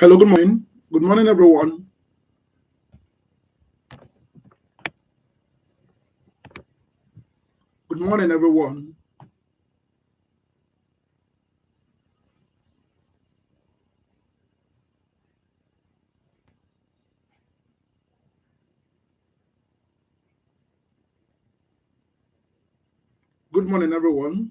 Hello, good morning. Good morning, everyone. Good morning, everyone. Good morning, everyone.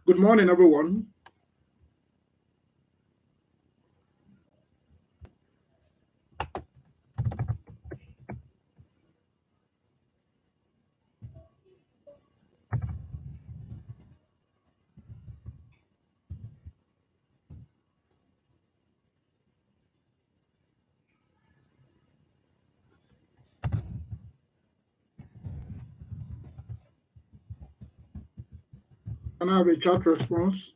Good morning, everyone. Can I have a chat response?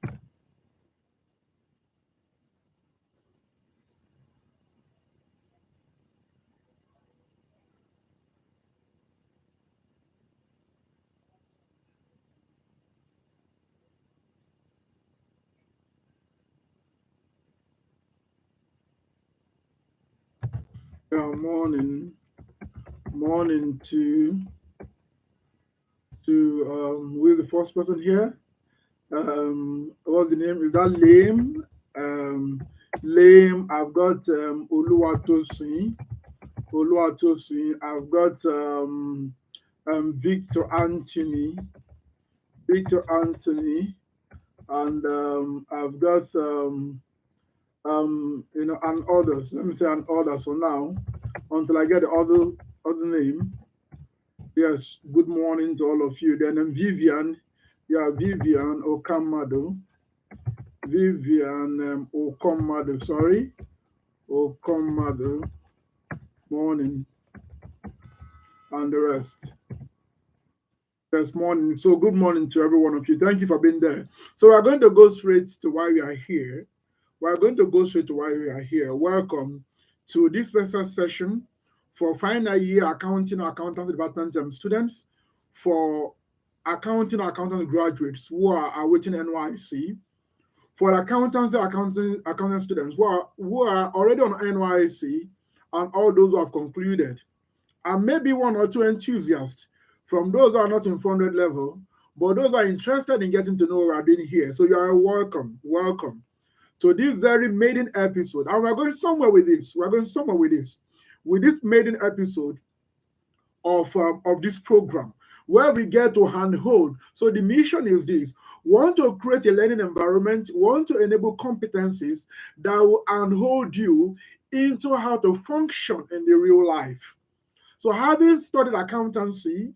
Morning. Morning to who is the first person here? What's the name? Is that Lame? Lame. I've got Oluwatosin. Oluwatosin. I've got Victor Anthony. Victor Anthony. And I've got and others. Let me say and others for now until I get the other name. Yes, good morning to all of you. Then Vivian, yeah, Vivian Okamado. Vivian Okamado, sorry. Okamado. Morning. And the rest. Yes, morning. So good morning to every one of you. Thank you for being there. So we're going to go straight to why we are here. We're going to go straight to why we are here. Welcome to this special session for final year accounting or accountancy department students, for accounting graduates who are awaiting NYSC, for accounting students who are already on NYSC, and all those who have concluded, and maybe one or two enthusiasts from those who are not in 400 level, but those who are interested in getting to know what we're doing here. So you are welcome. Welcome to this very maiden episode. And we're going somewhere with this. We're going somewhere with this. With this maiden episode of this program, where we get to handhold. So the mission is this: want to create a learning environment, want to enable competencies that will handhold you into how to function in the real life. So having studied accountancy,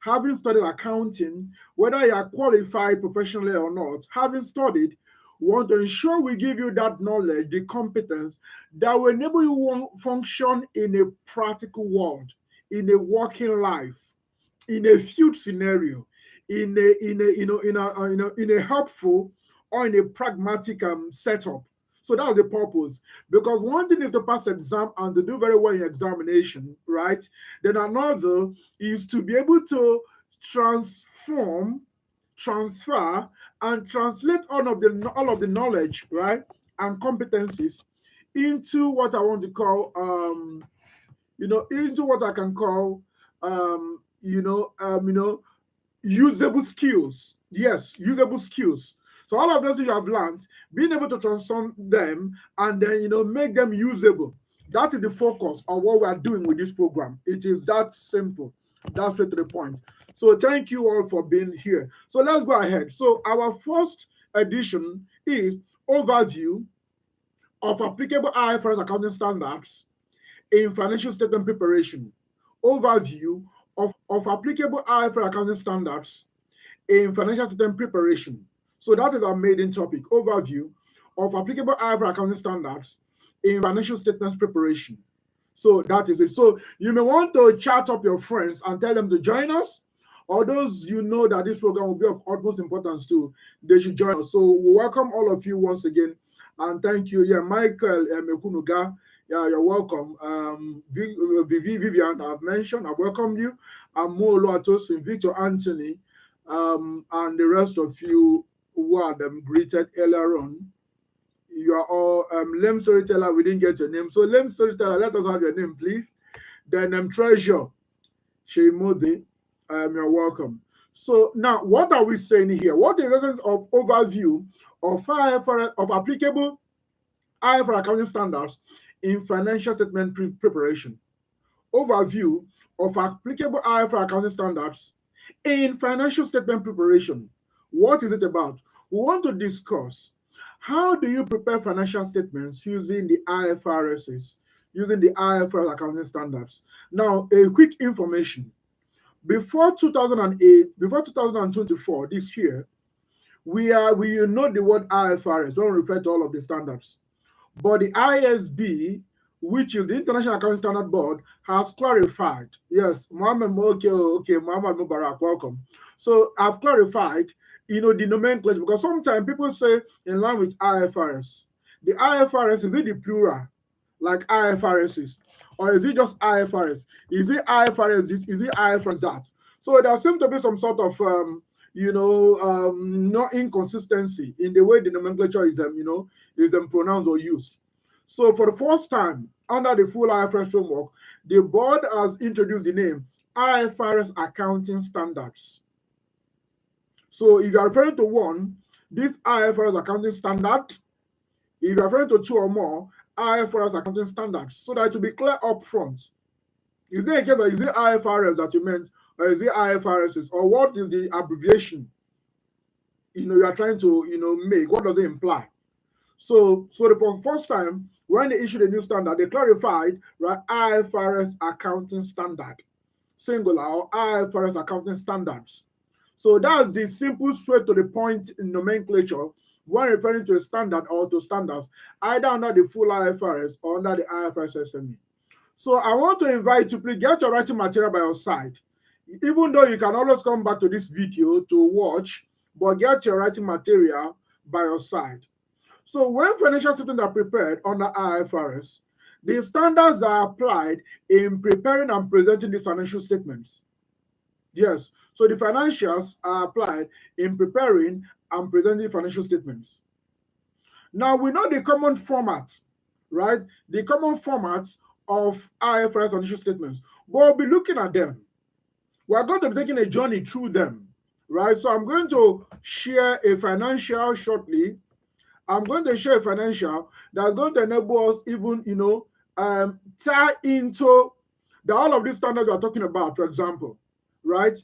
having studied accounting, whether you are qualified professionally or not, having studied, we want to ensure we give you that knowledge, the competence that will enable you to function in a practical world, in a working life, in a field scenario, in a helpful or in a pragmatic setup. So that's the purpose. Because one thing is to pass exam and to do very well in examination, right? Then another is to be able to transform, transfer, and translate all of the knowledge, right, and competencies into what I want to call, into what I can call, usable skills. Yes, usable skills. So all of those you have learned, being able to transform them and then make them usable. That is the focus of what we are doing with this program. It is that simple. That's it to the point. So thank you all for being here. So let's go ahead. So our first edition is overview of applicable IFRS accounting standards in financial statement preparation. Overview of applicable IFRS accounting standards in financial statement preparation. So that is our main topic, overview of applicable IFRS accounting standards in financial statements preparation. So that is it. So you may want to chat up your friends and tell them to join us, or those that this program will be of utmost importance to, they should join us. So we welcome all of you once again, and thank you. Yeah, Michael Mekunuga, Yeah, you're welcome. Vivian, I've mentioned, I've welcomed you. I'm Molo Atosin, Victor Anthony, and the rest of you who are greeted earlier on. You are all Lem Storyteller, we didn't get your name. So Lem Storyteller, let us have your name, please. Then Treasure, Sheimode, you're welcome. So now, what are we saying here? What is the essence of overview of applicable IFRS accounting standards in financial statement preparation? Overview of applicable IFRS accounting standards in financial statement preparation. What is it about? We want to discuss how do you prepare financial statements using the IFRSs, using the IFRS accounting standards. Now, a quick information. Before 2008, before 2024, this year, we know the word IFRS, don't refer to all of the standards. But the ISB, which is the International Accounting Standard Board, has clarified. Yes, Mohammed, okay, Mohammed Mubarak, welcome. So I've clarified, the nomenclature, because sometimes people say in line with IFRS. The IFRS, is it the plural, like IFRSs? Or is it just IFRS? Is it IFRS this? Is it IFRS that? So there seems to be some sort of no inconsistency in the way the nomenclature is pronounced or used. So for the first time under the full IFRS framework, the board has introduced the name IFRS Accounting Standards. So if you are referring to one, this IFRS Accounting Standard. If you are referring to two or more, IFRS Accounting Standards, so that to be clear up front. Is there a case of, is it IFRS that you meant, or is it IFRSs, or what is the abbreviation you are trying to make? What does it imply? So for the first time, when they issued a new standard, they clarified, right, IFRS Accounting Standard, singular, or IFRS Accounting Standards. So that's the simple, straight to the point nomenclature when referring to a standard or to standards, either under the full IFRS or under the IFRS SME. So I want to invite you, please get your writing material by your side. Even though you can always come back to this video to watch, but get your writing material by your side. So when financial statements are prepared under IFRS, the standards are applied in preparing and presenting these financial statements. Yes, so the financials are applied in preparing and presenting financial statements. Now we know the common format, right? The common formats of IFRS financial statements, but we'll be looking at them. We're going to be taking a journey through them, right? So I'm going to share a financial shortly. I'm going to share a financial that's going to enable us even, tie into all of these standards we're talking about, for example, right?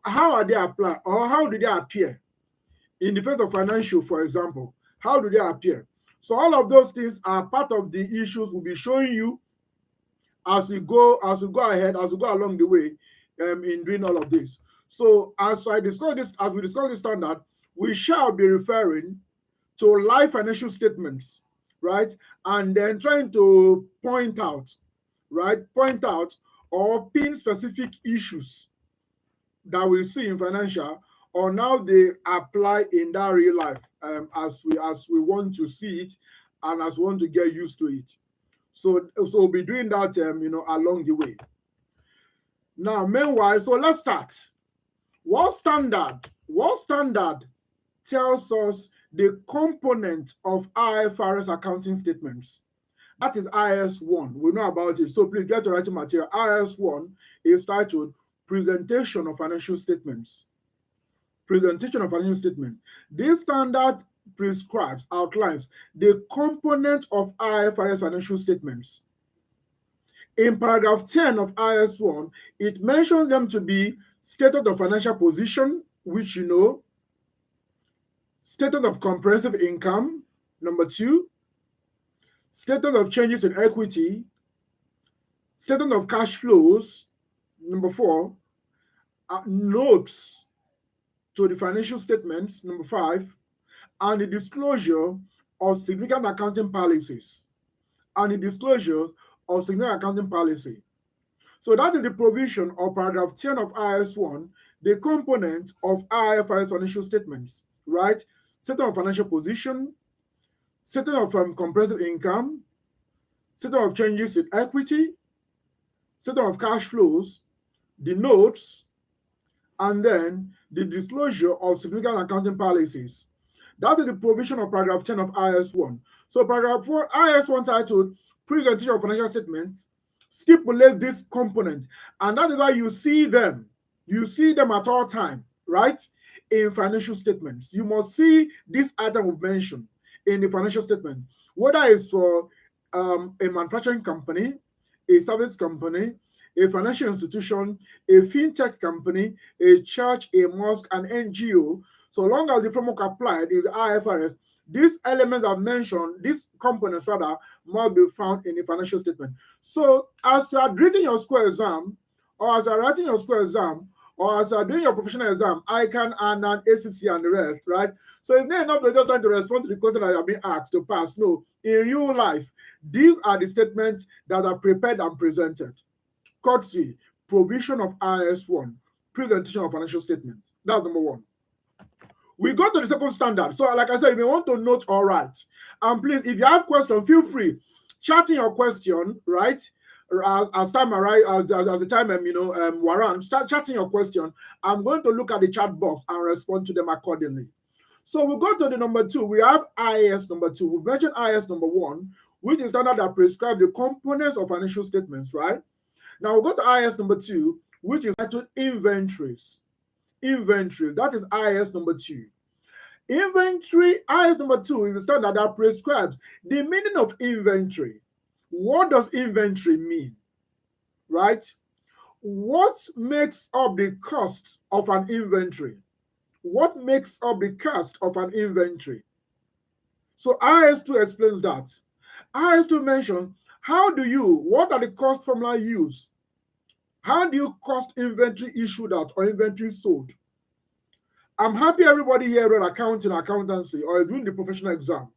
How are they applied, or how do they appear in the face of financial, for example? How do they appear? So all of those things are part of the issues we'll be showing you as we go ahead, as we go along the way in doing all of this. So as we discuss this standard, we shall be referring to live financial statements, right? And then trying to point out or pin specific issues that we see in financial, or now they apply in that real life as we want to see it and as we want to get used to it. So we'll be doing that along the way. Now, meanwhile, so let's start. What standard tells us the component of IFRS accounting statements? That is IS1. We know about it. So please get your writing material. IS1 is titled Presentation of Financial Statements. Presentation of financial statement. This standard outlines the component of IFRS financial statements. In paragraph 10 of IS1, it mentions them to be statement of financial position, which statement of comprehensive income, number 2, statement of changes in equity, statement of cash flows, number 4, notes to the financial statements, number 5, and the disclosure of significant accounting policies, and the disclosure of significant accounting policy. So that is the provision of paragraph 10 of IS1, the component of IFRS financial statements, right? Statement of financial position, statement of comprehensive income, statement of changes in equity, statement of cash flows, the notes, and then the disclosure of significant accounting policies. That is the provision of paragraph 10 of IS1. So paragraph 4, IS1 titled Presentation of Financial Statements stipulates this component, and that is why you see them. You see them at all time, right? In financial statements. You must see this item we've mentioned in the financial statement, whether it's for a manufacturing company, a service company, a financial institution, a fintech company, a church, a mosque, an NGO. So long as the framework applied is IFRS, these elements I've mentioned, these components rather, must be found in the financial statement. So as you are writing your school exam, or as you are writing your school exam, or as you are doing your professional exam, ICANN and an ACC and the rest, right? So it's not enough to just trying to respond to the question that you are being asked to pass. No, in real life, these are the statements that are prepared and presented. Courtesy, provision of IS1, presentation of financial statements. That's number one. We go to the second standard. So, like I said, if you want to note or write, and please, if you have questions, feel free. Chatting your question, right? As time arrives, as the time warrant, start chatting your question. I'm going to look at the chat box and respond to them accordingly. So we go to the number 2. We have IAS number 2. We've mentioned IAS number 1, which is standard that prescribes the components of financial statements, right? Now we'll go to IAS number 2, which is titled inventories. Inventory, that is IAS number 2. Inventory, IAS number 2 is the standard that prescribes the meaning of inventory. What does inventory mean? Right? What makes up the cost of an inventory? What makes up the cost of an inventory? So IAS2 explains that. IAS2 mentions what are the cost formula used? How do you cost inventory issued out or inventory sold? I'm happy everybody here read accounting, accountancy, or is doing the professional exam.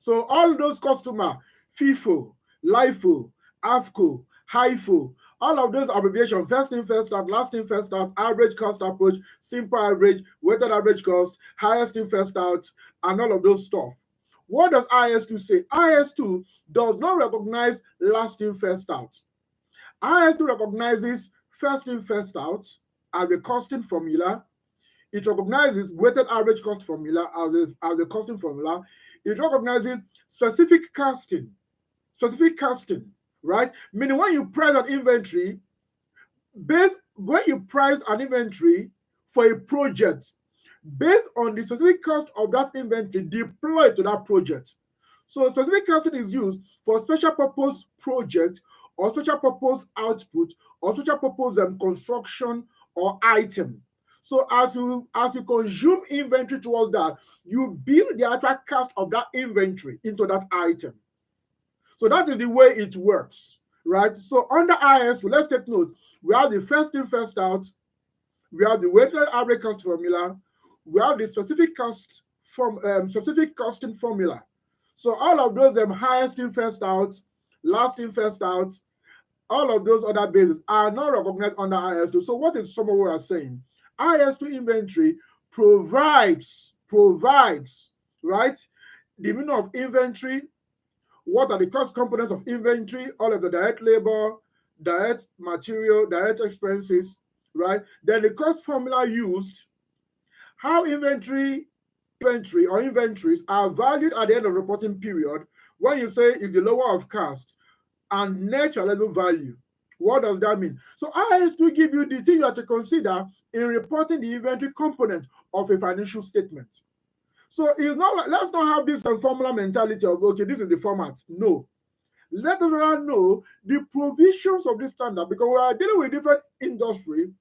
So all those customers, FIFO, LIFO, AFCO, HIFO, all of those abbreviations, first in, first out, last in, first out, average cost approach, simple average, weighted average cost, highest in, first out, and all of those stuff. What does IS2 say? IS2 does not recognize last in, first out. IS2 recognizes first in, first out as a costing formula. It recognizes weighted average cost formula as a costing formula. It recognizes specific casting, right? Meaning when you price an inventory, when you price an inventory for a project, based on the specific cost of that inventory deployed to that project. So specific casting is used for special purpose project or special purpose output or special purpose construction or item. So as you consume inventory towards that, you build the actual cost of that inventory into that item. So that is the way it works, right? So under IS, let's take note. We have the first in, first out. We have the weighted average cost formula. We have the specific costing formula. So all of those highest in, first out, last in, first out, all of those other bases are not recognized under IS2. So what is some of what we are saying? IS2 inventory provides, right, the meaning of inventory, what are the cost components of inventory, all of the direct labor, direct material, direct expenses, right? Then the cost formula used, how inventories are valued at the end of reporting period when you say is the lower of cost and net level value. What does that mean? So IS2 give you the thing you have to consider in reporting the inventory component of a financial statement. So it's not like, let's not have this formula mentality of, okay, this is the format. No. Let us rather know the provisions of this standard, because we are dealing with different industry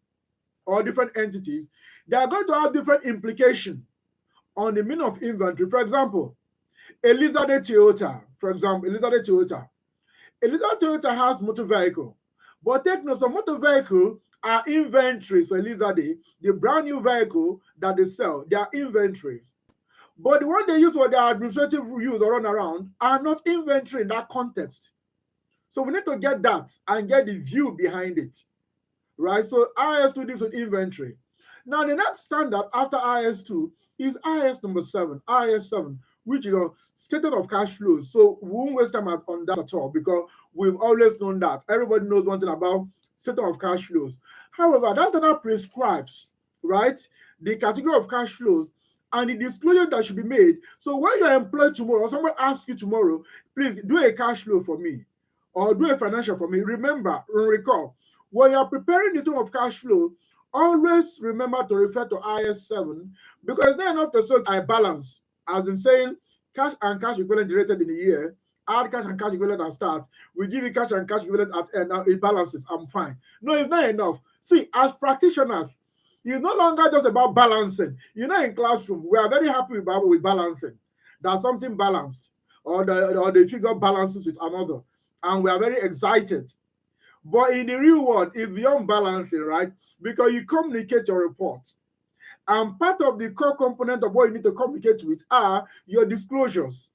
or different entities. They are going to have different implication on the meaning of inventory. For example, Elizabeth Toyota, Elizabeth Toyota has motor vehicle. But take note, some motor vehicle are inventories for Elizabeth, the brand new vehicle that they sell, they are inventories. But the one they use for their administrative use or run around are not inventory in that context. So we need to get that and get the view behind it, right? So IS2 deals with inventory. Now the next standard after IS2 is IS number 7, IS7, which is a statement of cash flows. So we won't waste time on that at all, because we've always known that. Everybody knows one thing about statement of cash flows. However, that standard prescribes, right, the category of cash flows and the disclosure that should be made. So when you're employed tomorrow, or someone asks you tomorrow, please do a cash flow for me or do a financial for me, remember, recall, when you're preparing the statement of cash flow, always remember to refer to IS 7, because it's not enough to say I balance, as in saying cash and cash equivalent generated in a year, add cash and cash equivalent at start, we give you cash and cash equivalent at end, now it balances, I'm fine. No, it's not enough. See, as practitioners, it's no longer just about balancing. You know, in classroom, we are very happy with balancing. There's something balanced, or the figure balances with another, and we are very excited. But in the real world, it's beyond balancing, right? Because you communicate your report. And part of the core component of what you need to communicate with are your disclosures.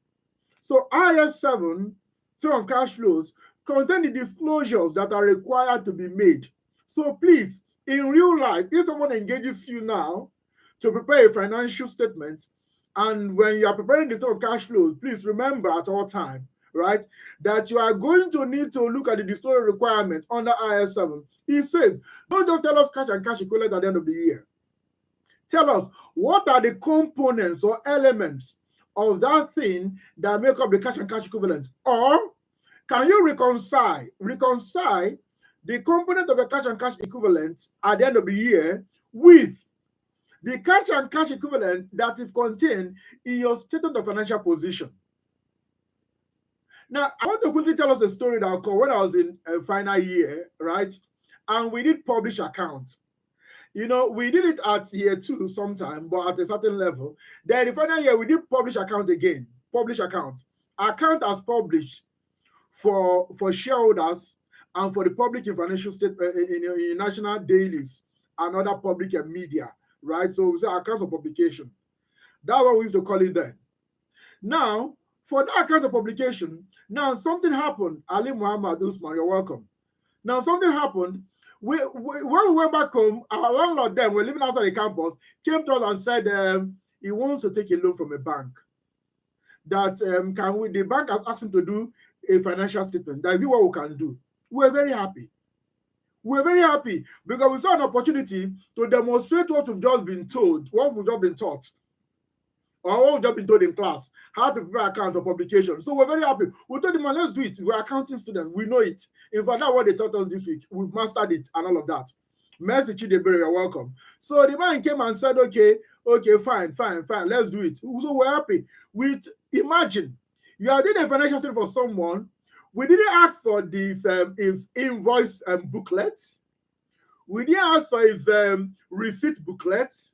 So IS 7, statement of cash flows, contain the disclosures that are required to be made. So please, in real life, if someone engages you now to prepare a financial statement, and when you are preparing the statement of cash flows, please remember at all time, right, that you are going to need to look at the disclosure requirement under IS 7. It says, don't just tell us cash and cash equivalent at the end of the year. Tell us what are the components or elements of that thing that make up the cash and cash equivalent. Or can you reconcile the component of the cash and cash equivalent at the end of the year with the cash and cash equivalent that is contained in your statement of financial position. Now, I want to quickly tell us a story that occurred when I was in a final year, right? And we did publish accounts. You know, we did it at year 2 sometime, but at a certain level. Then the final year, we did publish account again. Publish account. Account as published for shareholders and for the public in financial state in national dailies and other public media, right? So we say accounts of publication. That's what we used to call it then. Now, for that account of publication, now something happened. Ali Muhammad Usman, you're welcome. Now something happened. When we went back home, our landlord then, we're living outside the campus, came to us and said he wants to take a loan from a bank. That the bank has asked him to do a financial statement. That is what we can do. We're very happy. We're very happy because we saw an opportunity to demonstrate what we've just been told, what we've just been taught, or what we've just been told in class, how to prepare account of publication. So we're very happy. We told them, let's do it. We're accounting students. We know it. In fact, that's what they taught us this week. We've mastered it and all of that. Mercy Chidebere, you're welcome. So the man came and said, okay, fine. Let's do it. So we're happy. Imagine, you are doing a financial statement for someone. We didn't ask for this his invoice booklets. We didn't ask for his receipt booklets.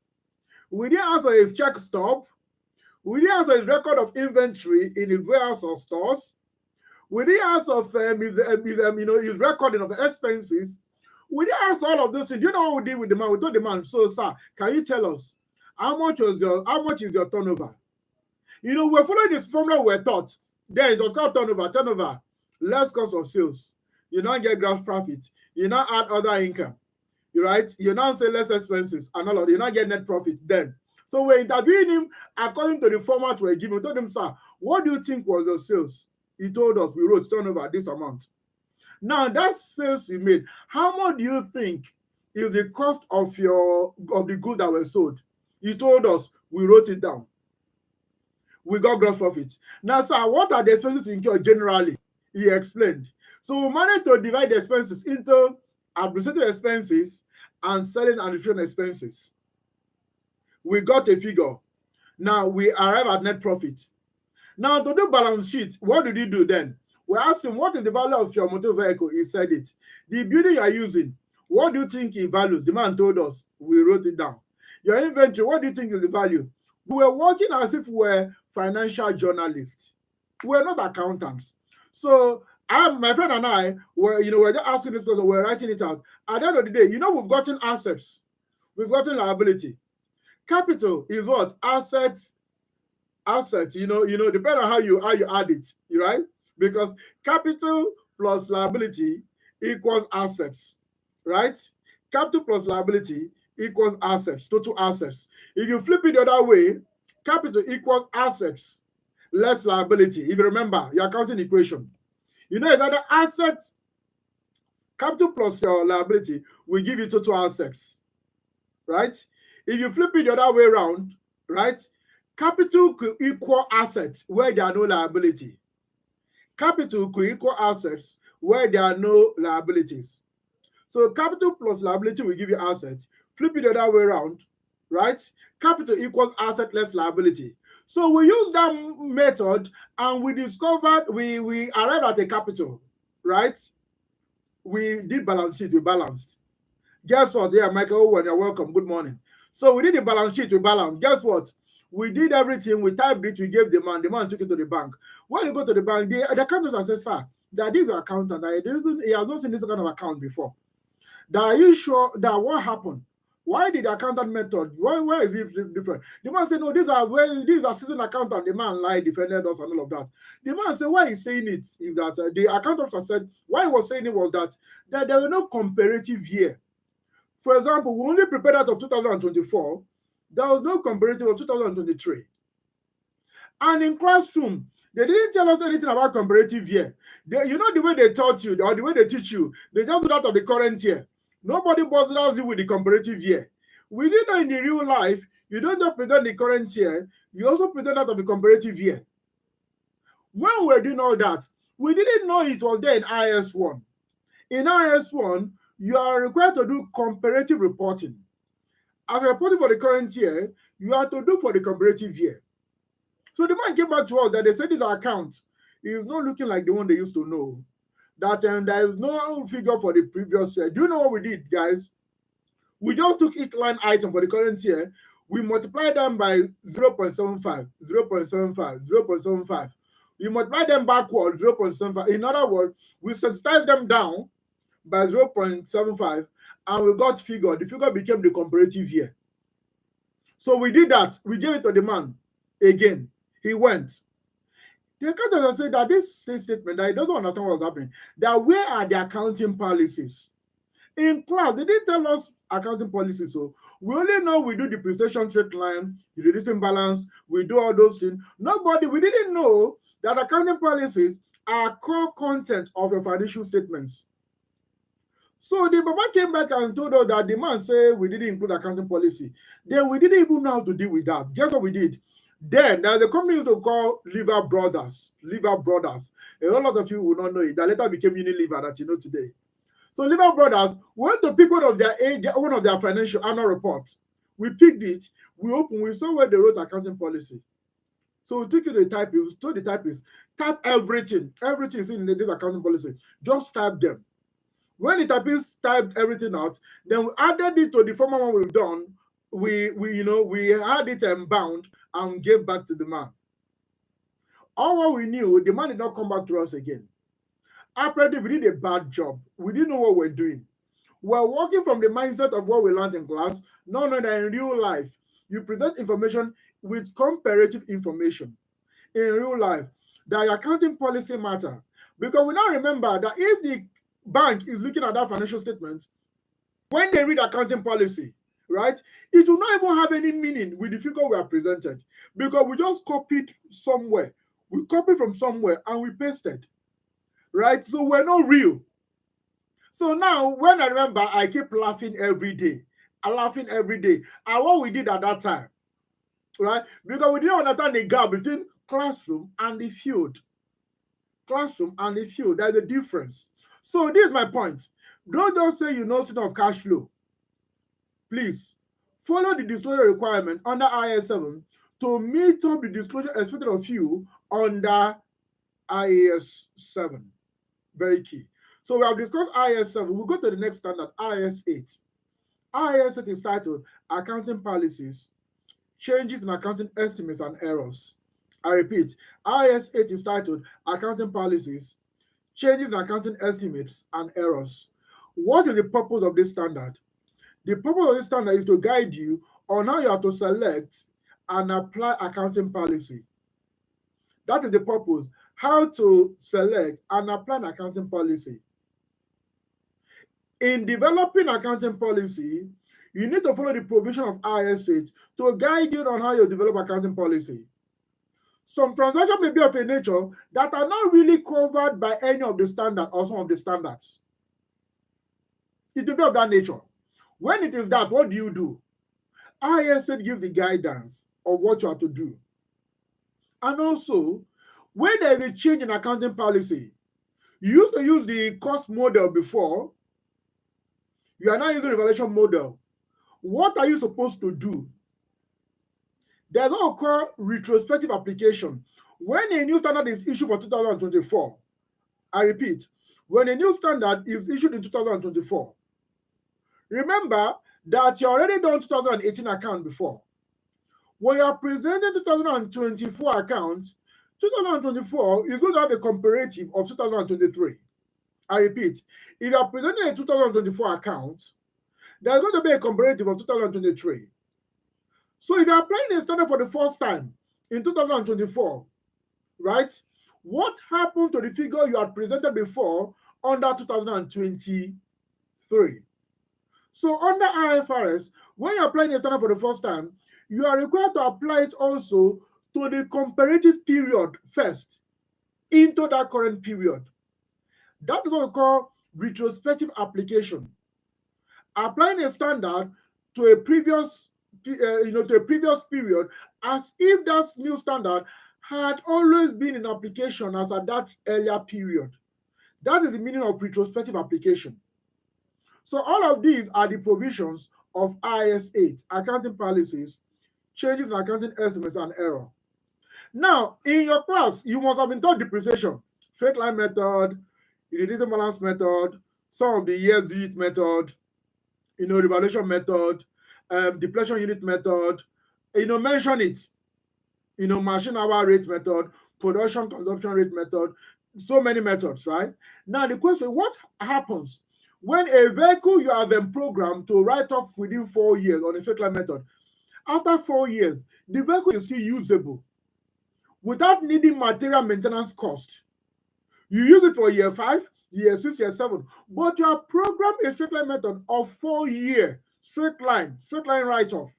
We didn't ask for his check stub. We didn't ask for his record of inventory in his warehouse or stores. We didn't ask of his recording of expenses. We didn't ask all of those things. You know what we did with the man? We told the man, so sir, can you tell us how much is your turnover? You know, we're following this formula we're taught. Then it was called turnover. Less cost of sales. You now get gross profit. You now add other income. Right? You now say less expenses and all of that. You now get net profit then. So we're interviewing him according to the format we're given. We told him, sir, what do you think was your sales? He told us, we wrote turnover this amount. Now that sales you made, how much do you think is the cost of the goods that were sold? He told us, we wrote it down. We got gross profit. Now, sir, what are the expenses incurred generally? He explained. So we managed to divide the expenses into administrative expenses and selling and distribution expenses. We got a figure. Now we arrive at net profit. Now to do balance sheet, what did he do then? We asked him, what is the value of your motor vehicle? He said it. The building you are using, what do you think he values? The man told us. We wrote it down. Your inventory, what do you think is the value? We were working as if we were financial journalists. We're not accountants. So my friend and I were just asking this question, we're writing it out. At the end of the day, we've gotten assets, we've gotten liability. Capital is what? Assets, depending on how you add it, right? Because capital plus liability equals assets, right? Capital plus liability equals assets, total assets. If you flip it the other way, capital equals assets, less liability. If you remember your accounting equation, you know that the assets, capital plus your liability will give you total assets, right? If you flip it the other way around, right? Capital could equal assets where there are no liability. Capital could equal assets where there are no liabilities. So capital plus liability will give you assets. Flip it the other way around, right? Capital equals asset less liability. So we use that method and we discovered, we arrived at a capital, right? We did balance sheet, we balanced. Guess what? Yeah, Michael Owen, you're welcome. Good morning. So we did the balance sheet, we balanced. Guess what? We did everything, we typed it, we gave the man took it to the bank. When you go to the bank, the accountant says, sir, that is your accountant. He has not seen this kind of account before. That are you sure that what happened? Why did the accountant method? Why is it different? The man said, no, these are seasoned accountant. The man lied, defended us, and all of that. The man said, why he's saying it is that the accountant said, why he was saying it was that there were no comparative year. For example, we only prepared out of 2024. There was no comparative of 2023. And in classroom, they didn't tell us anything about comparative year. You know the way they taught you, or the way they teach you, they just do that of the current year. Nobody bothers you with the comparative year. We didn't know in the real life, you don't just present the current year, you also present that of the comparative year. When we were doing all that, we didn't know it was there in IS1. In IS1, you are required to do comparative reporting. As reporting for the current year, you have to do for the comparative year. So the man came back to us that they said this account is not looking like the one they used to know. That there is no figure for the previous year. Do you know what we did, guys? We just took each line item for the current year. We multiplied them by 0.75, 0.75, 0.75. We multiplied them backward, 0.75. In other words, we sensitized them down by 0.75 and we got figure. The figure became the comparative year. So we did that. We gave it to the man again. He went. The accountant said that this statement, that he doesn't understand what's happening. That where are the accounting policies? In class, they didn't tell us accounting policies. So we only know we do depreciation straight line, the reducing balance, we do all those things. We didn't know that accounting policies are core content of your financial statements. So the Baba came back and told us that the man said we didn't include accounting policy. Then we didn't even know how to deal with that. Guess what we did? Then there's a company used to call Liver Brothers. Liver Brothers. A whole lot of you will not know it. That later became Unilever that you know today. So Liver Brothers went to pick one of their financial annual reports. We picked it. We opened. We saw where they wrote accounting policy. So we took it to the typist. Told the typist, type everything. Everything is in this accounting policy. Just type them. When the typist typed everything out, then we added it to the former one we've done. We had it bound and gave back to the man. All what we knew, the man did not come back to us again. Apparently, we did a bad job. We didn't know what we're doing. We're working from the mindset of what we learned in class. No, that in real life, you present information with comparative information. In real life, the accounting policy matter. Because we now remember that if the bank is looking at that financial statement, when they read accounting policy, right, it will not even have any meaning with the figure we are presented, because we just copied somewhere. We copied from somewhere and we pasted, right? So we're not real. So now, when I remember, I keep laughing every day. I'm laughing every day at what we did at that time, right? Because we didn't understand the gap between classroom and the field. Classroom and the field, there's a difference. So this is my point. Don't just say you know something of cash flow. Please follow the disclosure requirement under IAS 7 to meet up the disclosure expected of you under IAS 7. Very key. So we have discussed IAS 7. We'll go to the next standard, IAS 8. IAS 8 is titled Accounting Policies, Changes in Accounting Estimates and Errors. I repeat, IAS 8 is titled Accounting Policies, Changes in Accounting Estimates and Errors. What is the purpose of this standard? The purpose of this standard is to guide you on how you have to select and apply accounting policy. That is the purpose, how to select and apply an accounting policy. In developing accounting policy, you need to follow the provision of IAS 8 to guide you on how you develop accounting policy. some transactions may be of a nature that are not really covered by any of the standards or some of the standards. It will be of that nature. When it is that, what do? IFRS gives the guidance of what you have to do. And also, when there is a change in accounting policy, you used to use the cost model before, you are now using the evaluation model. What are you supposed to do? There's what we call retrospective application. When a new standard is issued for 2024, I repeat, when a new standard is issued in 2024, remember that you already done 2018 account before. When you are presenting 2024 account, 2024 is going to have a comparative of 2023. I repeat, if you are presenting a 2024 account, there's going to be a comparative of 2023. So if you are applying a standard for the first time in 2024, right, what happened to the figure you had presented before under 2023? So under IFRS, when you're applying a standard for the first time, you are required to apply it also to the comparative period first into that current period. That is what we call retrospective application. Applying a standard to a previous period as if that new standard had always been in application as at that earlier period. That is the meaning of retrospective application. So all of these are the provisions of IAS 8, accounting policies, changes in accounting estimates and error. Now, in your class, you must have been taught depreciation, straight line method, reducing balance method, some of the years digit method, revaluation method, depletion unit method, mention it, machine hour rate method, production consumption rate method, so many methods, right? Now the question, what happens when a vehicle you have been programmed to write off within 4 years on a straight line method? After 4 years, the vehicle is still usable without needing material maintenance cost. You use it for year 5, year 6, year 7, but you have programmed a straight line method of 4-year straight line write-off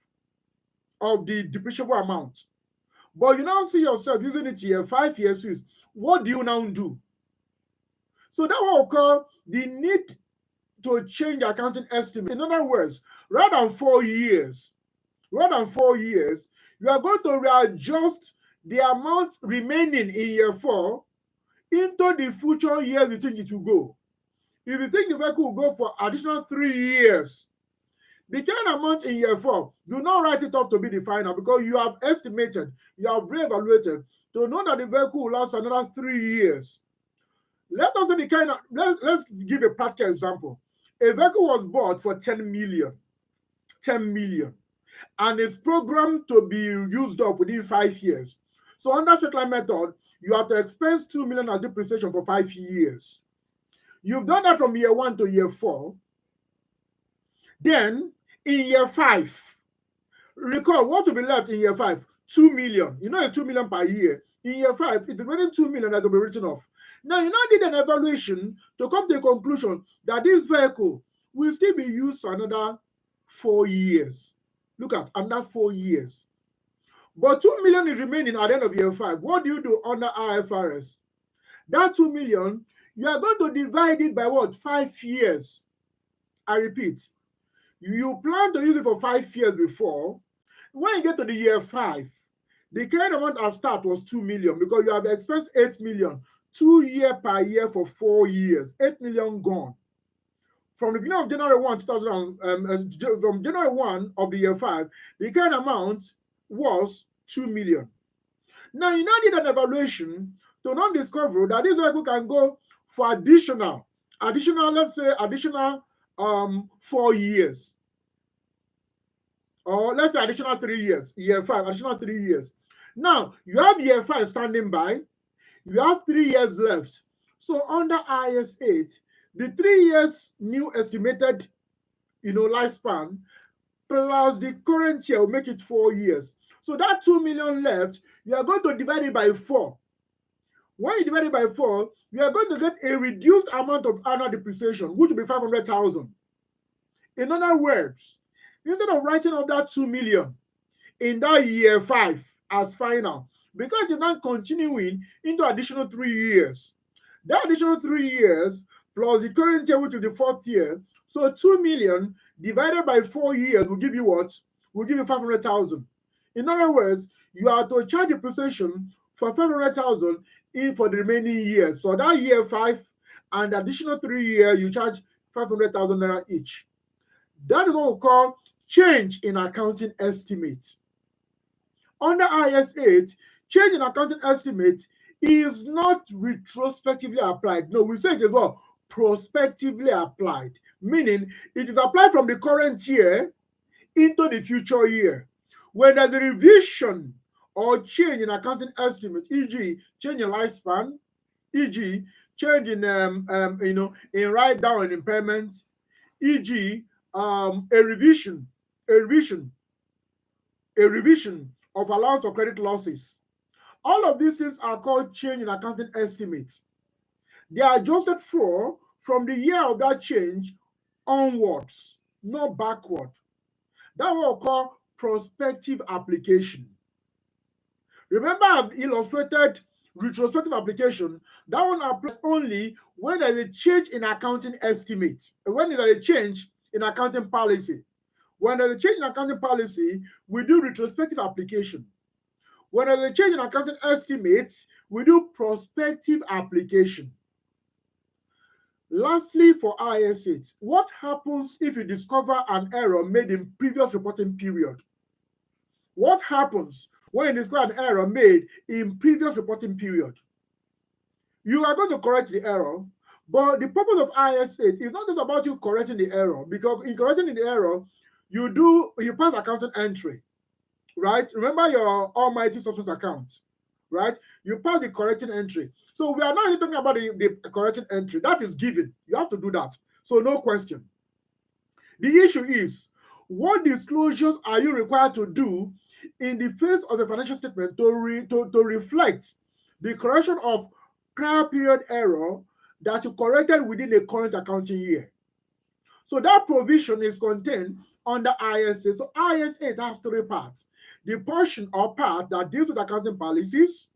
of the depreciable amount. But you now see yourself using it year 5, year 6. What do you now do? So that will occur the need to change the accounting estimate. In other words, rather than 4 years, you are going to readjust the amount remaining in year 4 into the future years you think it will go. If you think the vehicle will go for additional 3 years, the current amount in year 4, do not write it off to be the final, because you have estimated, you have reevaluated to know that the vehicle will last another 3 years. Let's give a practical example. A vehicle was bought for 10 million, and it's programmed to be used up within 5 years. So under straight line method, you have to expense 2 million as depreciation for 5 years. You've done that from year 1 to year 4. Then in year 5, recall what will be left in year 5? 2 million. It's 2 million per year. In year 5, it is remaining 2 million that will be written off. Now, you now did an evaluation to come to a conclusion that this vehicle will still be used for another 4 years. Look at another 4 years. But 2 million is remaining at the end of year 5. What do you do under IFRS? That 2 million, you are going to divide it by what? 5 years. I repeat, you plan to use it for 5 years before. When you get to the year 5, the current amount at start was 2 million because you have expensed 8 million, 2 year per year for 4 years, 8 million gone. From the beginning of January 1, from January 1 of the year 5, the current amount was 2 million. Now you now did an evaluation to now discover that this vehicle can go for additional, let's say additional 4 years. Or let's say additional 3 years, year 5, additional 3 years. Now you have year 5 standing by, you have 3 years left. So under IAS 8, the 3 years new estimated lifespan plus the current year will make it 4 years. So that 2 million left, you are going to divide it by 4. When you divide it by 4, you are going to get a reduced amount of annual depreciation, which will be 500,000. In other words, instead of writing off that 2 million in that year 5 as final, because it is now continuing into additional 3 years. That additional 3 years plus the current year, which is the 4th year, so 2 million divided by 4 years will give you what? Will give you 500,000. In other words, you are to charge depreciation for 500,000 in for the remaining years. So that year 5 and the additional 3 years, you charge 500,000 naira each. That is what we call change in accounting estimate. Under IAS 8, change in accounting estimate is not retrospectively applied. No, we say it is what? Prospectively applied, meaning it is applied from the current year into the future year. When there's a revision or change in accounting estimate, e.g., change in lifespan, e.g., change in in write down and impairment, e.g., a revision of allowance for credit losses. All of these things are called change in accounting estimates. They are adjusted for from the year of that change onwards, not backward. That what we call prospective application. Remember, I've illustrated retrospective application. That one applies only when there's a change in accounting estimates, when there's a change in accounting policy. When there's a change in accounting policy, we do retrospective application. When there's a change in accounting estimates, we do prospective application. Lastly, for IAS 8, what happens if you discover an error made in previous reporting period? What happens when you discover an error made in previous reporting period? You are going to correct the error, but the purpose of IAS 8 is not just about you correcting the error, because in correcting the error, you pass accounting entry, right? Remember your almighty substance account, right? You pass the correcting entry. So we are not even talking about the correcting entry. That is given. You have to do that. So no question. The issue is, what disclosures are you required to do in the face of a financial statement to reflect the correction of prior period error that you corrected within a current accounting year? So that provision is contained under IAS 8. So IAS 8 has 3 parts. The portion or part that deals with accounting policies,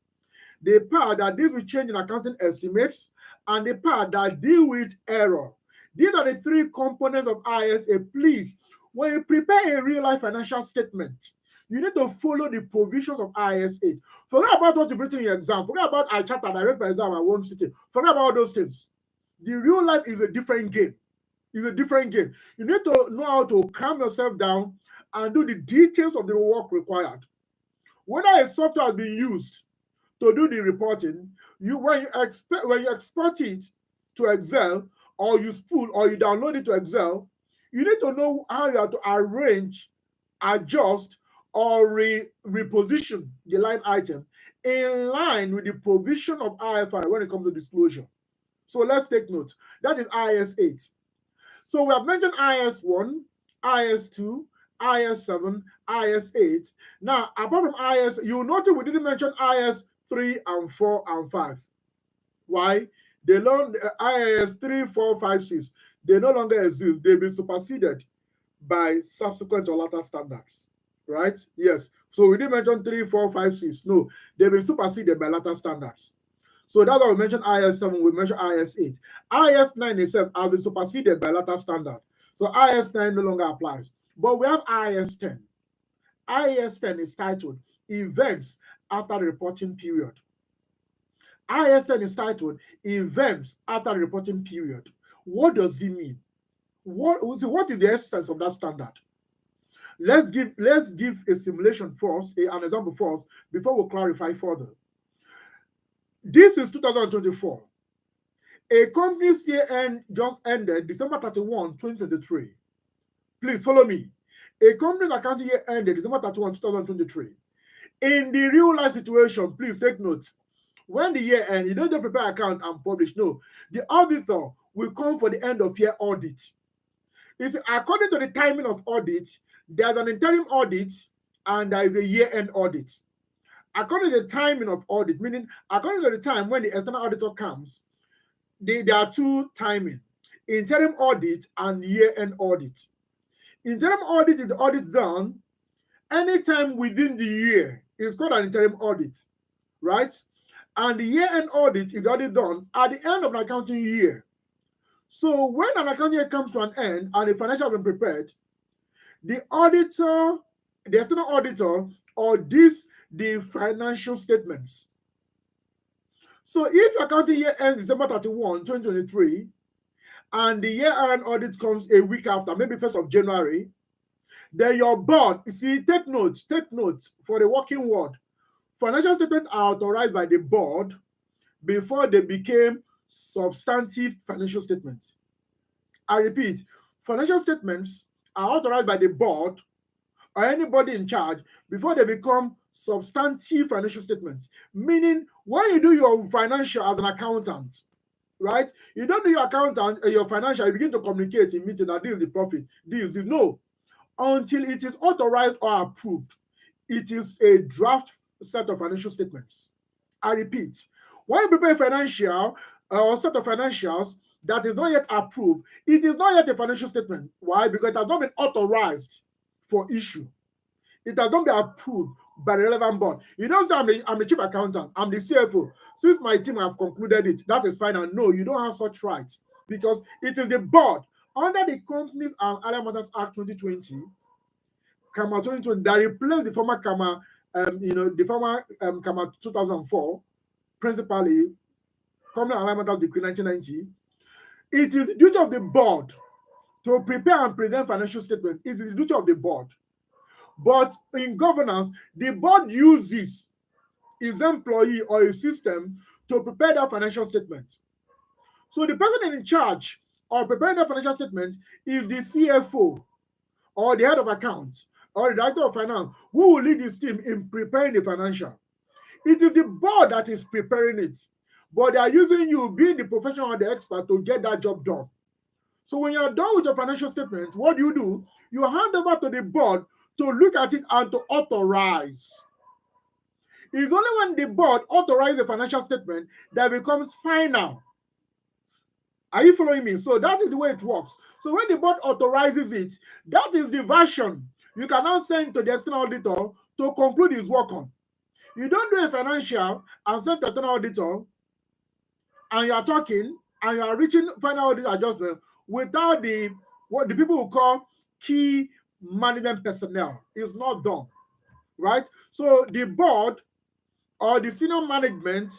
the part that deals with change in accounting estimates, and the part that deal with error. These are the 3 components of IAS 8. Please, when you prepare a real-life financial statement, you need to follow the provisions of IAS 8. Forget about what you've written in your exam. Forget about I chapter I read my exam I won't sit in. Forget about all those things. The real life is a different game. It's a different game. You need to know how to calm yourself down and do the details of the work required. Whether a software has been used to do the reporting, when you export it to Excel, or you spool or you download it to Excel, you need to know how you have to arrange, adjust, or reposition the line item in line with the provision of IFRS when it comes to disclosure. So let's take note. That is IAS 8. So we have mentioned IAS 1, IAS 2, IAS 7, IAS 8. Now, apart from IAS, you'll notice we didn't mention IAS 3 and 4 and 5. Why? They learned IAS 3, 4, 5, 6. They no longer exist. They've been superseded by subsequent or later standards. Right? Yes. So we didn't mention 3, 4, 5, 6. No, they've been superseded by later standards. So that's why we mentioned IAS 7, we mentioned IAS 8. IAS 9 itself has been superseded by later standard. So IAS 9 no longer applies. But we have IAS 10. IAS 10 is titled Events After the Reporting Period. IAS 10 is titled Events After the Reporting Period. What does it mean? What is the essence of that standard? Let's give a simulation first, an example first, before we clarify further. This is 2024. A company's year end just ended December 31, 2023. Please follow me. A company's accounting year ended December 31, 2023. In the real life situation, please take note. When the year ends, you don't just prepare account and publish. No, the auditor will come for the end of year audit. It's according to the timing of audit, there's an interim audit and there is a year-end audit. According to the timing of audit, meaning according to the time when the external auditor comes, there are 2 timing: interim audit and year-end audit. Interim audit is the audit done anytime within the year. It's called an interim audit. right? And the year-end audit is already done at the end of an accounting year. So when an accounting year comes to an end and the financial has been prepared, the auditor, the external auditor, audits the financial statements. So if your accounting year ends December 31, 2023, and the year-end audit comes a week after, maybe 1st of January, then your board, you see, take notes for the working word. Financial statements are authorized by the board before they became substantive financial statements. I repeat, financial statements are authorized by the board or anybody in charge before they become substantive financial statements. Meaning, when you do your financial as an accountant, right? You don't do your accountant, your financial, you begin to communicate in meeting that this is the profit, this. No. Until it is authorized or approved, it is a draft set of financial statements. I repeat, when you prepare financial or set of financials that is not yet approved, it is not yet a financial statement. Why? Because it has not been authorized for issue. It has not been approved by the relevant board. You don't say I'm the chief accountant, I'm the CFO. Since my team have concluded it, that is fine. And no, you don't have such rights because it is the board under the Companies and Other Matters Act 2020, Comma 2020, that replaced the former Comma, the former Comma 2004, principally Companies and Other Matters Decree 1990. It is the duty of the board to prepare and present financial statements. It is the duty of the board. But in governance, the board uses its employee or its system to prepare that financial statement. So the person in charge of preparing that financial statement is the CFO or the head of accounts or the director of finance who will lead this team in preparing the financial. It is the board that is preparing it, but they are using you being the professional or the expert to get that job done. So when you're done with your financial statement, what do? You hand over to the board to look at it and to authorize. It's only when the board authorizes the financial statement that becomes final. Are you following me? So that is the way it works. So when the board authorizes it, that is the version you can now send to the external auditor to conclude his work on. You don't do a financial and send to the external auditor and you are talking and you are reaching final audit adjustment without what the people will call key management personnel. It's not done, right? So the board or the senior management,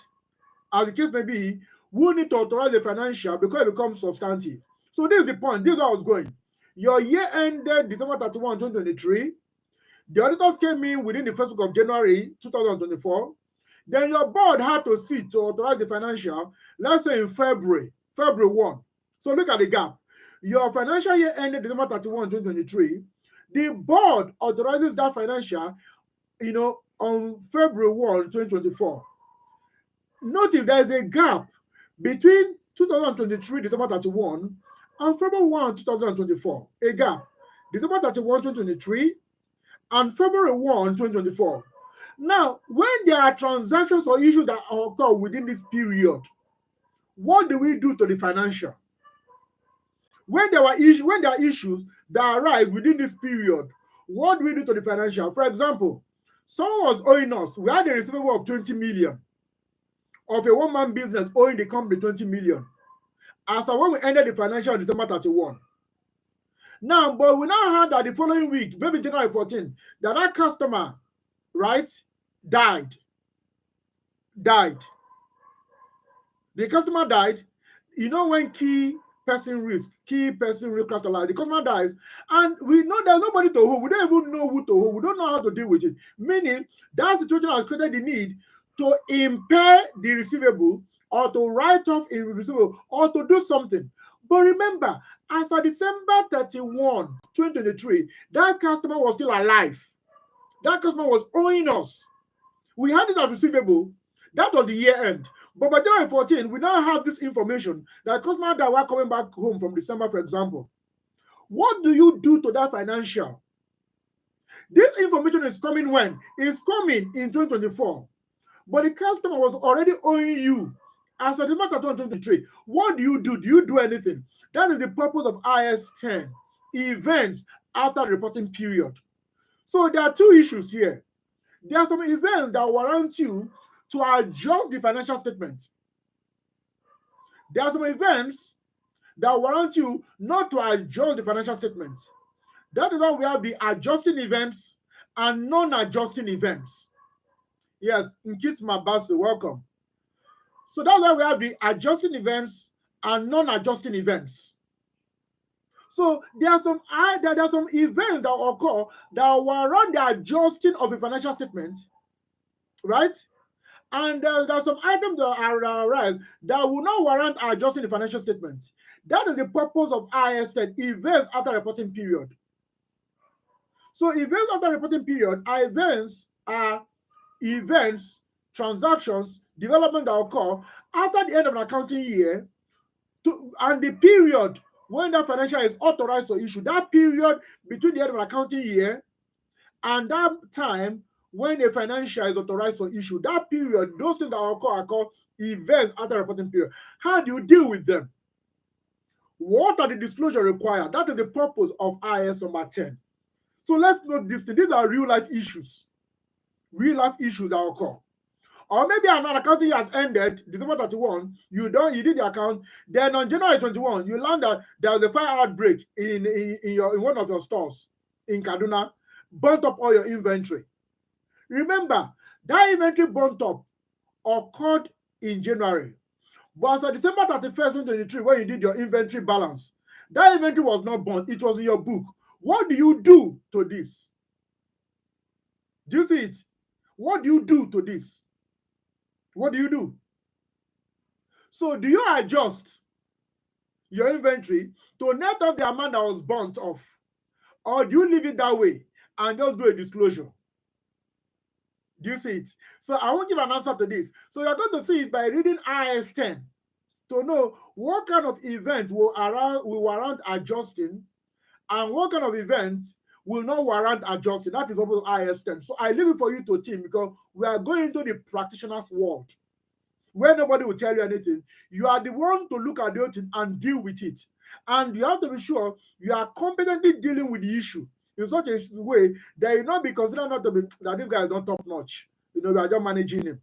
as the case may be, will need to authorize the financial because it becomes substantive. So this is the point. This is where I was going. Your year ended December 31, 2023. The auditors came in within the first week of January 2024. Then your board had to sit to authorize the financial, let's say in February 1. So look at the gap. Your financial year ended December 31, 2023. The board authorizes that financial, on February 1, 2024. Notice there is a gap between 2023, December 31, and February 1, 2024. A gap. December 31, 2023, and February 1, 2024. Now, when there are transactions or issues that occur within this period, what do we do to the financial? When there are issues that arise within this period, what do we do to the financial? For example, someone was owing us. We had a receivable of 20 million of a one-man business owing the company 20 million. As of when we ended the financial on December 31. Now, but we now heard that the following week, maybe January 14, that customer, right, died. The customer died. You know when key person risk crystallize, the customer dies, and we know there's nobody to hold. We don't even know who to hold. We don't know how to deal with it. Meaning that situation has created the need to impair the receivable or to write off a receivable or to do something. But remember, as of December 31, 2023, that customer was still alive. That customer was owing us. We had it as receivable. That was the year end. But by January 14, we now have this information that customers that were coming back home from December, for example. What do you do to that financial? This information is coming when? It's coming in 2024. But the customer was already owing you as of December 2023. What do you do? Do you do anything? That is the purpose of IS 10, events after the reporting period. So there are two issues here. There are some events that warrant you to adjust the financial statement. There are some events that warrant you not to adjust the financial statement. That is why we have the adjusting events and non-adjusting events. Yes, Nkit Mabasi, welcome. So that's why we have the adjusting events and non-adjusting events. So there are some events that occur that warrant the adjusting of a financial statement, right? And there are some items that are arrived that will not warrant adjusting the financial statement. That is the purpose of IAS 10, events after reporting period. So events after reporting period are events, transactions, development that occur after the end of an accounting year, and the period when that financial is authorized or issued, that period between the end of an accounting year and that time when a financial is authorized or issued, that period, those things that occur are called events after reporting period. How do you deal with them? What are the disclosure required? That is the purpose of IAS number 10. So let's note this. These are real life issues that occur. Or maybe another accounting year has ended, December 31, you did the account, then on January 21, you learn that there was a fire outbreak in one of your stores in Kaduna, burnt up all your inventory. Remember, that inventory burnt up occurred in January. But as of December 31st, 2023, when you did your inventory balance, that inventory was not burnt, it was in your book. What do you do to this? Do you see it? What do you do to this? What do you do? So do you adjust your inventory to net off the amount that was burnt off? Or do you leave it that way and just do a disclosure? Do you see it? So I won't give an answer to this. So you're going to see it by reading IAS 10 to know what kind of event will warrant adjusting and what kind of event will not warrant adjusting. That is what IAS 10. So I leave it for you to think, because we are going into the practitioner's world where nobody will tell you anything. You are the one to look at the thing and deal with it. And you have to be sure you are competently dealing with the issue in such a way that you not be considered not to be that this guy is not top notch. You are just managing him.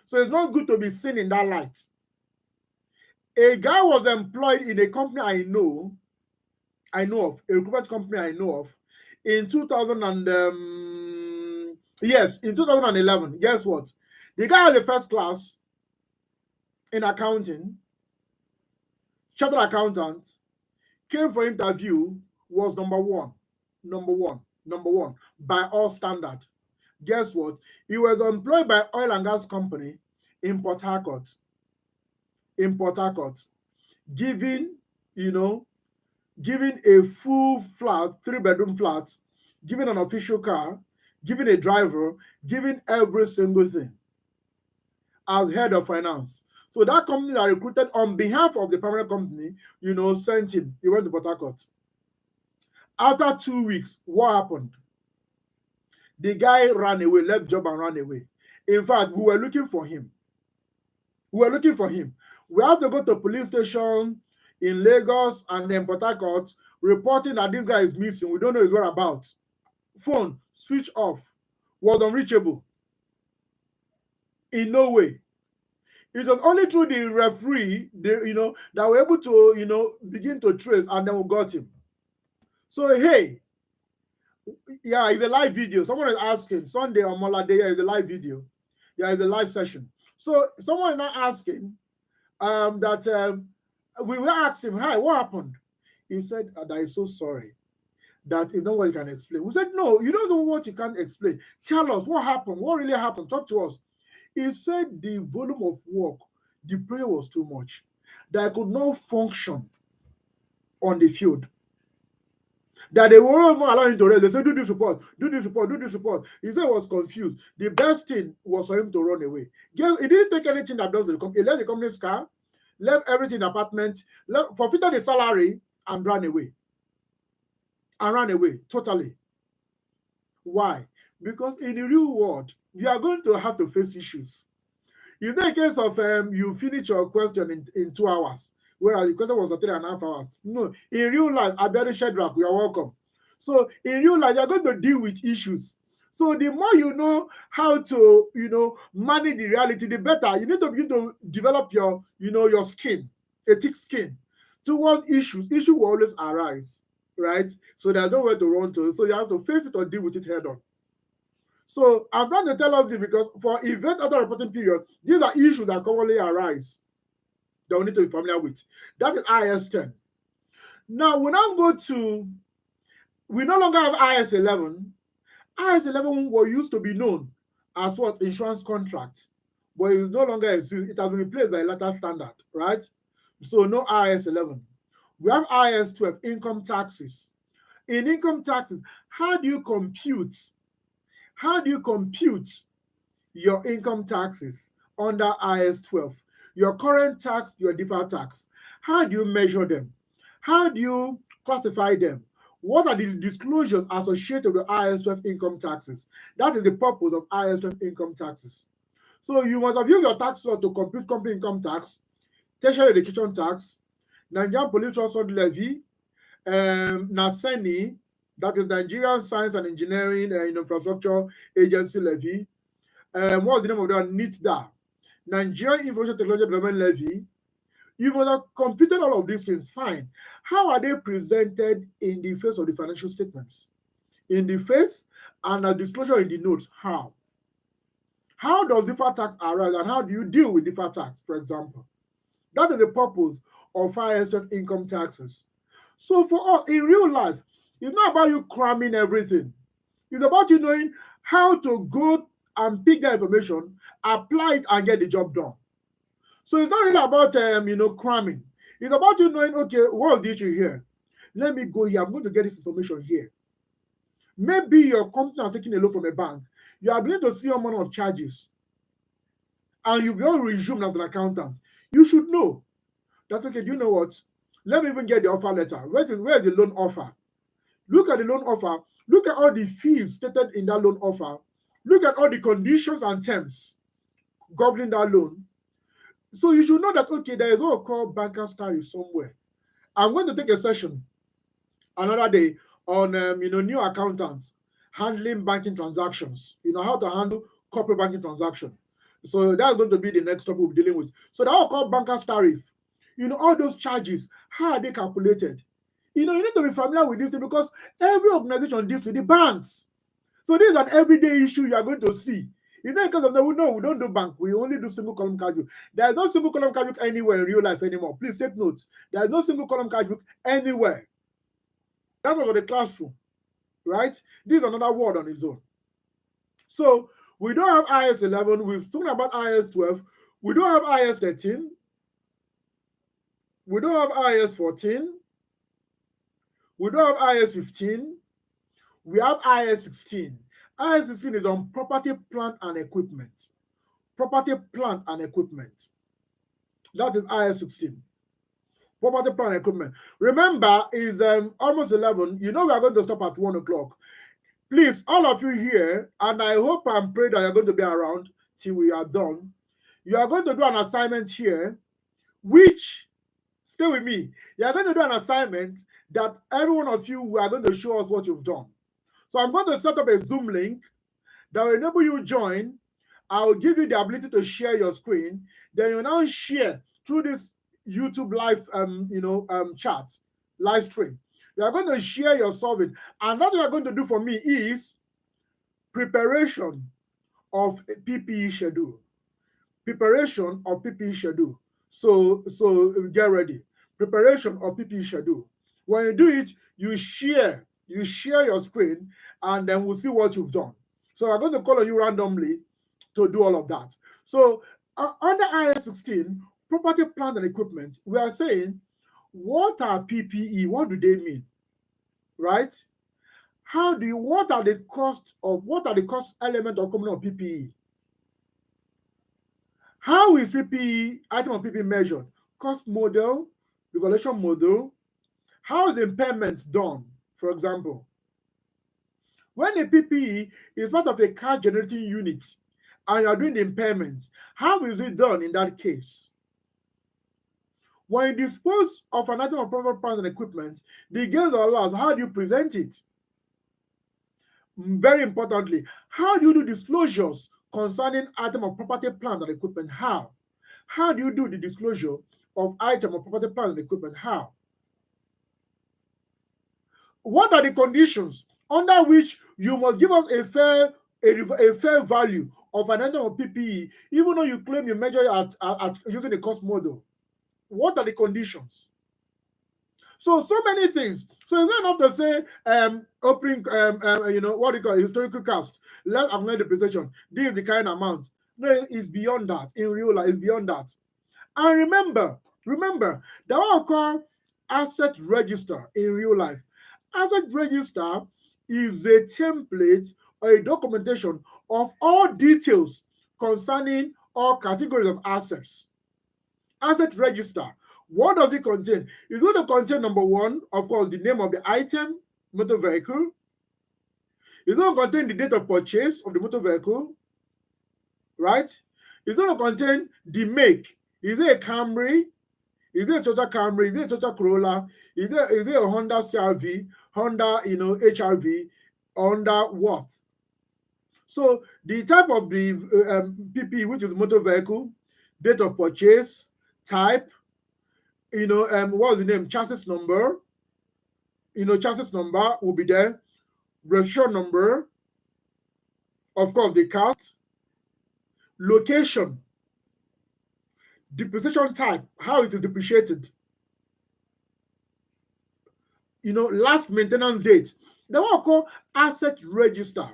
So it's not good to be seen in that light. A guy was employed in a company I know of, a recruitment company I know of, in 2011. Guess what? The guy had the first class in accounting, chartered accountant, came for interview, was number one by all standard. Guess what? He was employed by oil and gas company in Port Harcourt, giving a full flat, 3-bedroom flat, giving an official car, giving a driver, giving every single thing as head of finance. So that company that recruited on behalf of the permanent company, sent him. He went to Port Harcourt. After 2 weeks, what happened? The guy ran away, left job and ran away. In fact, we were looking for him. We have to go to police station in Lagos and then Port Harcourt, reporting that this guy is missing. We don't know his whereabouts. Phone switch off, was unreachable. In no way. It was only through the referee, that were able to, begin to trace, and then we got him. So hey, yeah, it's a live video. Someone is asking Sunday or Mola Day. Is a live video. Yeah, it's a live session. So someone is not asking we were asking him, hi, what happened? He said that he's so sorry. That is not what you can explain. We said, no, you don't know what you can't explain. Tell us what happened. What really happened? Talk to us. He said the volume of work, the prayer was too much, that I could not function on the field. That they won't even allow him to rest. They said, do this report. He said he was confused. The best thing was for him to run away. He didn't take anything that belongs to the company. He left the company's car, left everything in the apartment, forfeited the salary, and ran away. Totally. Why? Because in the real world, you are going to have to face issues. It's not a case of you finish your question in 2 hours, whereas the question was 3.5 hours. No, in real life, Aberi Shedrack, you are welcome. So in real life, you're going to deal with issues. So the more you know how to, manage the reality, the better. You need to begin to develop your skin, a thick skin towards issues. Issue will always arise, right? So there's nowhere to run to. So you have to face it or deal with it head on. So I'm trying to tell us this because for event after reporting period, these are issues that commonly arise that we need to be familiar with. That is IAS 10. Now we no longer have IAS 11. IAS 11 was used to be known as what? Insurance contract. But it no longer exists. It has been replaced by a later standard, right? So no IAS 11. We have IAS 12, income taxes. In income taxes, how do you compute your income taxes under IAS 12? Your current tax, your deferred tax. How do you measure them? How do you classify them? What are the disclosures associated with IAS 12 income taxes? That is the purpose of IAS 12 income taxes. So you must have used your tax law to compute company income tax, tertiary education tax, Nigerian Police Trust Fund levy, NASENI, that is Nigerian Science and Engineering Infrastructure Agency levy. What's the name of that? NITDA, Nigerian Information Technology Development levy. You must have computed all of these things. Fine. How are they presented in the face of the financial statements? In the face and a disclosure in the notes. How? How does deferred tax arise and how do you deal with deferred tax, for example? That is the purpose of IAS 12 income taxes. So for us, in real life, it's not about you cramming everything. It's about you knowing how to go and pick that information, apply it, and get the job done. So it's not really about cramming. It's about you knowing, okay, what's the issue here? Let me go here. I'm going to get this information here. Maybe your company has taken a loan from a bank. You are beginning to see a amount of charges. And you've already resumed as an accountant. You should know that, okay, do you know what? Let me even get the offer letter. Where is the loan offer? Look at the loan offer. Look at all the fees stated in that loan offer. Look at all the conditions and terms governing that loan. So you should know that, okay, there is what we call banker's tariff somewhere. I'm going to take a session another day on new accountants handling banking transactions, how to handle corporate banking transactions. So that's going to be the next topic we'll be dealing with. So that we call banker's tariff. All those charges, how are they calculated? You need to be familiar with this thing because every organization deals with the banks. So this is an everyday issue you are going to see. It's not because of no, we don't do bank. We only do single column cash book. There is no single column cash book anywhere in real life anymore. Please take note. There is no single column cash book anywhere. That was for the classroom, right? This is another word on its own. So we don't have IAS 11. We've talked about IAS 12. We don't have IAS 13. We don't have IAS 14. We don't have IAS 15. We have IAS 16. IAS 16 is on property, plant, and equipment. Property, plant, and equipment. That is IAS 16. Property, plant, and equipment. Remember, it's almost 11. We are going to stop at 1 o'clock. Please, all of you here, and I hope and pray that you're going to be around till we are done. You are going to do an assignment here, which, stay with me, you are going to do an assignment that every one of you are going to show us what you've done. So I'm going to set up a Zoom link that will enable you to join. I will give you the ability to share your screen. Then you now share through this YouTube live, chat, live stream. You are going to share your solving. And what you are going to do for me is preparation of a PPE schedule. Preparation of PPE schedule. So get ready. Preparation of PPE schedule. When you do it, you share your screen, and then we'll see what you've done. So I'm going to call on you randomly to do all of that. So under IAS 16, property, plant, and equipment, we are saying, what are PPE? What do they mean? Right? What are the cost element or component of PPE? How is item of PPE measured? Cost model, evaluation model. How is impairment done, for example? When a PPE is part of a cash generating unit and you are doing the impairment, how is it done in that case? When you dispose of an item of property, plant, and equipment, the gains or loss, how do you present it? Very importantly, how do you do disclosures concerning item of property, plant, and equipment? How? How do you do the disclosure of item of property, plant, and equipment? How? What are the conditions under which you must give us a fair value of an item of PPE, even though you claim you measure it at using a cost model? What are the conditions? So many things. So it's not enough to say opening what do you call it, historical cost, let's acknowledge the depreciation. This is the kind amount. No, it's beyond that. In real life, it's beyond that. And remember, that what I call asset register in real life. Asset register is a template or a documentation of all details concerning all categories of assets. Asset register. What does it contain? It's going to contain, number one, of course, the name of the item, motor vehicle. It's going to contain the date of purchase of the motor vehicle, right? It's going to contain the make. Is it a Camry? Is it a Toyota Camry? Is it a Toyota Corolla? Is it a Honda CRV? Honda, HRV? Honda what? So the type of the PP, which is motor vehicle, date of purchase, type, what's the name? Chassis number. Chassis number will be there. Registration number. Of course, the cost. Location. Depreciation type, how it is depreciated. Last maintenance date. They will call asset register.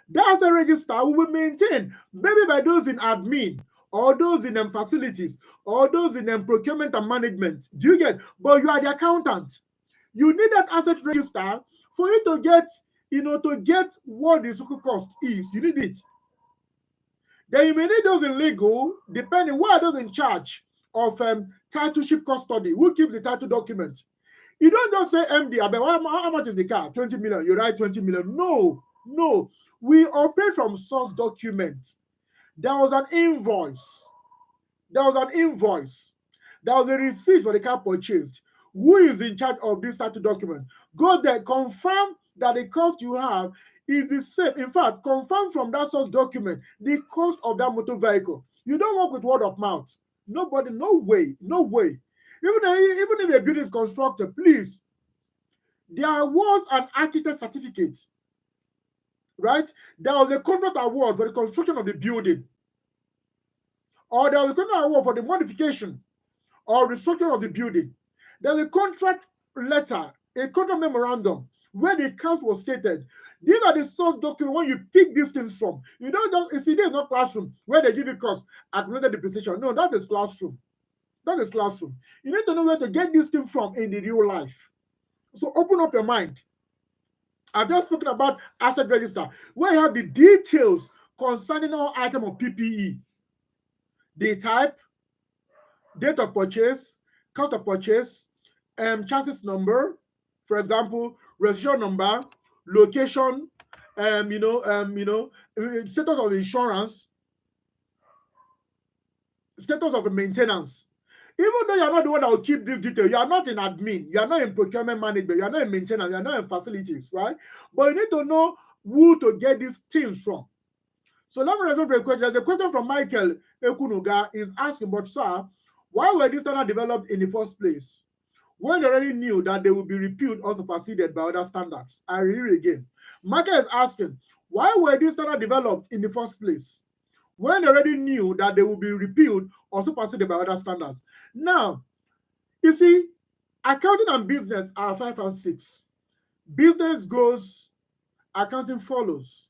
The asset register will be maintained maybe by those in admin, or those in facilities, or those in procurement and management. Do you get? But you are the accountant. You need that asset register for you to get, to get what the social cost is. You need it. Then you may need those in legal, depending who are those in charge of titleship custody, who keep the title document. You don't just say MD, but how much is the car? 20 million. You write 20 million. No. We operate from source document. There was an invoice. There was a receipt for the car purchased. Who is in charge of this title document? Go there, confirm that the cost you have is the same. In fact, confirm from that source document the cost of that motor vehicle. You don't work with word of mouth. Nobody, no way. Even if a building is constructed, please, there was an architect certificate, right? There was a contract award for the construction of the building, or there was a contract award for the modification or restructuring of the building. There's a contract letter, a contract memorandum, where the cost was stated. These are the source documents where you pick these things from. You don't just, see, there's no classroom where they give you cost, acknowledge depreciation. No, that is classroom. You need to know where to get this thing from in the real life. So open up your mind. I've just spoken about asset register, where you have the details concerning all item of PPE. The type, date of purchase, cost of purchase, chassis number, for example, registration number, location, status of insurance, status of maintenance. Even though you're not the one that will keep this detail, you are not in admin, you are not in procurement management, you are not in maintenance, you are not in facilities, right? But you need to know who to get these things from. So let me resolve a question. There's a question from Michael Ekunuga is asking, but sir, why were these standards developed in the first place when they already knew that they would be repealed or superseded by other standards? I read it again. Michael is asking, why were these standards developed in the first place when they already knew that they would be repealed or superseded by other standards? Now, you see, accounting and business are 5 and 6. Business goes, accounting follows.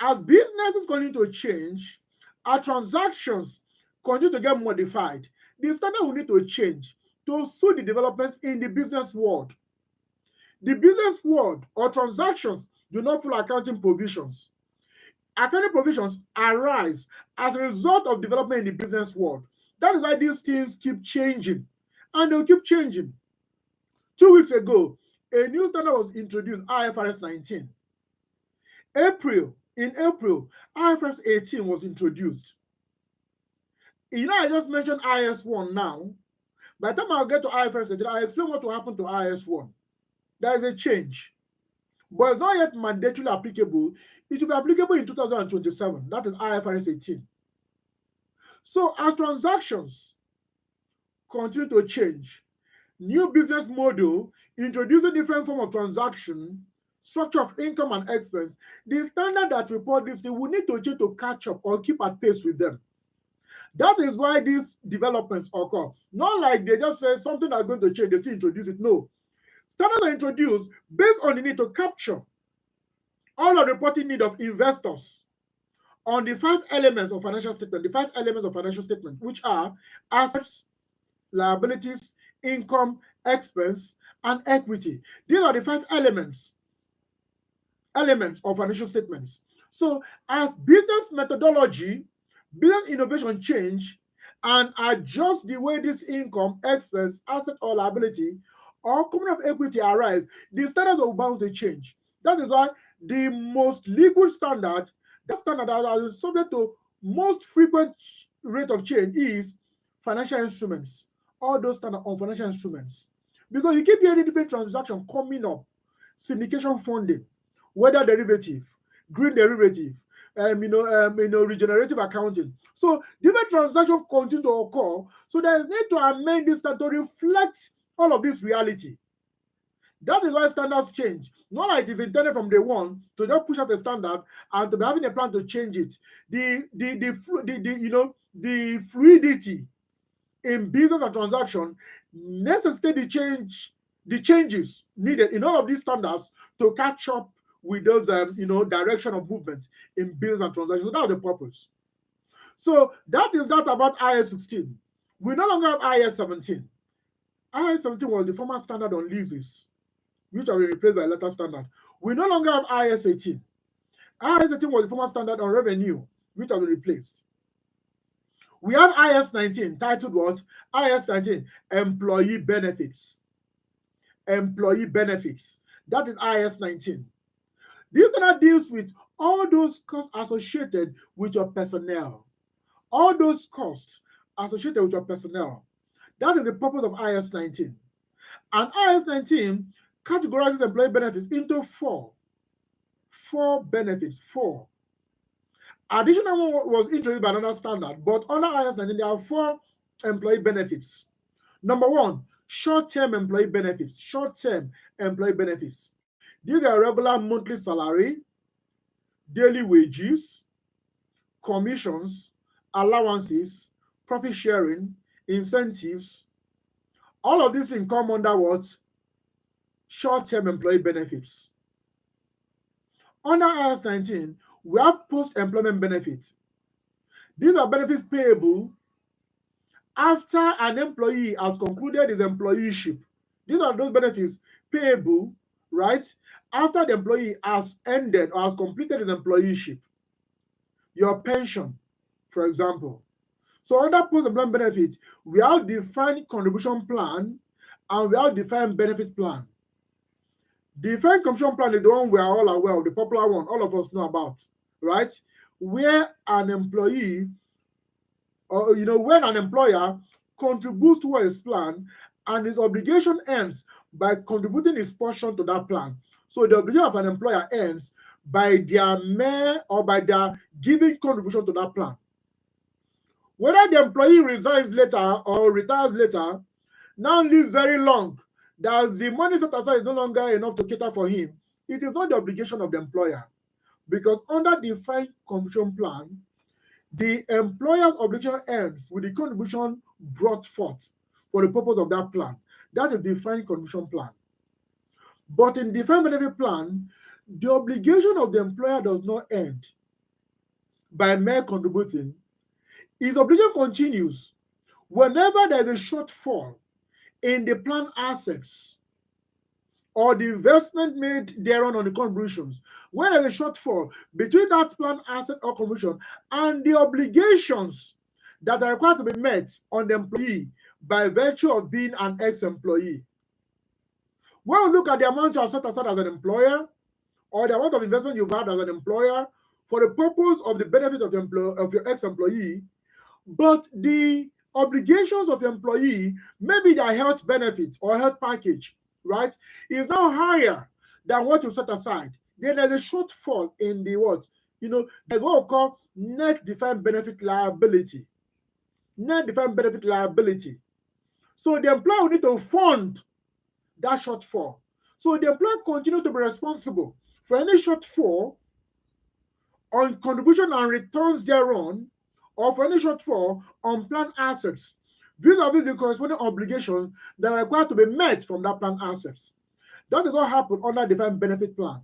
As business is going to change, our transactions continue to get modified. The standard will need to change to suit the developments in the business world. The business world or transactions do not follow accounting provisions. Accounting provisions arise as a result of development in the business world. That is why these things keep changing, and they'll keep changing. 2 weeks ago, a new standard was introduced, IFRS 19. In April, IFRS 18 was introduced. I just mentioned IS1 now. By the time I'll get to IFRS 18, I'll explain what will happen to IS1. There is a change. but it's not yet mandatorily applicable. It will be applicable in 2027. That is IFRS 18. So as transactions continue to change, new business model introducing different form of transaction, structure of income and expense, the standard that report this thing will need to change to catch up or keep at pace with them. That is why these developments occur. Not like they just say something that's going to change, they still introduce it. No. Standards are introduced based on the need to capture all of the reporting need of investors on the 5 elements of financial statement, which are assets, liabilities, income, expense, and equity. These are the 5 elements of financial statements. So as business methodology, business innovation change and adjust the way this income, expense, asset or liability or component of equity arrive, the standards are bound to change. That is why the most liquid standard, that standard that is subject to most frequent rate of change is financial instruments. All those standards on financial instruments. Because you keep hearing different transactions coming up, syndication funding, weather derivative, green derivative, regenerative accounting. So different transactions continue to occur. So there is need to amend this standard to reflect all of this reality. That is why standards change. Not like it's intended from day one to just push out a standard and to be having a plan to change it. The fluidity in business and transaction necessitate the changes needed in all of these standards to catch up with those direction of movement in business and transaction. So that's the purpose. So that is that about IAS 16. We no longer have IAS 17. IAS 17 was the former standard on leases, which are replaced by a later standard. We no longer have IAS 18. IAS 18 was the former standard on revenue, which has been replaced. We have IAS 19, titled what? IAS 19, employee benefits. Employee benefits. That is IAS 19. This standard deals with all those costs associated with your personnel. All those costs associated with your personnel. That is the purpose of IAS 19. And IAS 19 categorizes employee benefits into four benefits. Additional one was introduced by another standard, but under IAS 19, there are 4 employee benefits. Number 1, short-term employee benefits. Short-term employee benefits. These are regular monthly salary, daily wages, commissions, allowances, profit sharing, incentives. All of these things come under what? Short-term employee benefits. Under IAS 19, we have post-employment benefits. These are benefits payable after an employee has concluded his employeeship. These are those benefits payable, right, after the employee has ended or has completed his employeeship. Your pension, for example. So under post-employment benefit, we have defined contribution plan and we have defined benefit plan. Defined contribution plan is the one we are all aware of, the popular one, all of us know about, right? Where an employee, or when an employer contributes to his plan and his obligation ends by contributing his portion to that plan. So the obligation of an employer ends by their giving contribution to that plan. Whether the employee resigns later or retires later, now lives very long, that the money set aside is no longer enough to cater for him, it is not the obligation of the employer. Because under the defined contribution plan, the employer's obligation ends with the contribution brought forth for the purpose of that plan. That is the defined contribution plan. But in defined benefit plan, the obligation of the employer does not end by mere contributing. His obligation continues whenever there is a shortfall in the plan assets or the investment made thereon on the contributions. When there is a shortfall between that plan asset or contribution and the obligations that are required to be met on the employee by virtue of being an ex-employee. When we look at the amount you have set aside as an employer or the amount of investment you've had as an employer for the purpose of the benefit of your ex-employee, but the obligations of your employee, maybe their health benefits or health package, right, is now higher than what you set aside, then there's a shortfall in the what? There's what we call net defined benefit liability. Net defined benefit liability. So the employer will need to fund that shortfall. So the employer continues to be responsible for any shortfall on contribution and returns thereon, or for any shortfall on planned assets, vis-a-vis the corresponding obligations that are required to be met from that planned assets. That is what happened under defined benefit plan.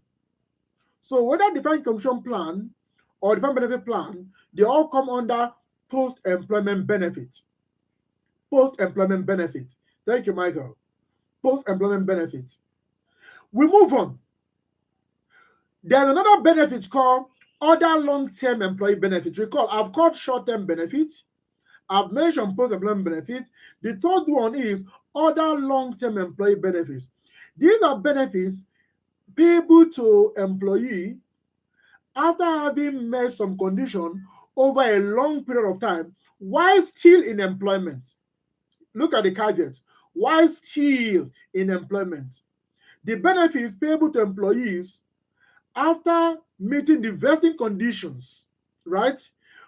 So whether defined contribution plan or defined benefit plan, they all come under post-employment benefit. Post-employment benefit. Thank you, Michael. Post-employment benefit. We move on. There's another benefit called other long-term employee benefits. Recall, I've called short-term benefits. I've mentioned post-employment benefits. The third one is other long-term employee benefits. These are benefits payable to employee after having met some condition over a long period of time while still in employment. Look at the caveats. While still in employment. The benefits payable to employees after meeting the vesting conditions, right,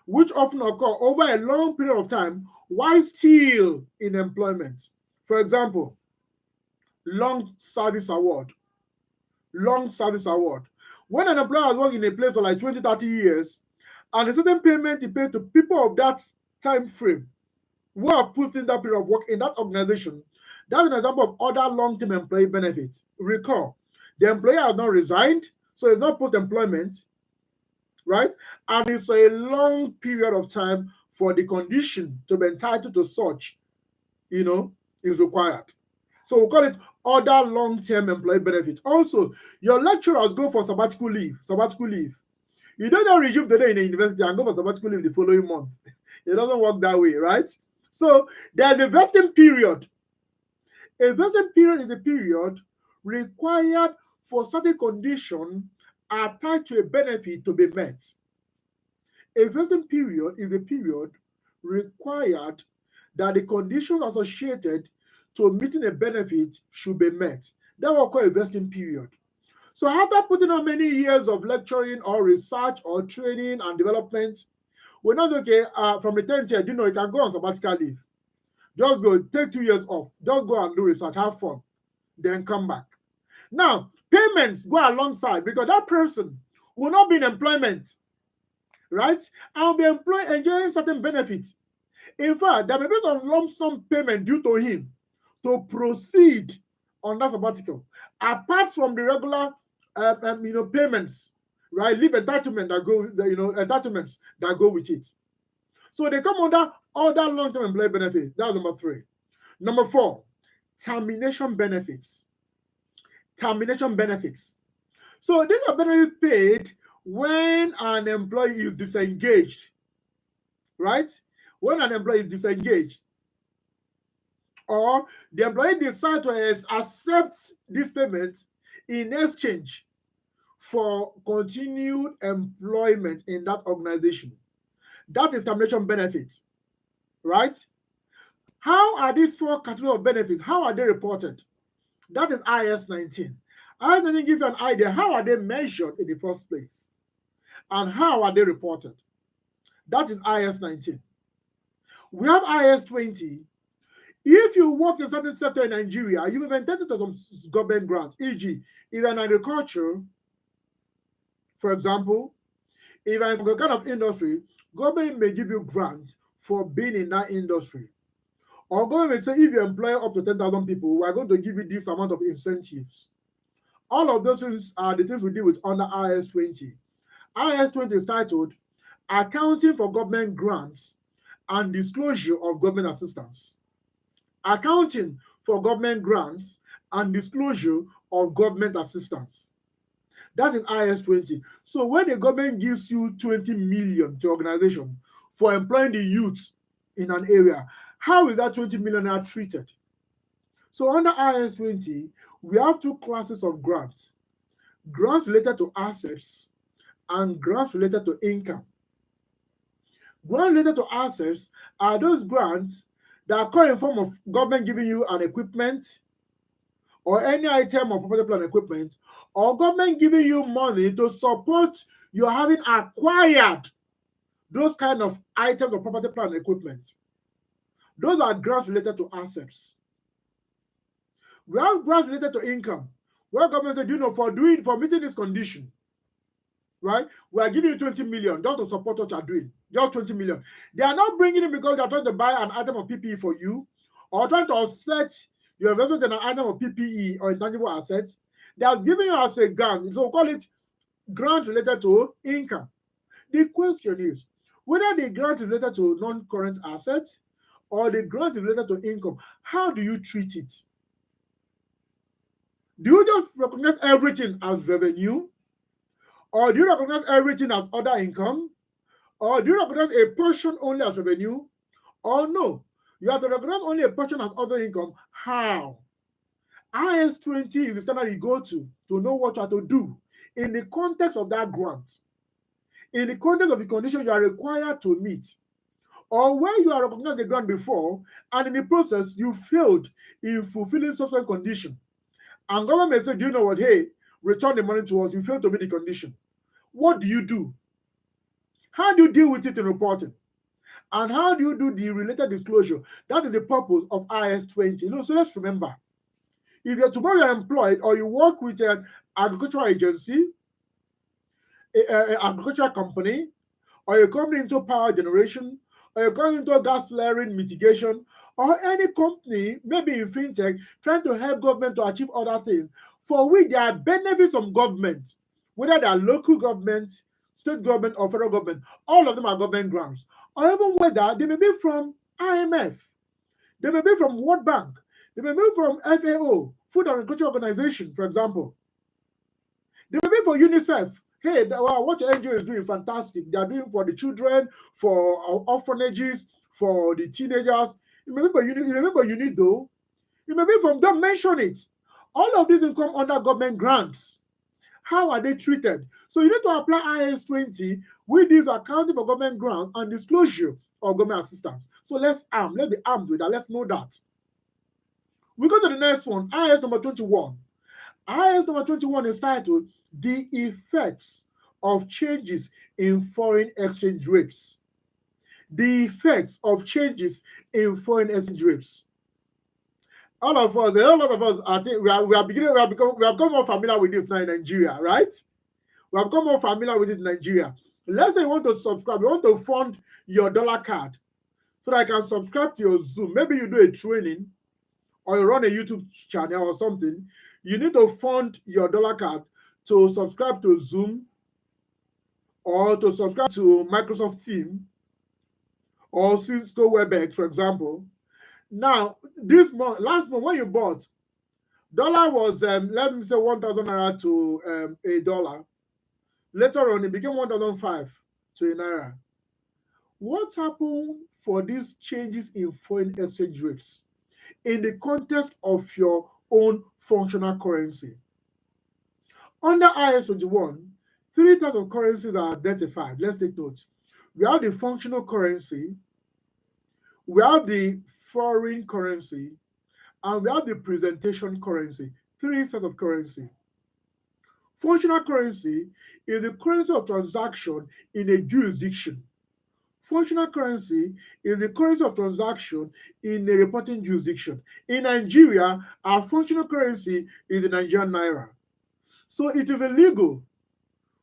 which often occur over a long period of time while still in employment. For example, long service award. Long service award. When an employer has worked in a place for like 20, 30 years, and a certain payment is paid to people of that time frame who have put in that period of work in that organization, that's an example of other long-term employee benefits. Recall, the employer has not resigned, so it's not post-employment, right? And it's a long period of time for the condition to be entitled to such, is required. So we call it other long-term employee benefits. Also, your lecturers go for sabbatical leave. Sabbatical leave. You don't just resume today in the university and go for sabbatical leave the following month. It doesn't work that way, right? So there's a vesting period. A vesting period is a period required for certain condition attached to a benefit to be met. A vesting period is a period required that the conditions associated to meeting a benefit should be met. That will call a vesting period. So after putting on many years of lecturing or research or training and development, we're not okay, from the 10th year, you can go on sabbatical leave. Just go, take 2 years off. Just go and do research, have fun, then come back. Now, payments go alongside because that person will not be in employment, right? And will be enjoying certain benefits. In fact, there may be some lump sum payment due to him to proceed on that sabbatical, apart from the regular payments, right? Leave entitlement that go, entitlements that go with it. So they come under other long-term employee benefits. That's number 3. Number 4, termination benefits. Termination benefits. So these are benefits paid when an employee is disengaged, right? When an employee is disengaged, or the employee decides to accept this payment in exchange for continued employment in that organization. That is termination benefits, right? How are these 4 categories of benefits? How are they reported? That is IAS 19. IAS 19 gives you an idea how are they measured in the first place and how are they reported. That is IAS 19. We have IAS 20. If you work in a certain sector in Nigeria, you will be entitled to some government grants, e.g., if in agriculture, for example, if in some kind of industry, government may give you grants for being in that industry. Or government may say, if you employ up to 10,000 people, we are going to give you this amount of incentives. All of those things are the things we deal with under IAS 20. IAS 20 is titled Accounting for Government Grants and Disclosure of Government Assistance. Accounting for government grants and disclosure of government assistance. That is IAS 20. So when the government gives you 20 million to organization for employing the youth in an area, how is that 20 million are treated? So under IAS 20, we have 2 classes of grants. Grants related to assets and grants related to income. Grants related to assets are those grants that occur in form of government giving you an equipment or any item of property, plant, and equipment, or government giving you money to support your having acquired those kind of items of property, plant, and equipment. Those are grants related to assets. We have grants related to income, where government said, for meeting this condition, right? We are giving you 20 million just to support what you are doing. Just 20 million. They are not bringing it because they are trying to buy an item of PPE for you or trying to offset your investment in an item of PPE or intangible assets. They are giving you as a grant. So we call it grant related to income. The question is whether the grant is related to non-current assets or the grant is related to income. How do you treat it? Do you just recognize everything as revenue? Or do you recognize everything as other income? Or do you recognize a portion only as revenue? Or no, you have to recognize only a portion as other income. How? IAS 20 is the standard you go to know what you have to do in the context of that grant, in the context of the condition you are required to meet, or where you are recognized the grant before, and in the process you failed in fulfilling subsequent condition. And government may say, do you know what? Hey, return the money to us. You failed to meet the condition. What do you do? How do you deal with it in reporting? And how do you do the related disclosure? That is the purpose of IAS 20. So let's remember, if you're tomorrow employed or you work with an agricultural agency, an agricultural company, or you're coming into power generation, or you're coming into gas flaring mitigation, or any company, maybe in fintech, trying to help government to achieve other things, for which there are benefits from government, whether they are local government, state government, or federal government, all of them are government grants. Or even whether they may be from IMF, they may be from World Bank, they may be from FAO, Food and Agriculture Organization, for example. They may be for UNICEF. Hey, what your NGO is doing, fantastic. They are doing for the children, for orphanages, for the teenagers. You may be for UNIDO. You may be from, don't mention it. All of these will come under government grants. How are they treated? So you need to apply IAS 20 with this accounting for government grant and disclosure of government assistance. So let's be armed with that. Let's know that. We go to the next one, IAS number 21. IAS number 21 is titled The Effects of Changes in Foreign Exchange Rates. The effects of changes in foreign exchange rates. All of us, a lot of us, I think we have become more familiar with this now in Nigeria, right? We have become more familiar with it in Nigeria. Let's say you want to subscribe, you want to fund your dollar card so that I can subscribe to your Zoom. Maybe you do a training or you run a YouTube channel or something. You need to fund your dollar card to subscribe to Zoom or to subscribe to Microsoft Teams or Cisco WebEx, for example. Now, last month when you bought, dollar was, let me say, 1,000 naira to a dollar. Later on, it became 1,005 to a naira. What happened for these changes in foreign exchange rates in the context of your own functional currency? Under IAS 21, 3 types of currencies are identified. Let's take note. We have the functional currency, we have the foreign currency, and we have the presentation currency. 3 sets of currency. Functional currency is the currency of transaction in a jurisdiction. Functional currency is the currency of transaction in a reporting jurisdiction. In Nigeria, our functional currency is the Nigerian naira. So it is illegal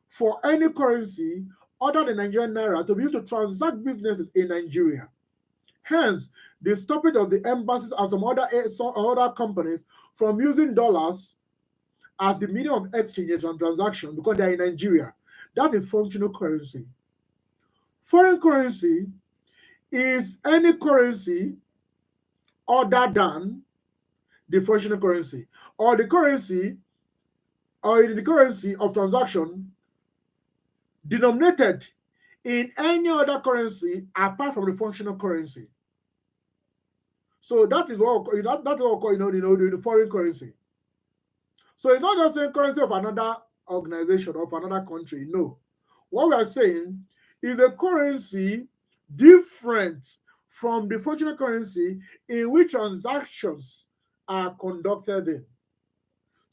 for any currency other than Nigerian naira to be used to transact businesses in Nigeria. Hence, the stoppage of the embassies and some other companies from using dollars as the medium of exchange and transaction because they are in Nigeria. That is functional currency. Foreign currency is any currency other than the functional currency, or the currency of transaction denominated in any other currency apart from the functional currency. So that is what we call the foreign currency. So it's not just a currency of another organization or of another country. No. What we are saying is a currency different from the functional currency in which transactions are conducted in.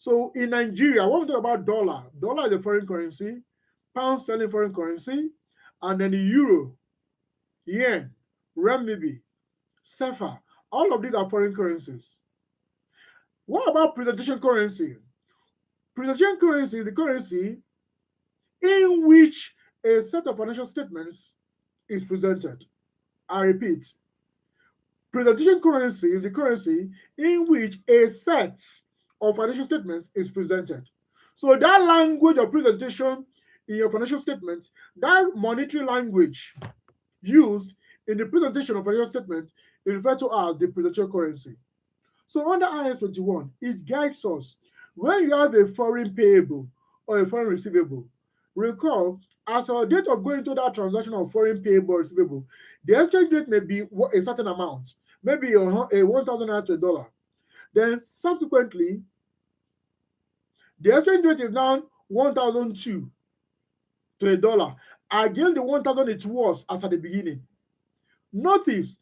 So in Nigeria, when we talk about dollar is a foreign currency, pound sterling foreign currency, and then the euro, yen, renminbi, sefa, all of these are foreign currencies. What about presentation currency? Presentation currency is the currency in which a set of financial statements is presented. I repeat, presentation currency is the currency in which a set of financial statements is presented. So that language of presentation in your financial statements, that monetary language used in the presentation of financial statements is referred to as the presentation currency. So under IAS 21, it guides us when you have a foreign payable or a foreign receivable. Recall, as our date of going to that transaction of foreign payable or receivable, the exchange rate may be a certain amount, maybe a 1,000 naira to a dollar. Then subsequently, the exchange rate is now 1,002 to a dollar against the 1,000 it was as at the beginning. Notice,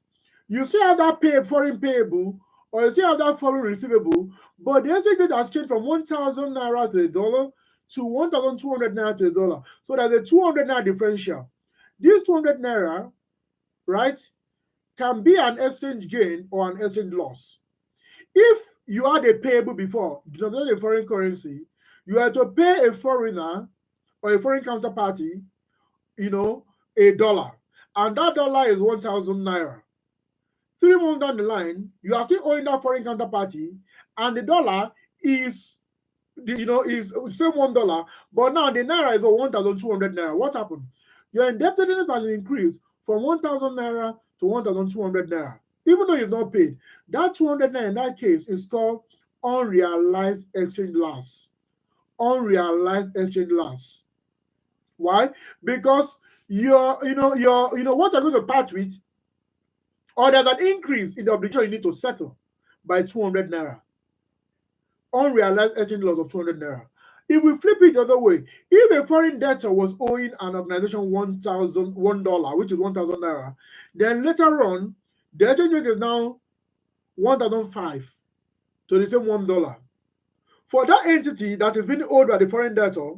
you still have that foreign payable or you still have that foreign receivable, but the exchange rate has changed from 1,000 naira to a dollar to 1,200 naira to a dollar. So there's a 200 naira differential. This 200 naira, right, can be an exchange gain or an exchange loss. If you had a payable before, denominated in foreign currency, you had to pay a foreigner or a foreign counterparty, a dollar, and that dollar is 1,000 naira. 3 months down the line, you are still owing that foreign counterparty, and the dollar is, is same $1, but now the naira is 1,200 naira. What happened? Your indebtedness has increased from 1,000 naira to 1,200 naira. Even though you've not paid, that 200 naira in that case is called unrealized exchange loss. Unrealized exchange loss. Why? Because what you're going to part with, or there's an increase in the obligation you need to settle by 200 naira. Unrealized exchange loss of 200 naira. If we flip it the other way, if a foreign debtor was owing an organization $1,000, which is 1,000 naira, then later on, the exchange rate is now 1,005 to the same $1. For that entity that is being owed by the foreign debtor,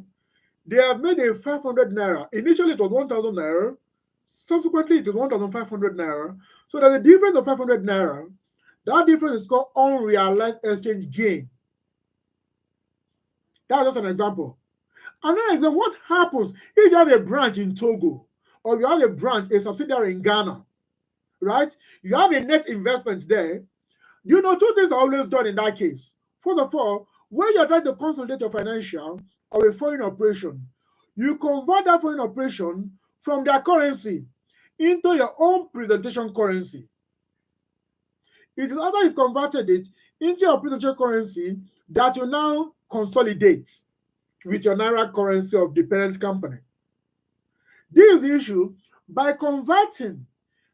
they have made a 500 naira. Initially, it was 1,000 naira. Subsequently, it is 1,500 naira. So there's a difference of 500 naira. That difference is called unrealized exchange gain. That's just an example. Another example, what happens if you have a branch in Togo or you have a subsidiary in Ghana, right? You have a net investment there. Two things are always done in that case. First of all, when you're trying to consolidate your financial or a foreign operation, you convert that foreign operation from their currency into your own presentation currency. It is after you've converted it into your presentation currency that you now consolidate with your naira currency of the parent company. This is the issue. By converting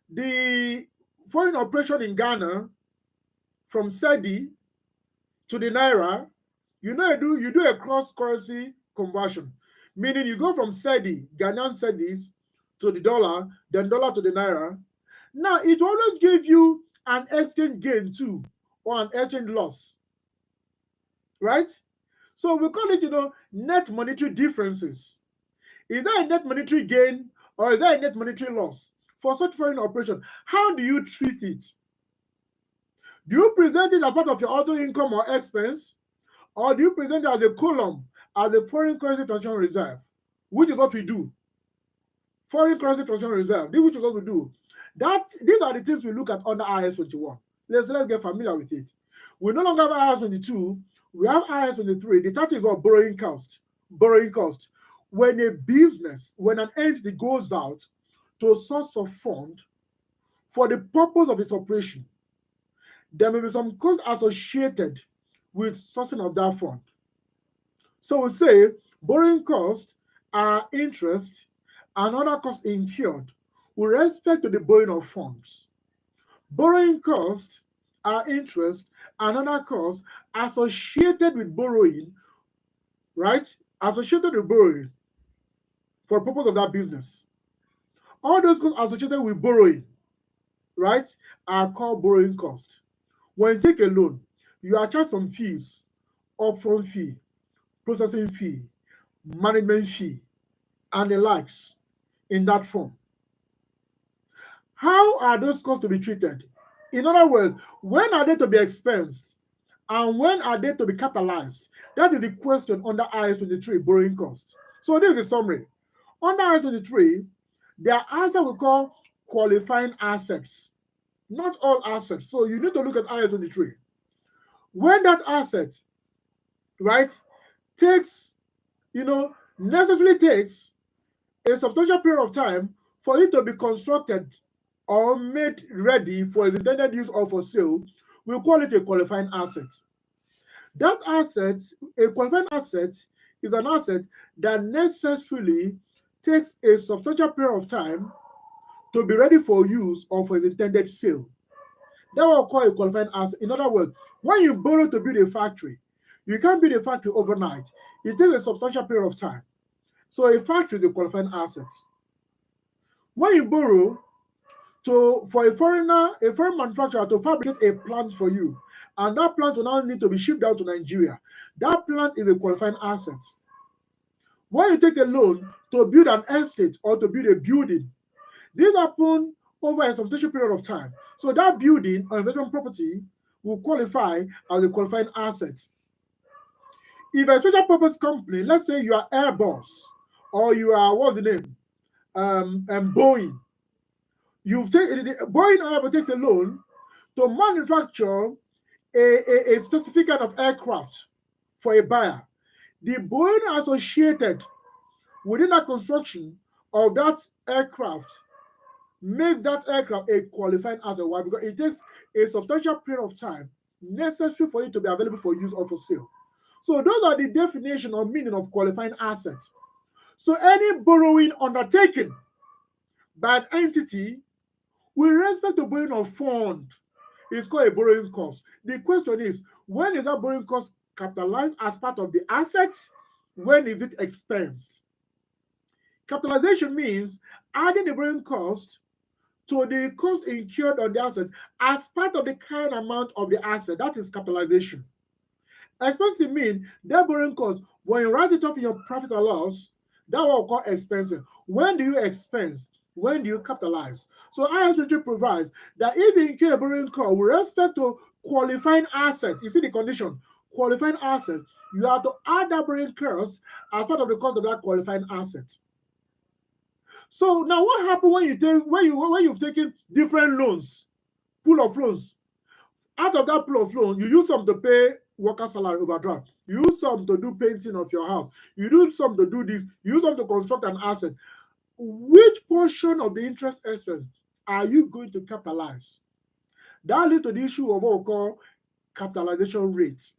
the foreign operation in Ghana from cedi to the naira, you do a cross-currency conversion, meaning you go from cedi, Ghanaian cedis, to the dollar, then dollar to the naira. Now, it will always give you an exchange gain too, or an exchange loss, right? So we call it, net monetary differences. Is there a net monetary gain or is there a net monetary loss for such foreign operation? How do you treat it? Do you present it as part of your other income or expense, or do you present it as a column, as a foreign currency transaction reserve, which is what we do? Foreign currency transaction reserve, which is what we do. These are the things we look at under IAS 21. Let's get familiar with it. We no longer have IAS 22. We have IAS 23. The title is called borrowing cost. Borrowing cost. When an entity goes out to source of fund for the purpose of its operation, there may be some costs associated with sourcing of that fund. So we say borrowing costs are interest and other costs incurred with respect to the borrowing of funds. Borrowing costs are interest and other costs associated with borrowing, right? Associated with borrowing for the purpose of that business. All those costs associated with borrowing, right, are called borrowing costs. When you take a loan, you are charged some fees upfront fee, processing fee, management fee, and the likes in that form. How are those costs to be treated? In other words, when are they to be expensed and when are they to be capitalized? That is the question under IAS 23, borrowing costs. So this is the summary. Under IAS 23, there are assets we call qualifying assets, not all assets. So you need to look at IAS 23. When that asset, right, takes, necessarily takes a substantial period of time for it to be constructed or made ready for its intended use or for sale, we call it a qualifying asset. That asset, a qualifying asset, is an asset that necessarily takes a substantial period of time to be ready for use or for its intended sale. That will call a qualifying asset. In other words, when you borrow to build a factory, you can't build a factory overnight. It takes a substantial period of time. So a factory is a qualifying asset. When you borrow for a foreign manufacturer to fabricate a plant for you, and that plant will now need to be shipped down to Nigeria, that plant is a qualifying asset. When you take a loan to build an estate or to build a building, this happens over a substantial period of time. So that building or investment property will qualify as a qualifying asset. If a special purpose company, let's say you are Airbus or you are, what's the name, Boeing, Boeing or Airbus takes a loan to manufacture a specific kind of aircraft for a buyer. The Boeing associated within that construction of that aircraft makes that aircraft a qualifying asset. Why? Because it takes a substantial period of time necessary for it to be available for use or for sale. So those are the definition or meaning of qualifying assets. So any borrowing undertaken by an entity with respect to borrowing of fund is called a borrowing cost. The question is, when is that borrowing cost capitalized as part of the assets? When is it expensed? Capitalization means adding the borrowing cost to the cost incurred on the asset as part of the current amount of the asset. That is capitalization. Expensive means that borrowing cost, when you write it off in your profit or loss, that will call expensive. When do you expense? When do you capitalize? So IAS 23 provides that if you incur a borrowing cost with respect to qualifying asset, you see the condition, qualifying asset, you have to add that borrowing cost as part of the cost of that qualifying asset. So now what happens when you've taken different loans, pool of loans? Out of that pool of loans, you use some to pay worker salary overdraft. You use some to do painting of your house. You use some to do this. You use some to construct an asset. Which portion of the interest expense are you going to capitalize? That leads to the issue of what we call capitalization rates.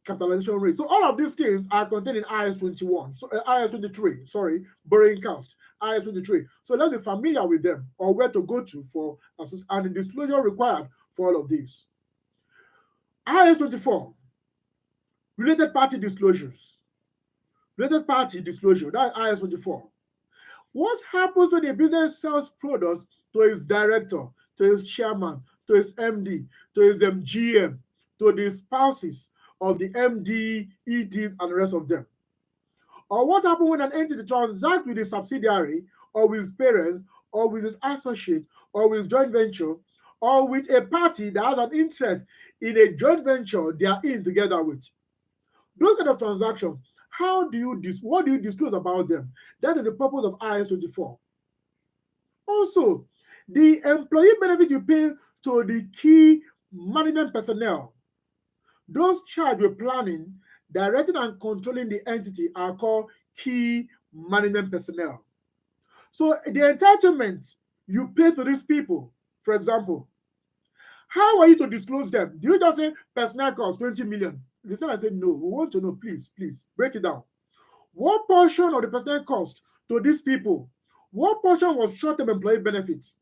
Capitalization rate. So all of these things are contained in IAS 21. So IAS 23, sorry, borrowing cost, IAS 23. So let's be familiar with them or where to go to for assistance and the disclosure required for all of these. IAS 24, related party disclosures. Related party disclosure, that's IAS 24. What happens when a business sells products to its director, to its chairman, to its MD, to its GM, to the spouses of the MD, EDs, and the rest of them? Or what happens when an entity transacts with a subsidiary or with his parents or with his associate or with his joint venture or with a party that has an interest in a joint venture they are in together with? Those kind of transactions, what do you disclose about them? That is the purpose of IAS 24. Also, the employee benefit you pay to the key management personnel, those charged with planning, directing, and controlling the entity are called key management personnel. So the entitlement you pay to these people, for example, how are you to disclose them? Do you just say personnel cost 20 million? Instead, I say no. We want to know, please, break it down. What portion of the personnel cost to these people? What portion was short-term employee benefits?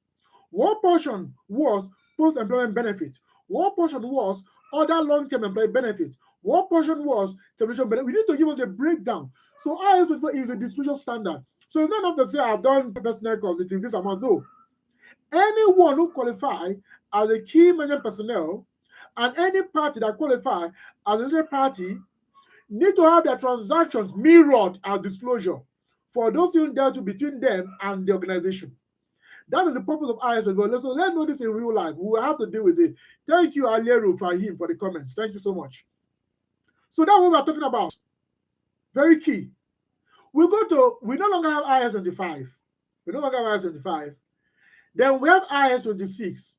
What portion was post-employment benefit? What portion was other long-term employee benefits? What portion was termination benefit? We need to give us a breakdown. So IAS 24 is a disclosure standard. So it's not enough to say I've done personnel cost, it is this amount. No. Anyone who qualifies as a key management personnel And any party that qualify as a related party need to have their transactions mirrored as disclosure for those things dealt with between them and the organization. That is the purpose of IS. So let's know this in real life. We will have to deal with it. Thank you, Alieru, for him for the comments. Thank you so much. So that's what we're talking about. Very key. We no longer have IS-25. We no longer have IS-25. Then we have IS-26.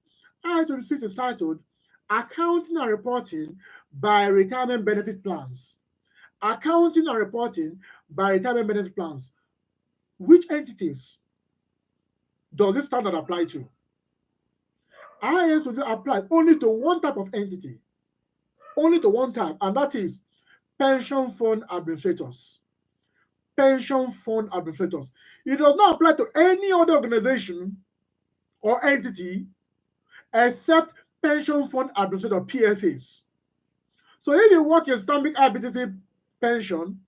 IS-26 is titled Accounting and Reporting by Retirement Benefit Plans. Accounting and Reporting by Retirement Benefit Plans. Which entities does this standard apply to? IS-26 applies only to one type of entity. Only to one type, and that is pension fund administrators. Pension fund administrators. It does not apply to any other organization or entity except pension fund administrator PFAs. So if you work in Stanbic IBTC pension,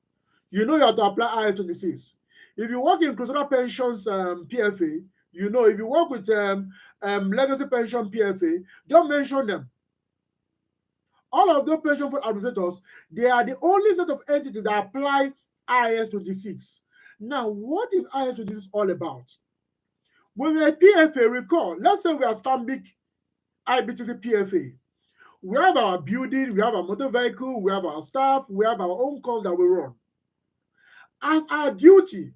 you know you have to apply IS-26. If you work in Crusader Pensions PFA, you know. If you work with Legacy Pension PFA, don't mention them. All of those pension fund administrators, they are the only set of entities that apply IS-26. Now, what is IS-26 all about? When we're a PFA, recall, let's say we are Stanbic IBTC PFA. We have our building, we have our motor vehicle, we have our staff, we have our own call that we run. As our duty,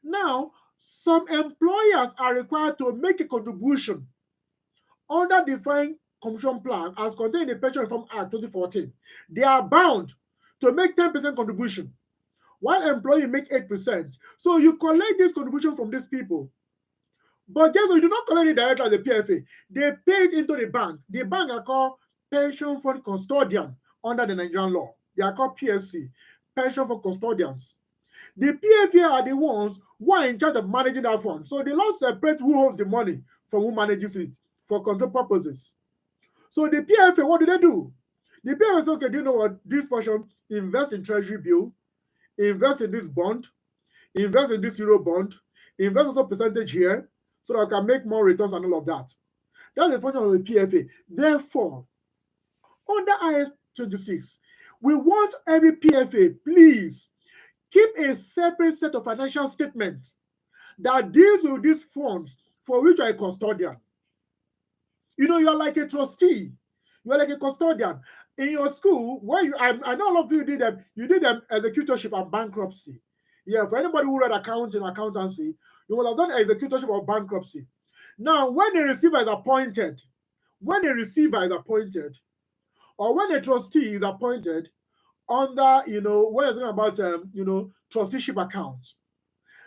now, some employers are required to make a contribution under defined contribution plan as contained in the Pension Reform Act 2014. They are bound to make 10% contribution, while employees make 8%. So you collect this contribution from these people. But guess what? You do not collect it directly as a PFA. They pay it into the bank. The bank are called Pension Fund Custodian under the Nigerian law. They are called PFC, Pension Fund Custodians. The PFA are the ones who are in charge of managing that fund. So the law separates who holds the money from who manages it for control purposes. So the PFA, what do they do? The PFA says, okay, do you know what? This portion, invest in treasury bill, invest in this bond, invest in this euro bond, invest also percentage here, so that I can make more returns and all of that. That's the function of the PFA. Therefore, under IS-26, we want every PFA, please, keep a separate set of financial statements that deals with these funds for which you are a custodian. You know, you're like a trustee. You're like a custodian. In your school, where I know a lot of you did them executorship and bankruptcy. Yeah, for anybody who read accounting, accountancy, you will have done executorship or bankruptcy. Now, when a receiver is appointed, or when a trustee is appointed under, when you're talking about, trusteeship accounts.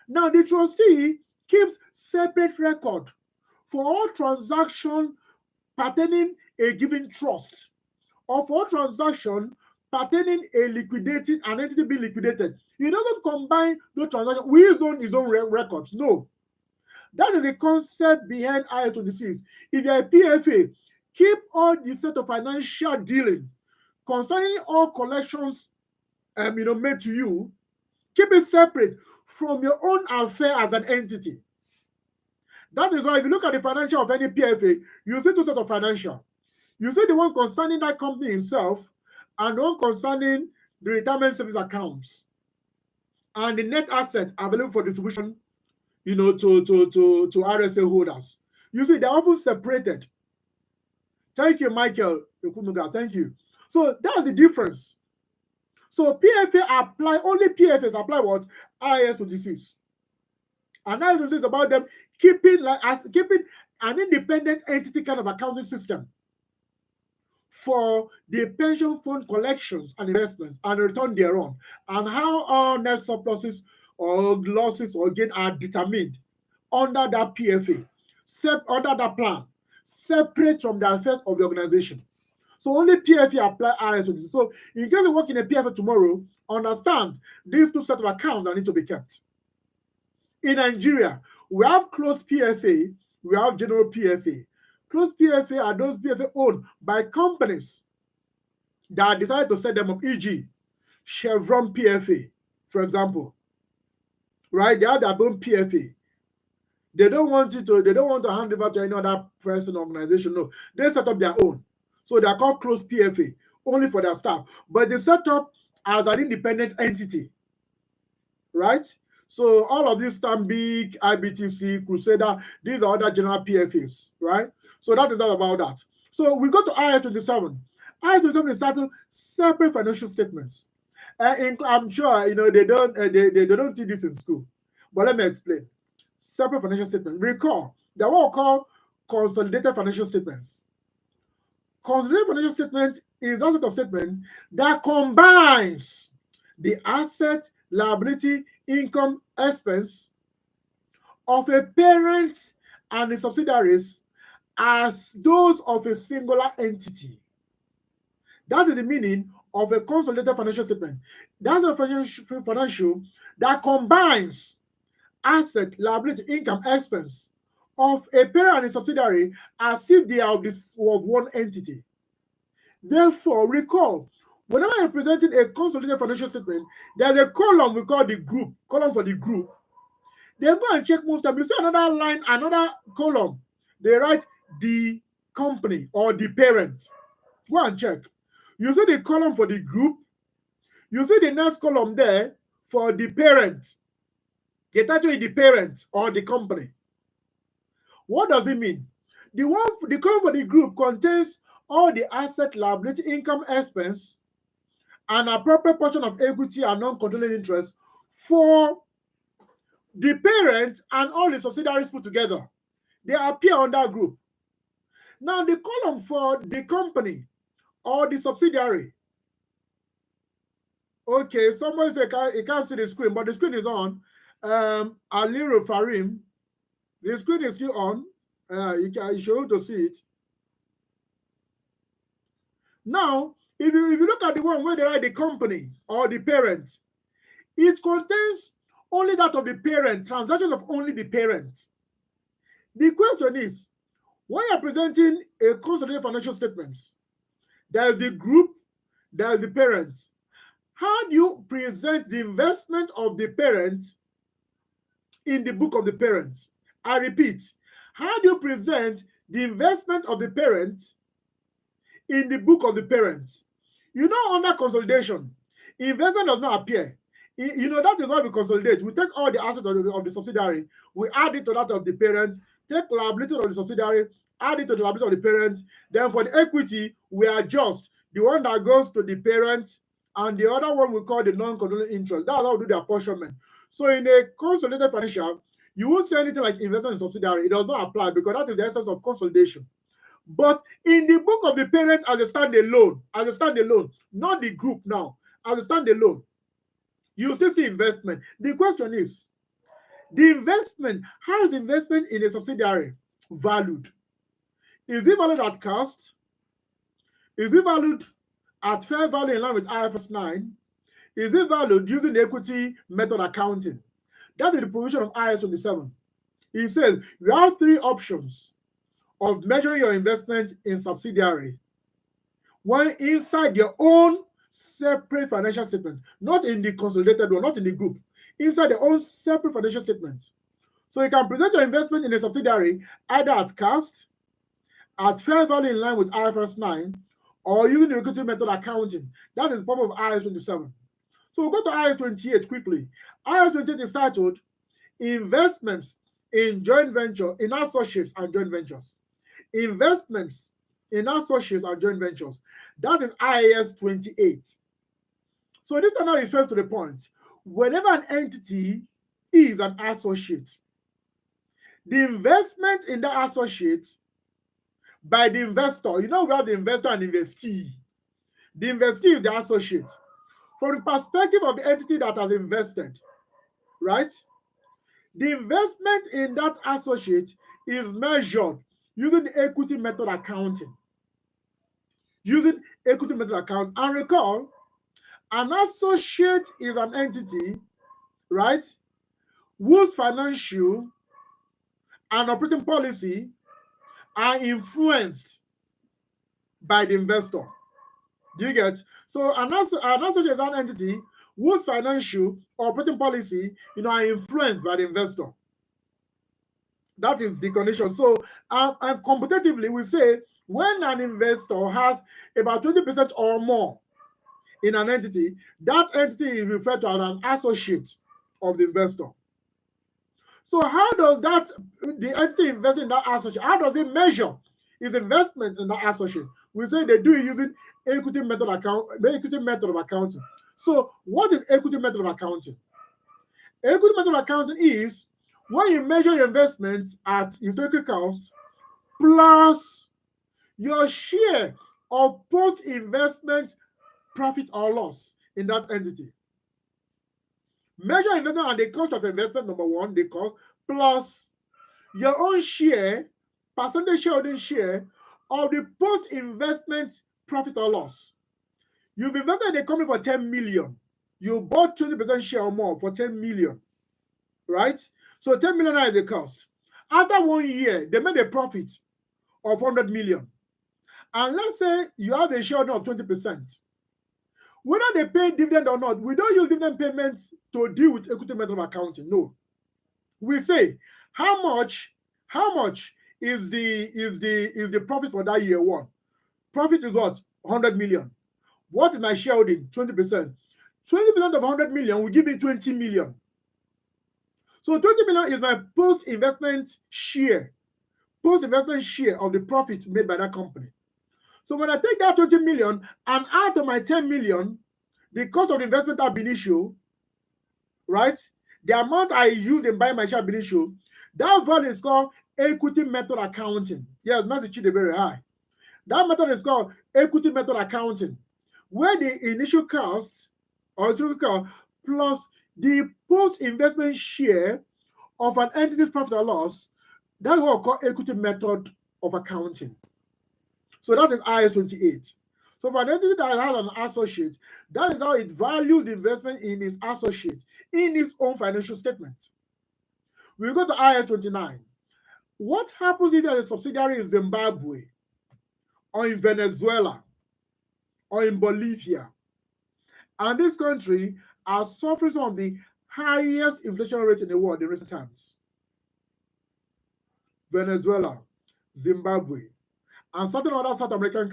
Now, the trustee keeps separate record for all transactions pertaining a given trust, or for all transactions pertaining an entity being liquidated. He doesn't combine those transactions with his own records. No. That is the concept behind IS-26. If you're a PFA, keep all the set of financial dealing concerning all collections made to you, keep it separate from your own affair as an entity. That is why if you look at the financial of any PFA, you see two sets of financial. You see the one concerning that company itself and the one concerning the retirement service accounts and the net asset available for distribution, to RSA holders. You see, they're often separated. Thank you, Michael. Thank you. So that's the difference. So only PFAs apply what? IS-26. And IS-26 is about them keeping an independent entity kind of accounting system for the pension fund collections and investments and return thereon, and how all net surpluses or losses or gain are determined under that PFA, under that plan, separate from the affairs of the organization. So only PFA apply IS-26. So in case you work in a PFA tomorrow, understand these two sets of accounts that need to be kept. In Nigeria, we have closed PFA, we have general PFA. Closed PFA are those PFA owned by companies that decided to set them up, e.g., Chevron PFA, for example. Right? They have their own PFA. They don't want to hand over to any other person or organization. No, they set up their own. So they are called closed PFA, only for their staff. But they set up as an independent entity, right? So all of these Stanbic, IBTC, Crusader, these are other general PFAs, right? So that is all about that. So we go to IAS 27. IAS 27 is titled Separate Financial Statements. I'm sure they don't teach this in school, but let me explain. Separate financial statements. Recall that what we call consolidated financial statements. Consolidated financial statement is a set of statement that combines the asset, liability, income, expense of a parent and the subsidiaries as those of a singular entity. That is the meaning of a consolidated financial statement. That's a financial that combines asset, liability, income, expense of a parent and a subsidiary as if they are of one entity. Therefore, recall, whenever you're presenting a consolidated financial statement, there's a column we call the group, column for the group. They go and check most time. You see another line, another column. They write the company or the parent. Go and check. You see the column for the group. You see the next column there for the parent. The title is the parent or the company. What does it mean? The column for the group contains all the asset, liability, income, expense, and appropriate portion of equity and non-controlling interest for the parent and all the subsidiaries put together. They appear on that group. Now, the column for the company or the subsidiary. Okay, somebody said he can't see the screen, but the screen is on. Aliru Farim, the screen is still on. You should be able to see it. Now, if you look at the one where they write the company or the parent, it contains only that of the parent, transactions of only the parent. The question is, when you're presenting a consolidated financial statements, there is the group, there is the parent. How do you present the investment of the parent in the book of the parent? I repeat, how do you present the investment of the parent in the book of the parent? Under consolidation, investment does not appear. That is why we consolidate. We take all the assets of the subsidiary, we add it to that of the parent, take liability of the subsidiary, add it to the liability of the parent. Then for the equity, we adjust the one that goes to the parent and the other one we call the non-controlling interest. That's how we do the apportionment. So in a consolidated financial, you won't say anything like investment in subsidiary. It does not apply because that is the essence of consolidation. But in the book of the parent as a standalone, not the group now, as a standalone, you still see investment. The question is, the investment, how is investment in a subsidiary valued? Is it valued at cost? Is it valued at fair value in line with IFRS 9? Is it valued using the equity method accounting? That is the provision of IAS 27. It says you have three options of measuring your investment in subsidiary. One inside your own separate financial statement, not in the consolidated one, not in the group, inside their own separate financial statement. So you can present your investment in a subsidiary either at cost, at fair value in line with IFRS 9, or using the equity method accounting. That is the purpose of IAS 27. So we'll go to IAS 28 quickly. IAS 28 is titled Investments in Joint Venture, in Associates and Joint Ventures. Investments in Associates and Joint Ventures. That is IAS 28. So this now refers to the point. Whenever an entity is an associate, the investment in the associate by the investor, we have the investor and investee. The investee is the associate. From the perspective of the entity that has invested, right? The investment in that associate is measured using the equity method accounting. Using equity method account. And recall, an associate is an entity, right, whose financial and operating policy are influenced by the investor. Do you get? So an associate is an entity whose financial or operating policy are influenced by the investor. That is the condition. So, and competitively, we say when an investor has about 20% or more in an entity, that entity is referred to as an associate of the investor. So how does the entity investing in that associate, how does it measure its investment in that associate? We say they do it using equity method of accounting. So what is equity method of accounting? Equity method of accounting is when you measure your investments at historical cost plus your share of post-investment profit or loss in that entity. Measure investment and the cost of investment, number one, the cost, plus your own share, percentage shareholding share of the post-investment profit or loss. You've invested in a company for 10 million. You bought 20% share or more for 10 million, right? So 10 million is the cost. After 1 year, they made a profit of 100 million. And let's say you have a shareholding of 20%. Whether they pay dividend or not, we don't use dividend payments to deal with equity method of accounting. No. We say how much is the profit for that year one? Profit is what? 100 million. What is my shareholding? 20%. 20% of 100 million will give me 20 million. So 20 million is my post-investment share of the profit made by that company. So when I take that 20 million and add to my 10 million, the cost of the investment ab initio, right? The amount I used in buying my share ab initio, that value is called equity method accounting. Yes, Master Chide very high. That method is called equity method accounting, where the initial cost or cost plus the post-investment share of an entity's profit or loss, that's what we call equity method of accounting. So that is IAS 28. So for an entity that has an associate, that is how it values the investment in its associate in its own financial statement. We go to IAS 29. What happens if there's a subsidiary in Zimbabwe or in Venezuela or in Bolivia? And this country are suffering some of the highest inflation rates in the world in recent times. Venezuela, Zimbabwe, and certain other South American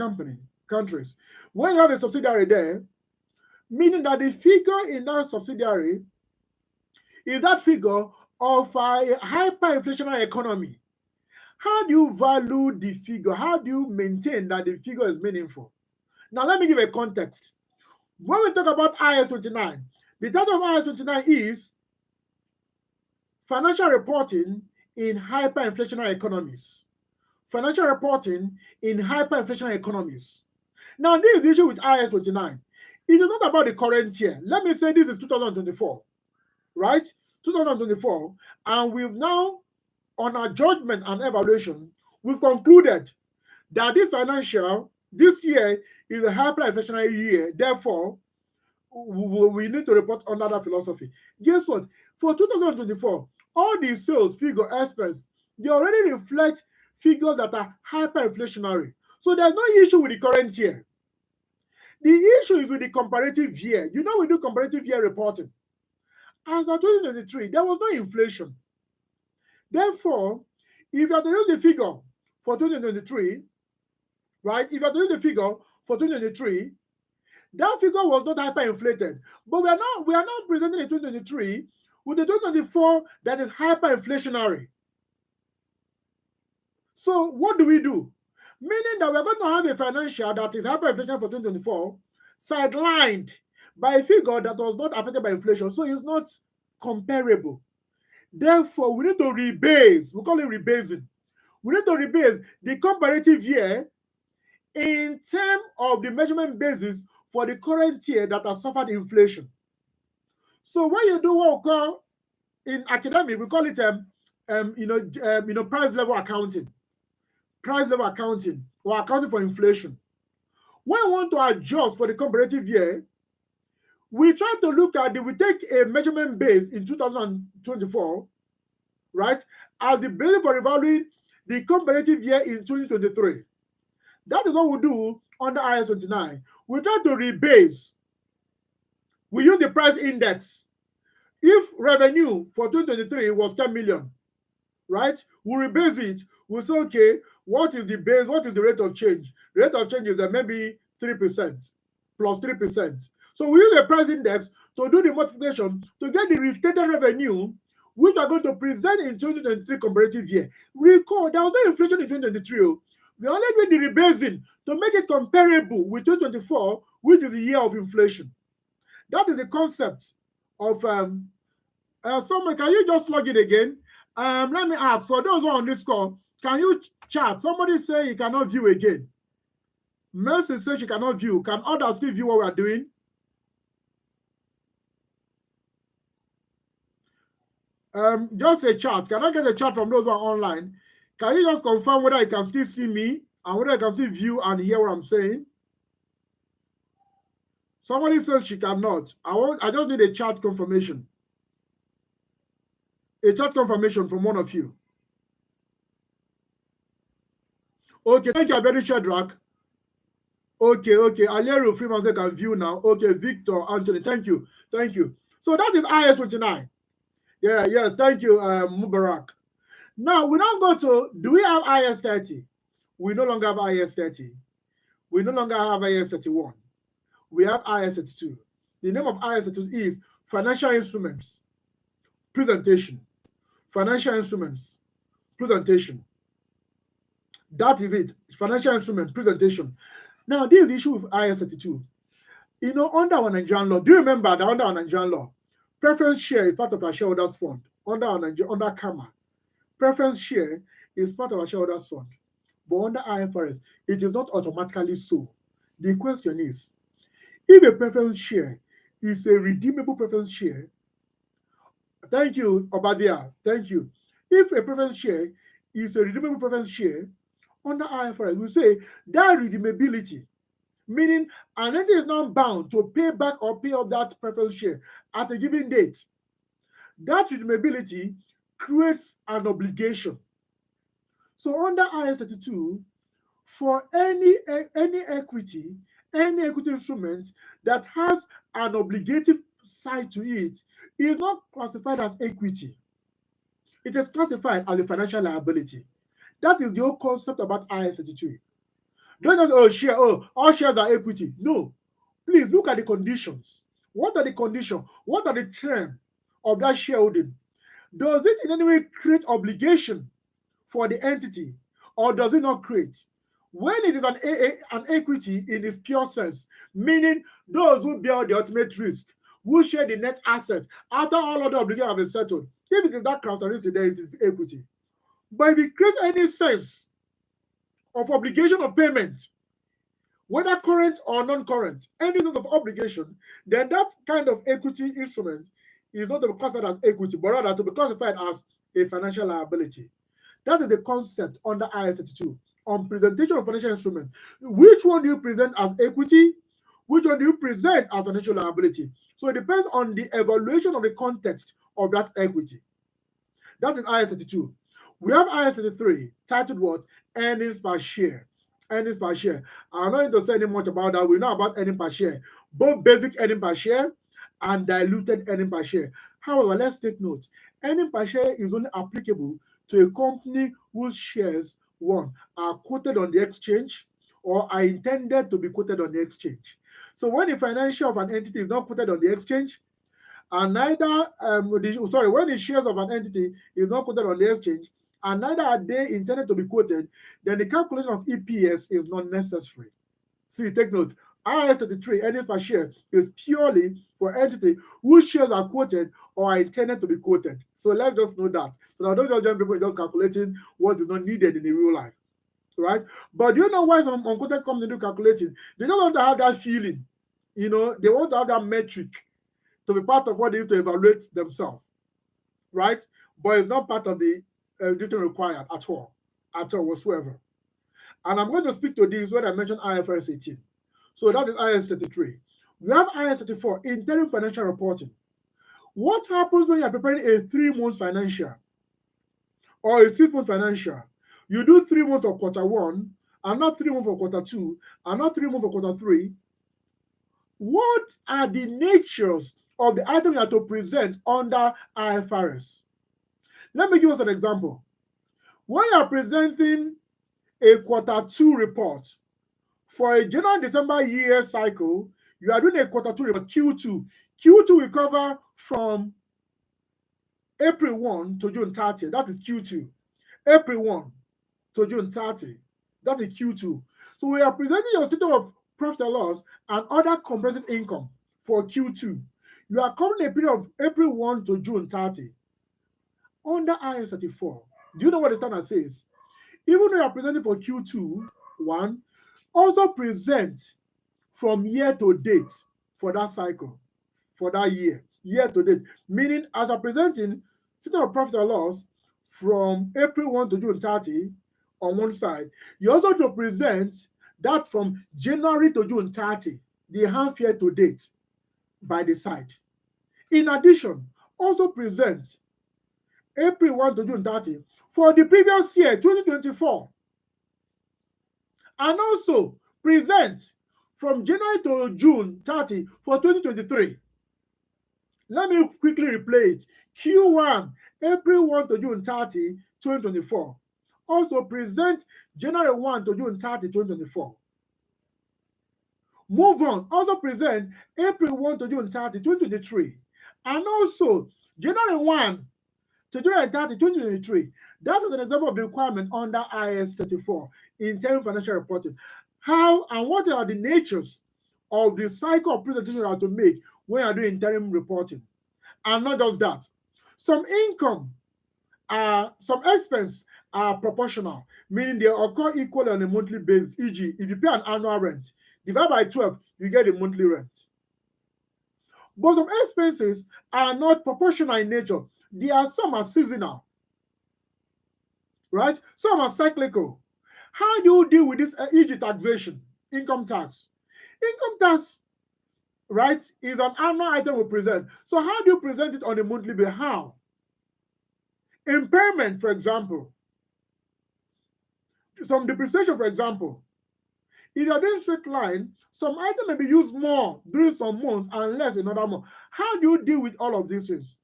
countries. When you have a subsidiary there, meaning that the figure in that subsidiary is that figure of a hyperinflationary economy. How do you value the figure? How do you maintain that the figure is meaningful? Now, let me give a context. When we talk about IAS 29, the title of IAS 29 is Financial Reporting in Hyperinflationary Economies. Financial reporting in hyperinflationary economies. Now, this is the issue with IAS 29. It is not about the current year. Let me say this is 2024, right? 2024, and we've now, on our judgment and evaluation, we've concluded that this year is a hyperinflationary year. Therefore, we need to report under that philosophy. Guess what? For 2024, all the sales figure expense, they already reflect figures that are hyperinflationary. So there's no issue with the current year. The issue is with the comparative year. You know, we do comparative year reporting. As of 2023, there was no inflation. Therefore, if you have to use the figure for 2023, right? If you have to use the figure for 2023, that figure was not hyperinflated. But we are now presenting the 2023 with the 2024 that is hyperinflationary. So what do we do? Meaning that we're going to have a financial that is hyperinflation for 2024 sidelined by a figure that was not affected by inflation. So it's not comparable. Therefore, we need to rebase. We call it rebasing. We need to rebase the comparative year in terms of the measurement basis for the current year that has suffered inflation. So when you do what we call in academic, we call it price level accounting. Price level accounting or accounting for inflation. When we want to adjust for the comparative year, we try to look at we take a measurement base in 2024, right, as the basis for evaluating the comparative year in 2023. That is what we do under IAS 29. We try to rebase. We use the price index. If revenue for 2023 was 10 million, right? We'll rebase it. We'll say, okay, what is the base? What is the rate of change? The rate of change is maybe 3% plus 3%. So we use a price index to do the multiplication to get the restated revenue, which are going to present in 2023 comparative year. Recall, there was no inflation in 2023. We only did the rebasing to make it comparable with 2024, which is the year of inflation. That is the concept of someone. Can you just log in again? Let me ask, for those who are on this call, can you chat? Somebody say you cannot view again. Mercy says she cannot view. Can others still view what we are doing? Just a chat. Can I get a chat from those who are online? Can you just confirm whether you can still see me and whether you can still view and hear what I'm saying? Somebody says she cannot. I just need a chat confirmation. A chat confirmation from one of you. Okay, thank you, Abedi Shadrach. Okay. Aliero Freeman said can view now. Okay, Victor Anthony, thank you. So that is IS 29. Yes, thank you, Mubarak. Now we now go to, do we have IS 30? We no longer have IS 30. We no longer have IS 31. We have IS 32. The name of IS 32 is Financial Instruments Presentation. Financial Instruments Presentation. That is it. Financial Instrument Presentation. Now, this is the issue with IS 32. You know, under our Nigerian law, do you remember that under our Nigerian law, preference share is part of our shareholders' fund under CAMA. Preference share is part of our shareholders' fund. But under IFRS, it is not automatically so. The question is, if a preference share is a redeemable preference share, thank you, Obadia, thank you. If a preference share is a redeemable preference share, under IFRS, we say that redeemability, meaning an entity is not bound to pay back or pay up that preference share at a given date. That redeemability creates an obligation. So under IS 32, for any equity instrument that has an obligative side to it is not classified as equity. It is classified as a financial liability. That is the whole concept about IS 32. Don't just, all shares are equity. No. Please look at the conditions. What are the conditions? What are the terms of that shareholding? Does it in any way create obligation for the entity, or does it not create? When it is an equity in its pure sense, meaning those who bear the ultimate risk, who share the net asset after all other obligations have been settled, if it is that characteristic, there is equity. But if it creates any sense of obligation of payment, whether current or non-current, any sort of obligation, then that kind of equity instrument is not to be classified as equity, but rather to be classified as a financial liability. That is the concept under IS 32 on presentation of financial instrument. Which one do you present as equity? Which one do you present as financial liability? So it depends on the evaluation of the context of that equity. That is IS 32. We have IS 33 titled what? Earnings per share. Earnings per share. I'm not going to say any much about that. We know about earnings per share, both basic earnings per share and diluted earnings per share. However, let's take note. Earnings per share is only applicable to a company whose shares, one, are quoted on the exchange or are intended to be quoted on the exchange. So when the financial of an entity is not quoted on the exchange, and neither, when the shares of an entity is not quoted on the exchange, and neither are they intended to be quoted, then the calculation of EPS is not necessary. See, take note. IS 33 earnings per share is purely for entity whose shares are quoted or are intended to be quoted. So let's just know that. So now don't just join people just calculating what is not needed in the real life, right? But do you know why some unquoted companies do calculating? They don't want to have that feeling. You know, they want to have that metric to be part of what they use to evaluate themselves, right? But it's not part of the duty required at all whatsoever. And I'm going to speak to this when I mention IFRS 18. So that is IS 33. We have IS 34, Interim Financial Reporting. What happens when you're preparing a 3-month financial or a 6-month financial? You do 3 months of quarter 1, and not 3 months of quarter 2, and not 3 months of quarter 3. What are the natures of the items you have to present under IFRS? Let me give us an example. When you are presenting a Q2 report for a January December year cycle, you are doing a Q2 report, Q2. Q2 will cover from April 1 to June 30. That is Q2. April 1 to June 30. That is Q2. So we are presenting your statement of profit and loss and other comprehensive income for Q2. You are covering a period of April 1 to June 30. Under IAS 34, do you know what the standard says? Even though you are presenting for Q2, one, also present from year to date for that cycle, for that year to date. Meaning, as you're presenting statement of profit or loss from April 1 to June 30 on one side, you also have to present that from January to June 30, the half year to date by the side. In addition, also present April 1 to June 30 for the previous year, 2024. And also present from January to June 30 for 2023. Let me quickly replay it. Q1, April 1 to June 30, 2024. Also present January 1 to June 30, 2024. Move on. Also present April 1 to June 30, 2023. And also January 1 to January 30, 2023. That is an example of the requirement under IAS 34, Interim Financial Reporting. How and what are the natures of the cycle of presentation you have to make when you are doing interim reporting? And not just that. Some income, some expense are proportional, meaning they occur equally on a monthly basis. E.g., if you pay an annual rent, divide by 12, you get a monthly rent. But some expenses are not proportional in nature. Some are seasonal, right? Some are cyclical. How do you deal with this? E.g., taxation, income tax. Income tax, right, is an annual item we present. So how do you present it on a monthly basis? How? Impairment, for example. Some depreciation, for example. If you're doing straight line, some item may be used more during some months and less in other months. How do you deal with all of these things?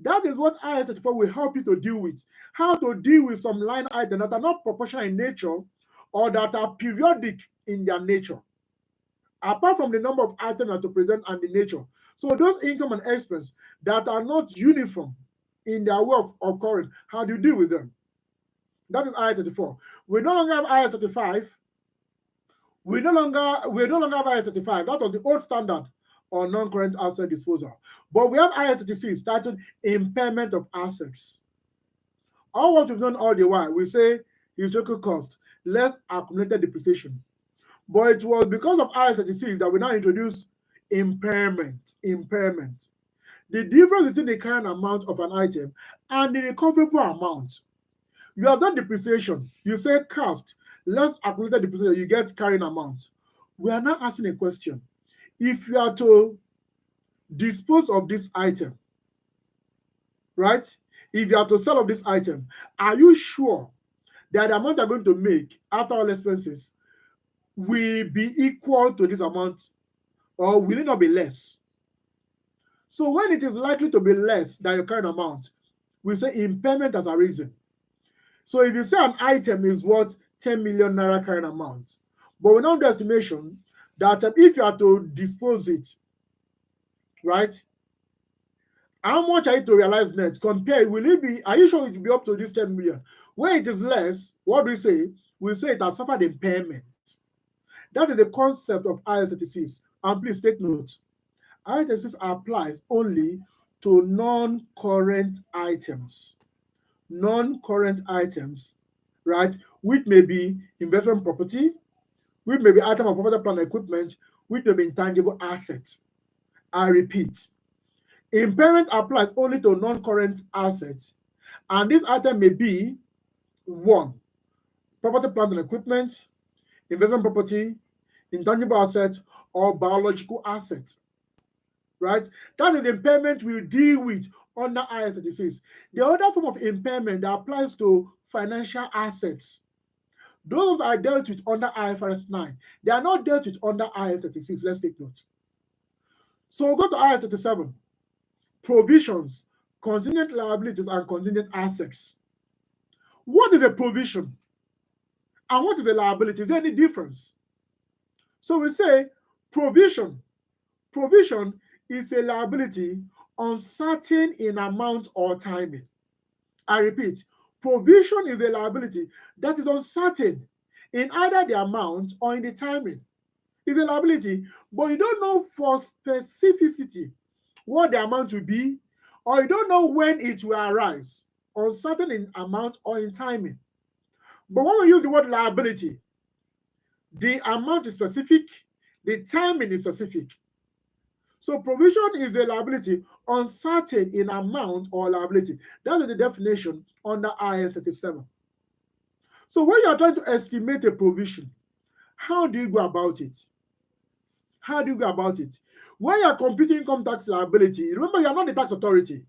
That is what IAS 34 will help you to deal with. How to deal with some line items that are not proportional in nature or that are periodic in their nature. Apart from the number of items that to present and the nature. So those income and expense that are not uniform in their way of occurring, how do you deal with them? That is IAS 34. We no longer have IAS 35. We no longer have IAS 35. That was the old standard on non-current asset disposal. But we have IAS 36 titled Impairment of Assets. All what we've done all the while, we say historical cost, less accumulated depreciation. But it was because of IAS 36 that we now introduce impairment. The difference between the current amount of an item and the recoverable amount. You have done depreciation. You say cost, less accumulated depreciation, you get carrying amount. We are now asking a question. If you are to dispose of this item, right? If you are to sell off this item, are you sure that the amount you're going to make after all expenses will be equal to this amount, or will it not be less? So when it is likely to be less than your current amount, we say impairment has arisen. So if you say an item is worth 10 million naira current amount, but we now do estimation that if you are to dispose it, right, how much are you to realize net? Compare, are you sure it will be up to this 10 million? When it is less, what do we say? We say it has suffered impairment. That is the concept of IAS 36. And please take note, IAS 36 applies only to non-current items. Non-current items, right, which may be investment property, which may be item of property, plant, and equipment, which may be intangible assets. I repeat, impairment applies only to non-current assets, and this item may be 1, property, plant, and equipment, investment property, intangible assets, or biological assets, right? That is the impairment we'll deal with under IAS 36. The other form of impairment that applies to financial assets, those are dealt with under IFRS 9. They are not dealt with under IAS 36. Let's take note. So we'll go to IAS 37. Provisions, contingent liabilities, and contingent assets. What is a provision? And what is a liability? Is there any difference? So we say provision. Provision is a liability uncertain in amount or timing. I repeat, provision is a liability that is uncertain in either the amount or in the timing. It's a liability, but you don't know for specificity what the amount will be, or you don't know when it will arise, uncertain in amount or in timing. But when we use the word liability, the amount is specific, the timing is specific. So provision is a liability uncertain in amount or liability. That is the definition under IAS 37. So when you are trying to estimate a provision, how do you go about it? How do you go about it? When you are computing income tax liability, remember you are not the tax authority.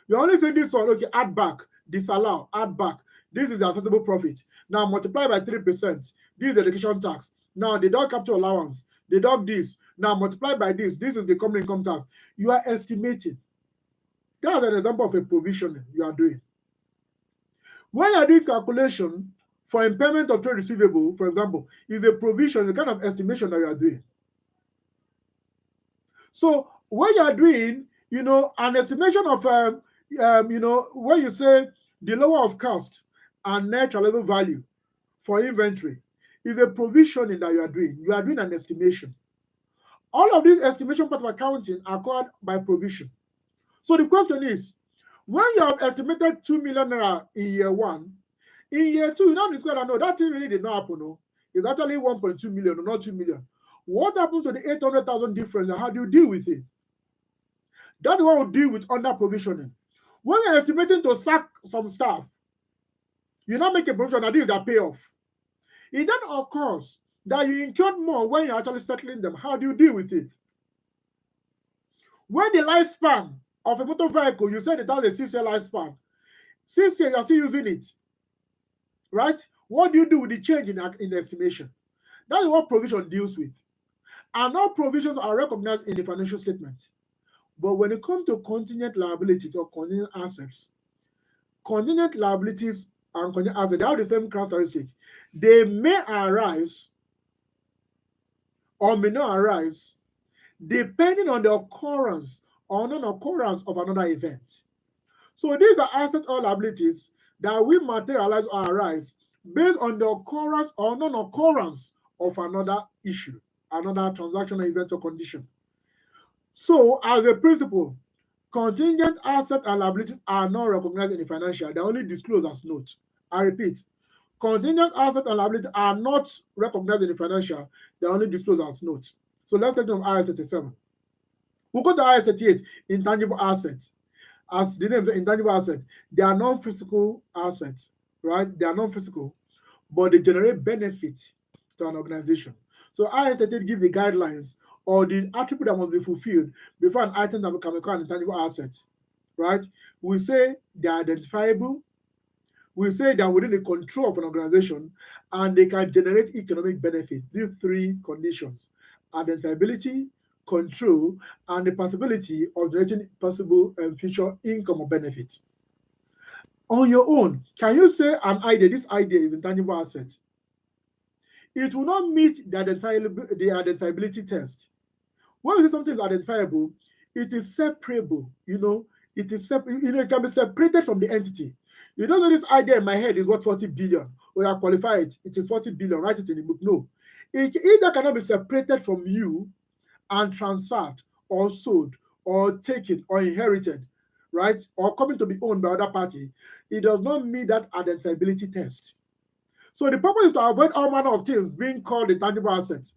You're only saying this one, okay, add back, disallow, add back. This is the assessable profit. Now multiply by 3%. This is the education tax. Now deduct capital allowance. Deduct this. Now multiply by this. This is the common income tax. You are estimating. That's an example of a provision you are doing. When you are doing calculation for impairment of trade receivable, for example, is a provision, the kind of estimation that you are doing. So when you are doing, an estimation of, when you say the lower of cost and net level value for inventory is a provisioning that you are doing. You are doing an estimation. All of these estimation part of accounting are covered by provision. So the question is, when you have estimated 2 million naira in year one, in year two, you don't discover that no, that thing really did not happen. No, it's actually 1.2 million or not 2 million. What happens to the 800,000 difference and how do you deal with it? That's what we deal with under provisioning. When you're estimating to sack some staff, you now make a provision that this is their payoff. It then occurs that you incurred more when you're actually settling them. How do you deal with it? When the lifespan of a motor vehicle, you said it has a 6-year lifespan. 6 years, you're still using it, right? What do you do with the change in the estimation? That is what provision deals with. And all provisions are recognized in the financial statement. But when it comes to contingent liabilities or contingent assets, contingent liabilities and contingent assets, they have the same characteristic. They may arise or may not arise depending on the occurrence or non-occurrence of another event. So these are assets or liabilities that will materialize or arise based on the occurrence or non-occurrence of another issue, another transactional event or condition. So as a principle, contingent assets and liabilities are not recognized in the financial, they're only disclosed as notes. I repeat, contingent assets and liabilities are not recognized in the financial, they're only disclosed as notes. So let's take them IAS 37. We'll go to IAS 38, intangible assets. As the name says, intangible assets, they are non-physical assets, right? They are non-physical, but they generate benefit to an organization. So IAS 38 gives the guidelines or the attribute that must be fulfilled before an item that can become an intangible asset, right? We say they are identifiable, we say they are within the control of an organization, and they can generate economic benefit. These three conditions: identifiability, control, and the possibility of generating possible future income or benefits. On your own, can you say this idea is intangible asset? It will not meet the identifiability test. When you say something is identifiable, it is separable. It can be separated from the entity. You don't know this idea in my head is worth 40 billion. Or I qualify it, it is 40 billion, write it in the book. No. It either cannot be separated from you and transferred or sold or taken or inherited, right? Or coming to be owned by other party. It does not meet that identifiability test. So the purpose is to avoid all manner of things being called intangible assets.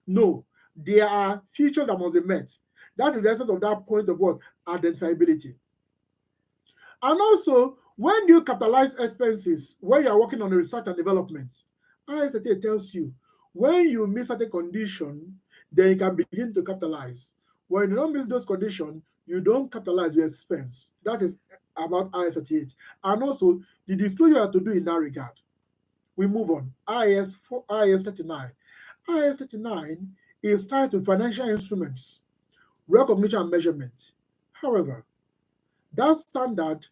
No, there are features that must be met. That is the essence of that point of what? Identifiability. And also, when you capitalize expenses, when you are working on the research and development, IAS tells you, when you meet certain condition, then you can begin to capitalize. When you don't meet those conditions, you don't capitalize your expense. That is about IAS 38. And also, the disclosure you have to do in that regard. We move on. IAS 39. IAS 39 is tied to financial instruments, recognition and measurement. However, that standard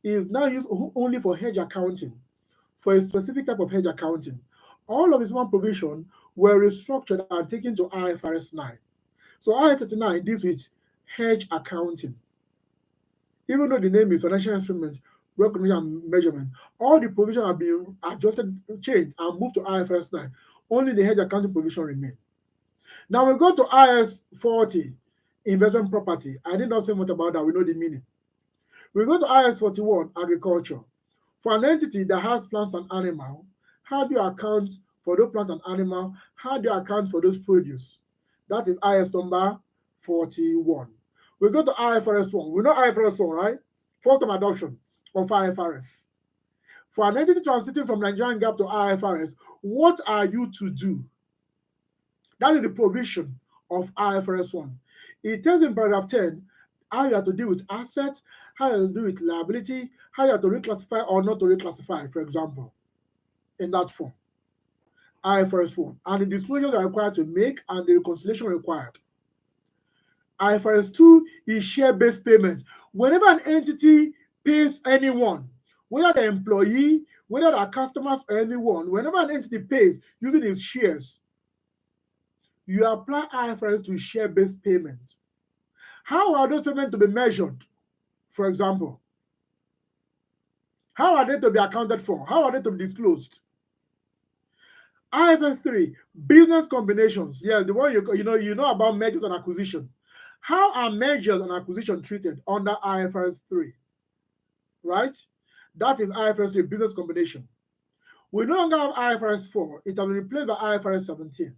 is now used only for hedge accounting, for a specific type of hedge accounting. All of this one provision were restructured and taken to IFRS 9. So IFRS 39 deals with hedge accounting. Even though the name is financial instrument, recognition and measurement, all the provisions have been adjusted, changed, and moved to IFRS 9. Only the hedge accounting provision remain. Now we go to IS 40, investment property. I did not say much about that, we know the meaning. We go to IS 41, agriculture. For an entity that has plants and animal, how do you account for those plants and animal? How do you account for those produce? That is IS number 41. We go to IFRS 1. We know IFRS 1, right? First time adoption of IFRS. For an entity transiting from Nigerian GAAP to IFRS, what are you to do? That is the provision of IFRS 1. It tells in paragraph 10 how you have to deal with assets, how you have to deal with liability, how you have to reclassify or not to reclassify, for example, in that form. IFRS 1. And the disclosures are required to make and the reconciliation required. IFRS 2 is share-based payment. Whenever an entity pays anyone, whether the employee, whether the customers or anyone, whenever an entity pays using its shares, you apply IFRS to share-based payment. How are those payments to be measured? For example, how are they to be accounted for? How are they to be disclosed? IFRS 3, business combinations. Yeah, the one you know about mergers and acquisition. How are mergers and acquisition treated under IFRS 3? Right? That is IFRS 3, business combination. We no longer have IFRS 4. It has been replaced by IFRS 17.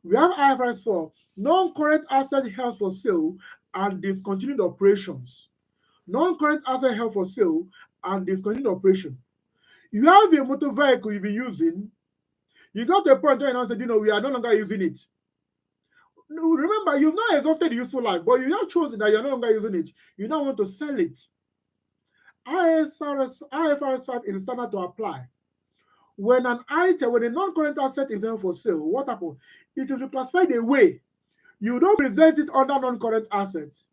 We have IFRS 4, non-current asset held for sale and discontinued operations. Non-current asset held for sale and discontinued operation. You have a motor vehicle you've been using. You got to a point where you now said, we are no longer using it. Remember, you've not exhausted the useful life, but you have chosen that you're no longer using it. You now want to sell it. IFRS 5 is the standard to apply. When a non-current asset is held for sale, what happens? It is reclassified away. You don't present it under non-current assets.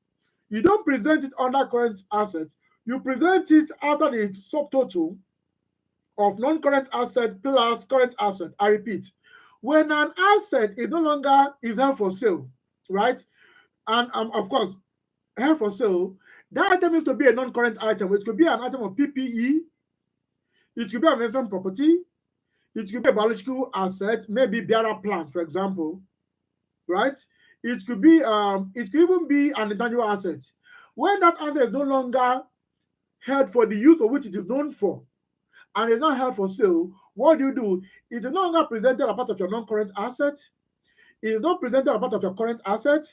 You don't present it under current assets. You present it after the subtotal of non-current asset plus current asset. I repeat, when an asset is no longer is held for sale, right? And of course, held for sale, that item is to be a non-current item. It could be an item of PPE. It could be an investment property. It could be a biological asset, maybe bearer plant, for example, right? It could be, it could even be an intangible asset. When that asset is no longer held for the use for which it is known for, and is not held for sale, what do? It is no longer presented as part of your non-current asset. It is not presented as part of your current asset.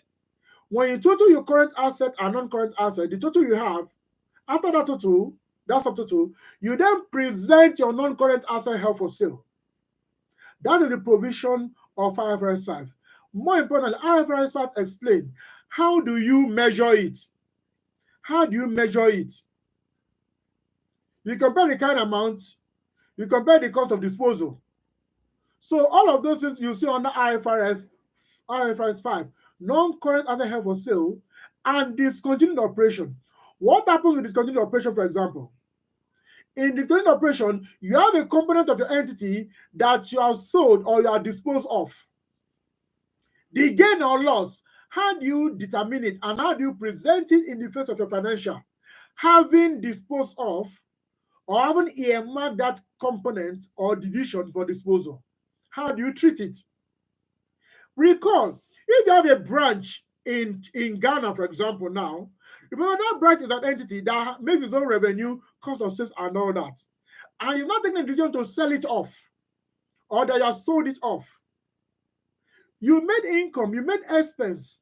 When you total your current asset and non-current asset, the total you have, after that total, that subtotal, you then present your non-current asset held for sale. That is the provision of IFRS 5. More importantly, IFRS 5 explains how do you measure it? How do you measure it? You compare the kind amount, you compare the cost of disposal. So all of those things you see under IFRS 5, non-current asset held for sale, and discontinued operation. What happens with discontinued operation, for example? In discontinued operation, you have a component of your entity that you have sold or you are disposed of. The gain or loss, how do you determine it and how do you present it in the face of your financial? Having disposed of or having earmarked that component or division for disposal, how do you treat it? Recall, if you have a branch in Ghana, for example, now, remember that branch is an entity that makes its own revenue, cost of sales, and all that. And you're not taking the decision to sell it off or that you have sold it off. You made income, you made expense,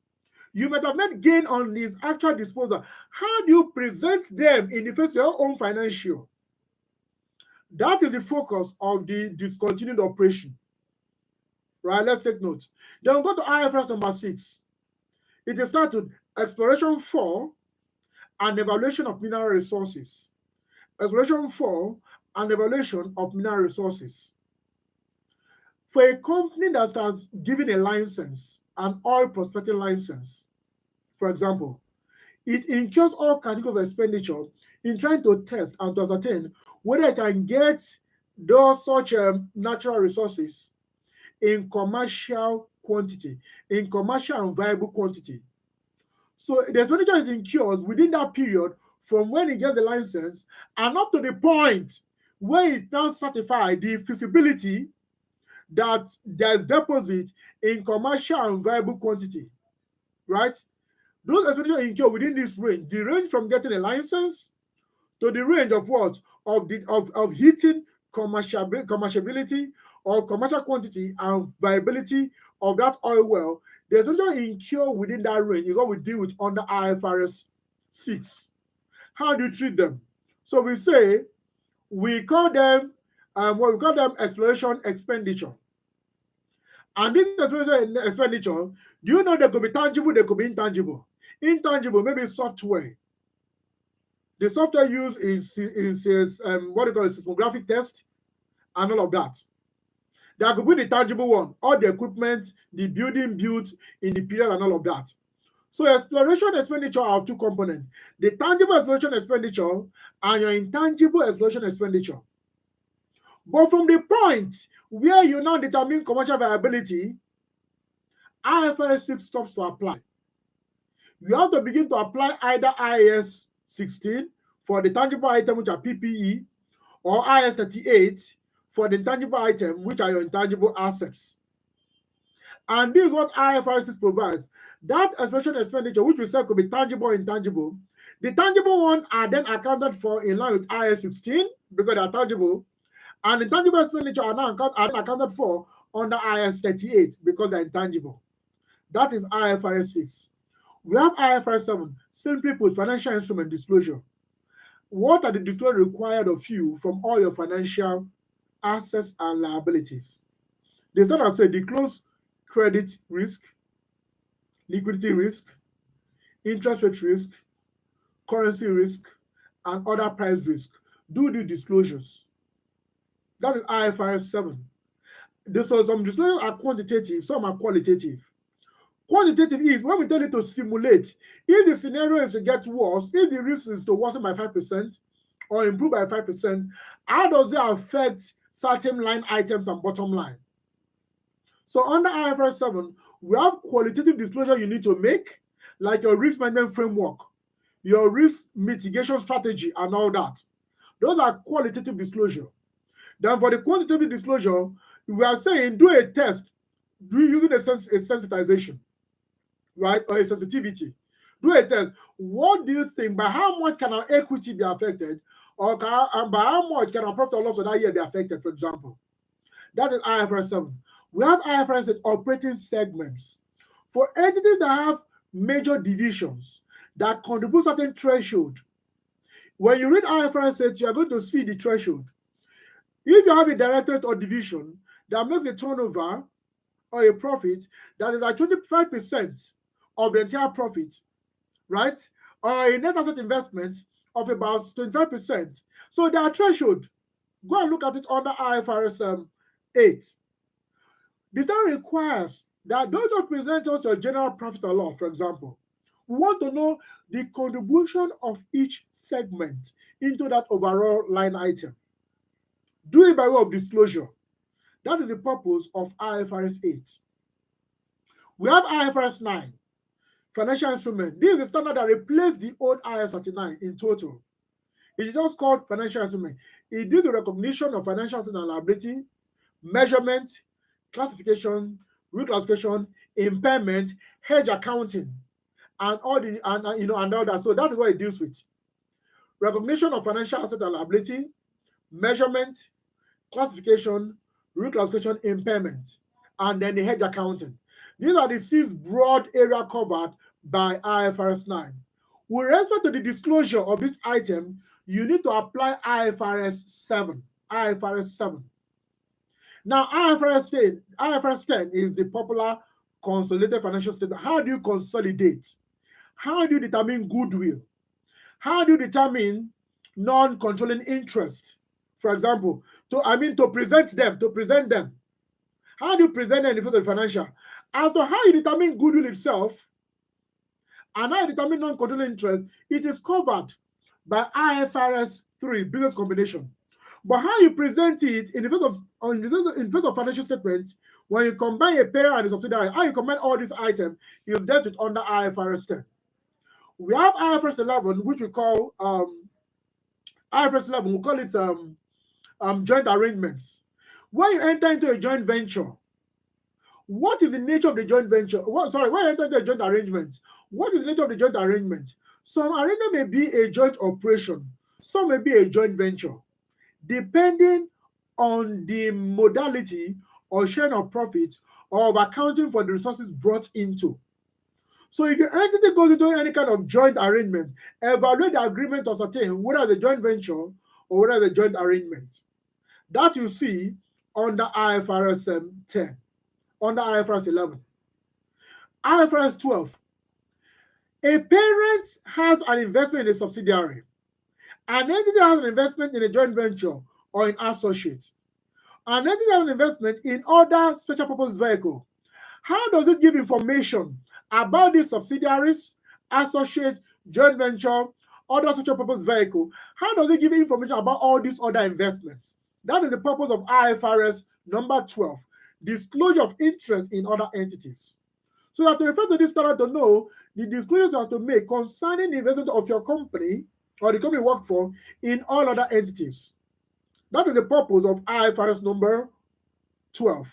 you might have made gain on this actual disposal. How do you present them in the face of your own financial? That is the focus of the discontinued operation. Right, let's take note. Then we'll go to IFRS number 6. It is started exploration for and evaluation of mineral resources. Exploration for and evaluation of mineral resources. For a company that has given a license, an oil prospecting license, for example, it incurs all categories of expenditure in trying to test and to ascertain whether it can get those such natural resources in commercial quantity, in commercial and viable quantity. So the expenditure is incurred within that period from when it gets the license and up to the point where it now certifies the feasibility that there's deposit in commercial and viable quantity, right? Those expenditures incurred within this range, the range from getting a license to the range of what? Of hitting commerciability or commercial quantity and viability of that oil well, the expenditure incurred within that range is what we deal with under IFRS 6. How do you treat them? So we say we call them exploration expenditure. And this exploration expenditure, do you know they could be tangible, they could be intangible. Intangible, maybe software. The software used is what they call a seismographic test and all of that. There could be the tangible one, all the equipment, the building built in the period and all of that. So exploration expenditure have two components: the tangible exploration expenditure and your intangible exploration expenditure. But from the point where you now determine commercial viability, IFRS 6 stops to apply. You have to begin to apply either IAS 16 for the tangible item, which are PPE, or IAS 38 for the intangible item, which are your intangible assets. And this is what IFRS 6 provides. That exploration expenditure, which we said could be tangible or intangible, the tangible ones are then accounted for in line with IAS 16 because they are tangible, and intangible expenditure are now accounted for under IAS 38 because they're intangible. That is IFRS 6. We have IFRS 7, simply put, financial instrument disclosure. What are the disclosures required of you from all your financial assets and liabilities? They start and say disclose credit risk, liquidity risk, interest rate risk, currency risk, and other price risk. Do the disclosures. That is IFRS 7. So some disclosures are quantitative, some are qualitative. Quantitative is when we tell you to simulate. If the scenario is to get worse, if the risk is to worsen by 5% or improve by 5%, how does it affect certain line items and bottom line? So under IFRS 7, we have qualitative disclosure you need to make, like your risk management framework, your risk mitigation strategy, and all that. Those are qualitative disclosure. Then for the quantitative disclosure, we are saying do a test, using a sensitization, right, or a sensitivity. Do a test. What do you think? By how much can our equity be affected, or by how much can our profit or loss of that year be affected, for example? That is IFRS 7. We have IFRS 8 operating segments. For entities that have major divisions that contribute certain threshold, when you read IFRS 8, you are going to see the threshold. If you have a directorate or division that makes a turnover or a profit that is like 25% of the entire profit, right? Or a net asset investment of about 25%. So there are threshold. Go and look at it under IFRS 8. The standard requires that don't just present us your general profit or loss, for example. We want to know the contribution of each segment into that overall line item. Do it by way of disclosure. That is the purpose of IFRS 8. We have IFRS 9, financial instrument. This is the standard that replaced the old IAS 39 in total. It is just called financial instrument. It deals with recognition of financial asset and liability, measurement, classification, reclassification, impairment, hedge accounting, and all the and all that. So that is what it deals with. Recognition of financial asset and liability, measurement, classification, reclassification, impairment, and then the hedge accounting. These are the 6 broad areas covered by IFRS 9. With respect to the disclosure of this item, you need to apply IFRS 7. IFRS 7. Now, IFRS 10 is the popular consolidated financial statement. How do you consolidate? How do you determine goodwill? How do you determine non-controlling interest? For example, to present them. How do you present them in the financial? As to how you determine goodwill itself and how you determine non-controlling interest, it is covered by IFRS 3 business combination. But how you present it in the face of financial statements, when you combine a parent and a subsidiary, how you combine all these items is dealt with under IFRS 10. We have IFRS 11, which we call IFRS 11. We call it joint arrangements. When you enter into a joint venture, what is the nature of the joint venture? When you enter into a joint arrangement, what is the nature of the joint arrangement? Some arrangement may be a joint operation, some may be a joint venture, depending on the modality or sharing of profits or of accounting for the resources brought into. So if your entity goes into any kind of joint arrangement, evaluate the agreement to ascertain whether it's a joint venture or whether it's a joint arrangement. That you see under IFRS 10, under IFRS 11. IFRS 12. A parent has an investment in a subsidiary. An entity has an investment in a joint venture or in associate. An entity has an investment in other special purpose vehicle. How does it give information about these subsidiaries, associate, joint venture, other special purpose vehicle? How does it give information about all these other investments? That is the purpose of IFRS number 12, disclosure of interest in other entities. So you have to refer to this standard to know the disclosures you have to make concerning the investment of your company or the company you work for in all other entities. That is the purpose of IFRS number 12.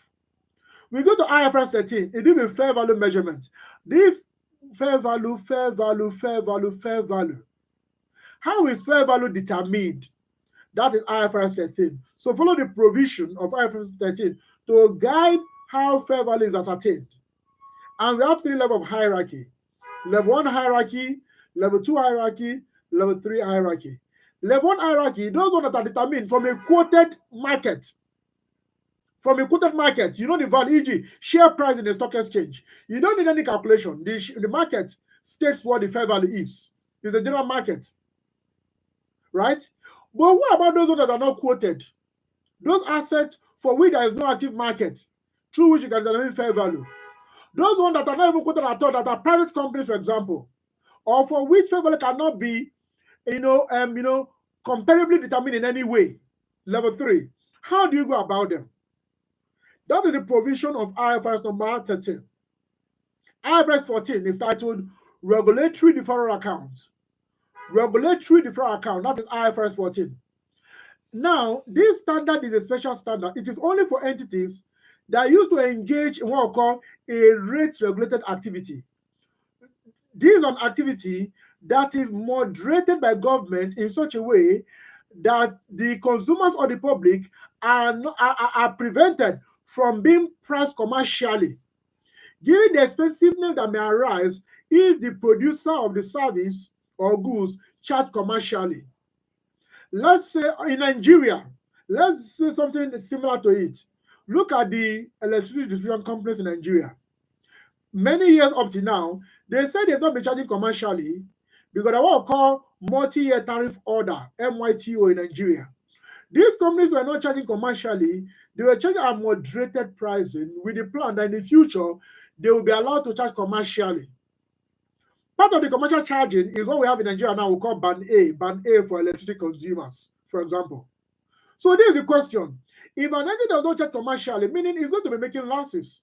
We go to IFRS 13. It is a fair value measurement. This fair value. How is fair value determined? That is IFRS 13. So follow the provision of IFRS 13 to guide how fair value is ascertained. And we have 3 levels of hierarchy. Level 1 hierarchy, level 2 hierarchy, level 3 hierarchy. Level 1 hierarchy, those ones that are determined from a quoted market. From a quoted market, you know the value, e.g., share price in the stock exchange. You don't need any calculation. The market states what the fair value is. It's a general market. Right? But what about those ones that are not quoted? Those assets for which there is no active market, through which you can determine fair value. Those ones that are not even quoted at all, that are private companies, for example, or for which fair value cannot be, comparably determined in any way. Level 3. How do you go about them? That is the provision of IFRS number 13. IFRS 14 is titled Regulatory Deferral Account. Regulatory Deferral Account, that is IFRS 14. Now, this standard is a special standard. It is only for entities that are used to engage in what we call a rate-regulated activity. This is an activity that is moderated by government in such a way that the consumers or the public are prevented from being priced commercially, given the expensiveness that may arise if the producer of the service or goods charge commercially. Let's say in Nigeria, let's say something similar to it. Look at the electricity distribution companies in Nigeria. Many years up to now, they said they've not been charging commercially because of what we call multi-year tariff order, MYTO, in Nigeria. These companies were not charging commercially, they were charging at moderated pricing with the plan that in the future, they will be allowed to charge commercially. Part of the commercial charging is what we have in Nigeria now, we call Band A for electricity consumers, for example. So this is the question. If an entity does not charge commercially, meaning it's going to be making losses.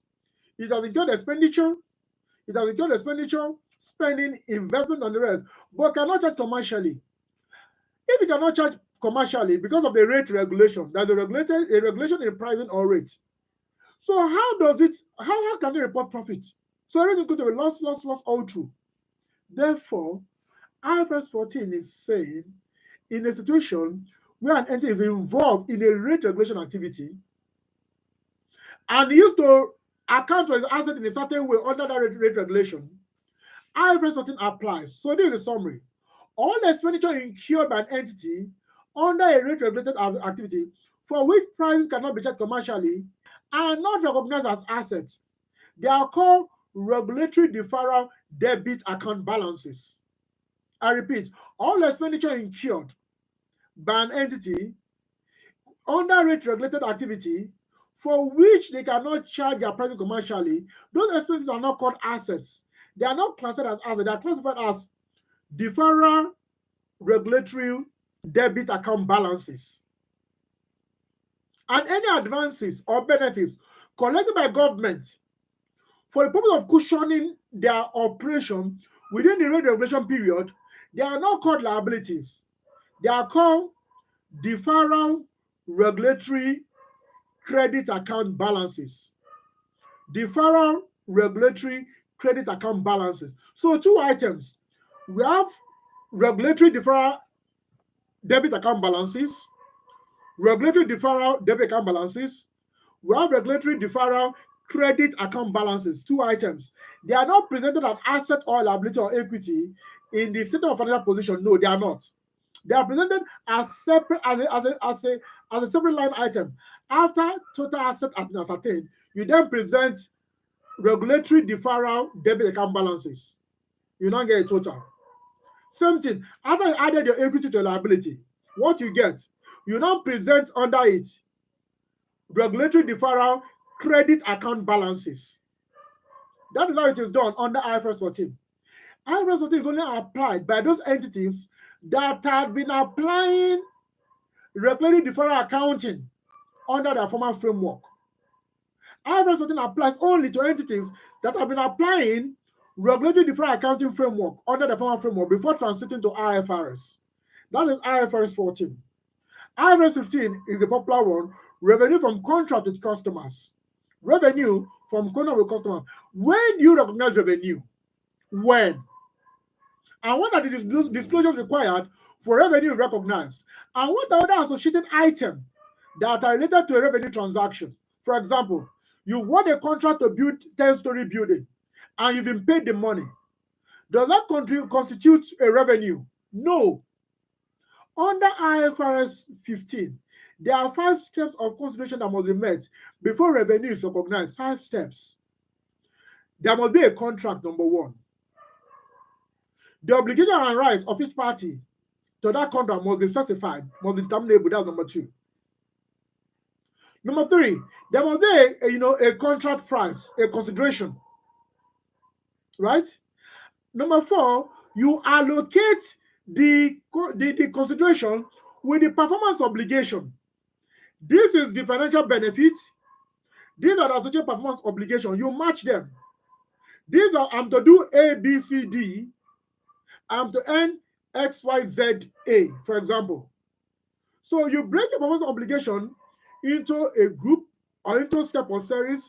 It has incurred expenditure, spending, investment, and the rest, but cannot charge commercially. If it cannot charge commercially because of the rate regulation, there's a regulation in pricing or rate. So how can they report profit? So everything is going to be loss all through. Therefore, IFRS 14 is saying in a situation where an entity is involved in a rate regulation activity and used to account for its asset in a certain way under that rate regulation, IFRS 14 applies. So this is the summary. All expenditure incurred by an entity under a rate regulated activity for which prices cannot be charged commercially are not recognized as assets. They are called regulatory deferral debit account balances. I repeat, all expenditure incurred by an entity under rate regulated activity for which they cannot charge their prices commercially, those expenses are not called assets. They are not classified as assets. They are classified as deferral regulatory debit account balances, and any advances or benefits collected by government for the purpose of cushioning their operation within the rate regulation period, they are not called liabilities. They are called deferral regulatory credit account balances. Deferral regulatory credit account balances. So two items. We have regulatory deferral debit account balances, regulatory deferral debit account balances. We have regulatory deferral credit account balances, two items. They are not presented as asset or liability or equity in the statement of financial position. No, they are not. They are presented as separate as a separate line item. After total asset has been ascertained, you then present regulatory deferral debit account balances. You don't get a total. Same thing. After you added your equity to your liability, what you get, you now present under it regulatory deferral credit account balances. That is how it is done under IFRS 14. IFRS 14 is only applied by those entities that had been applying regulatory deferral accounting under their former framework. IFRS 14 applies only to entities that have been applying regulatory deferral accounting framework under the former framework before transiting to IFRS. That is IFRS 14. IFRS 15 is the popular one, revenue from contract with customers. Revenue from contract with customers. When you recognize revenue? When? And what are the disclosures required for revenue recognized? And what are other associated items that are related to a revenue transaction? For example, you won a contract to build 10-story building and you've been paid the money. Does that constitute a revenue? No. Under IFRS 15, there are 5 steps of consideration that must be met before revenue is recognized. 5 steps. There must be a contract, number 1. The obligation and rights of each party to that contract must be specified, must be determinable. That's number 2. Number 3, there must be a contract price, a consideration, right? Number 4, you allocate the consideration with the performance obligation. This is the financial benefit. These are the associated performance obligation. You match them. These are, I'm to do A, B, C, D. I'm to earn X, Y, Z, A, for example. So you break the performance obligation into a group or into a step or series,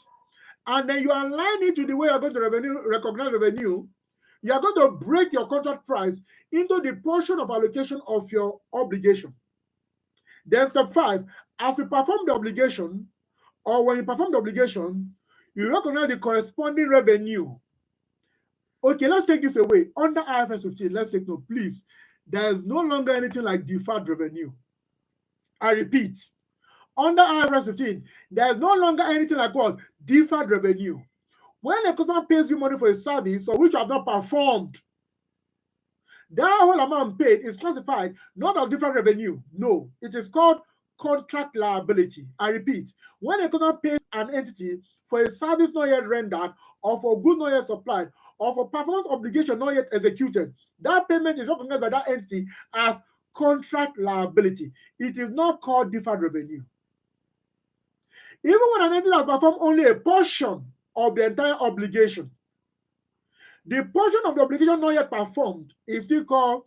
and then you align it to the way you're going to recognize revenue. You are going to break your contract price into the portion of allocation of your obligation. Then step 5, as you perform the obligation, or when you perform the obligation, you recognize the corresponding revenue. Okay, let's take this away. Under IFRS 15, let's take note, please. There is no longer anything like deferred revenue. I repeat, under IFRS 15, there is no longer anything like what? Deferred revenue. When a customer pays you money for a service or which you have not performed, that whole amount paid is classified not as deferred revenue. No, it is called contract liability. I repeat, when a customer pays an entity for a service not yet rendered, or for goods not yet supplied, or for performance obligation not yet executed, that payment is recognized by that entity as contract liability. It is not called deferred revenue. Even when an entity has performed only a portion of the entire obligation, the portion of the obligation not yet performed is still called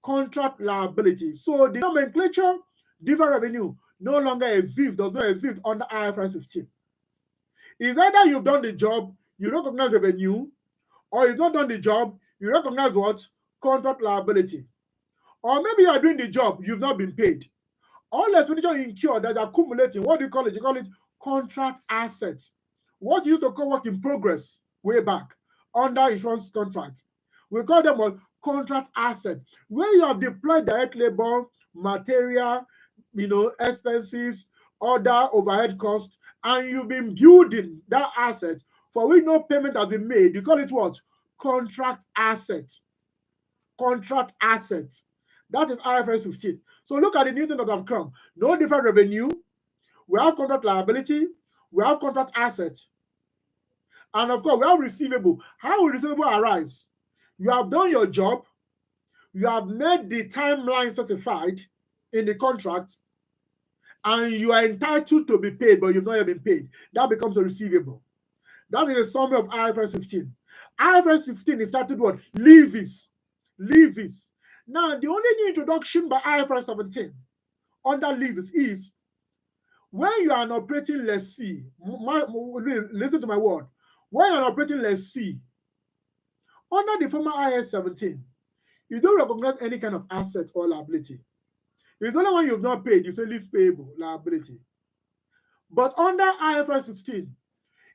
contract liability. So the nomenclature deferred revenue no longer exists, does not exist under IFRS 15. It's either you've done the job, you recognize revenue, or you've not done the job, you recognize what? Contract liability. Or maybe you are doing the job, you've not been paid. All expenditure incurred that are accumulating, what do you call it? You call it contract assets. What you used to call work in progress way back under insurance contracts. We call them a contract asset, where you have deployed direct labor, material, expenses, other overhead costs, and you've been building that asset for which no payment has been made. You call it what? Contract assets. Contract assets. That is IFRS 15. So look at the new thing that have come. No deferred revenue. We have contract liability. We have contract assets. And of course, we have receivable. How will receivable arise? You have done your job. you have made the timeline specified in the contract, and you are entitled to be paid, but you've not yet been paid. That becomes a receivable. That is a summary of IFRS 15. IFRS 16 is titled what? Leases. Leases. Now, the only new introduction by IFRS 17 under leases is when you are an operating lessee, listen to my word, when you're an operating lessee, under the former IAS 17, you don't recognize any kind of asset or liability. It's only when you've not paid, you say lease payable, liability. But under IFRS 16,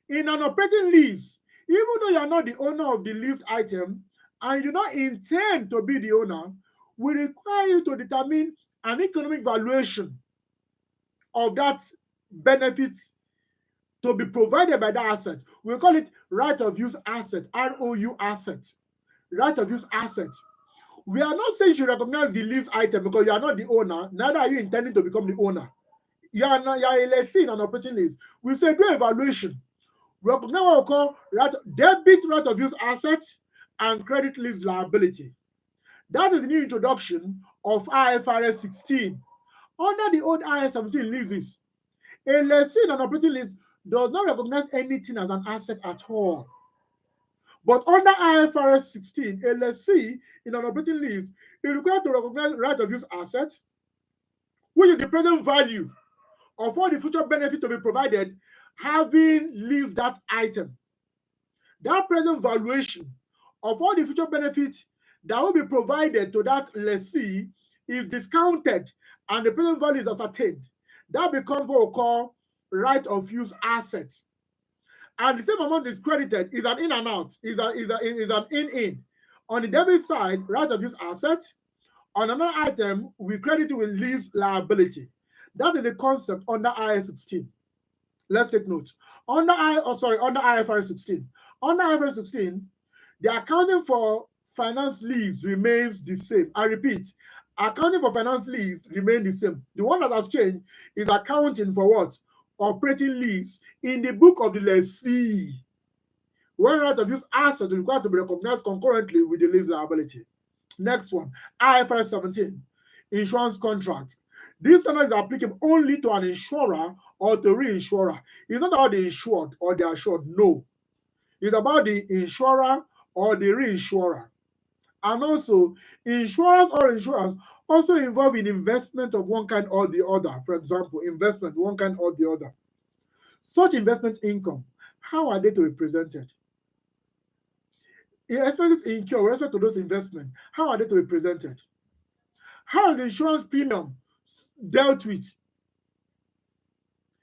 in an operating lease, even though you are not the owner of the leased item and you do not intend to be the owner, we require you to determine an economic valuation of that benefit to be provided by that asset. We call it right of use asset, ROU asset, right of use asset. We are not saying you should recognize the lease item because you are not the owner, neither are you intending to become the owner. You are a lessee in an operating lease. We say do evaluation. Recognize what we call debit right of use asset and credit lease liability. That is the new introduction of IFRS 16. Under the old IAS 17 leases, a lessee in an operating lease does not recognize anything as an asset at all. But under IFRS 16, a lessee in an operating lease is required to recognize right of use asset, which is the present value of all the future benefit to be provided having leased that item. That present valuation of all the future benefits that will be provided to that lessee is discounted and the present value is ascertained. That becomes what we call right of use assets. And the same amount is credited, is an in and out, is an in. On the debit side, right of use asset. On another item, we credit it with lease liability. That is the concept under IAS 16. Let's take note. Under IFRS 16. Under IFRS 16, the accounting for finance lease remains the same. I repeat, accounting for finance lease remains the same. The one that has changed is accounting for what? Operating lease in the book of the lessee. When right of use asset is required to be recognized concurrently with the lease liability. Next one, IFRS 17, insurance contract. This standard is applicable only to an insurer or to reinsurer. It's not about the insured or the assured, no. It's about the insurer or the reinsurer. And also, insurers or insurers also involved in investment of one kind or the other. For example, investment, one kind or the other. Such investment income, how are they to be presented? Expenses incurred with respect to those investments, how are they to be presented? How is the insurance premium dealt with?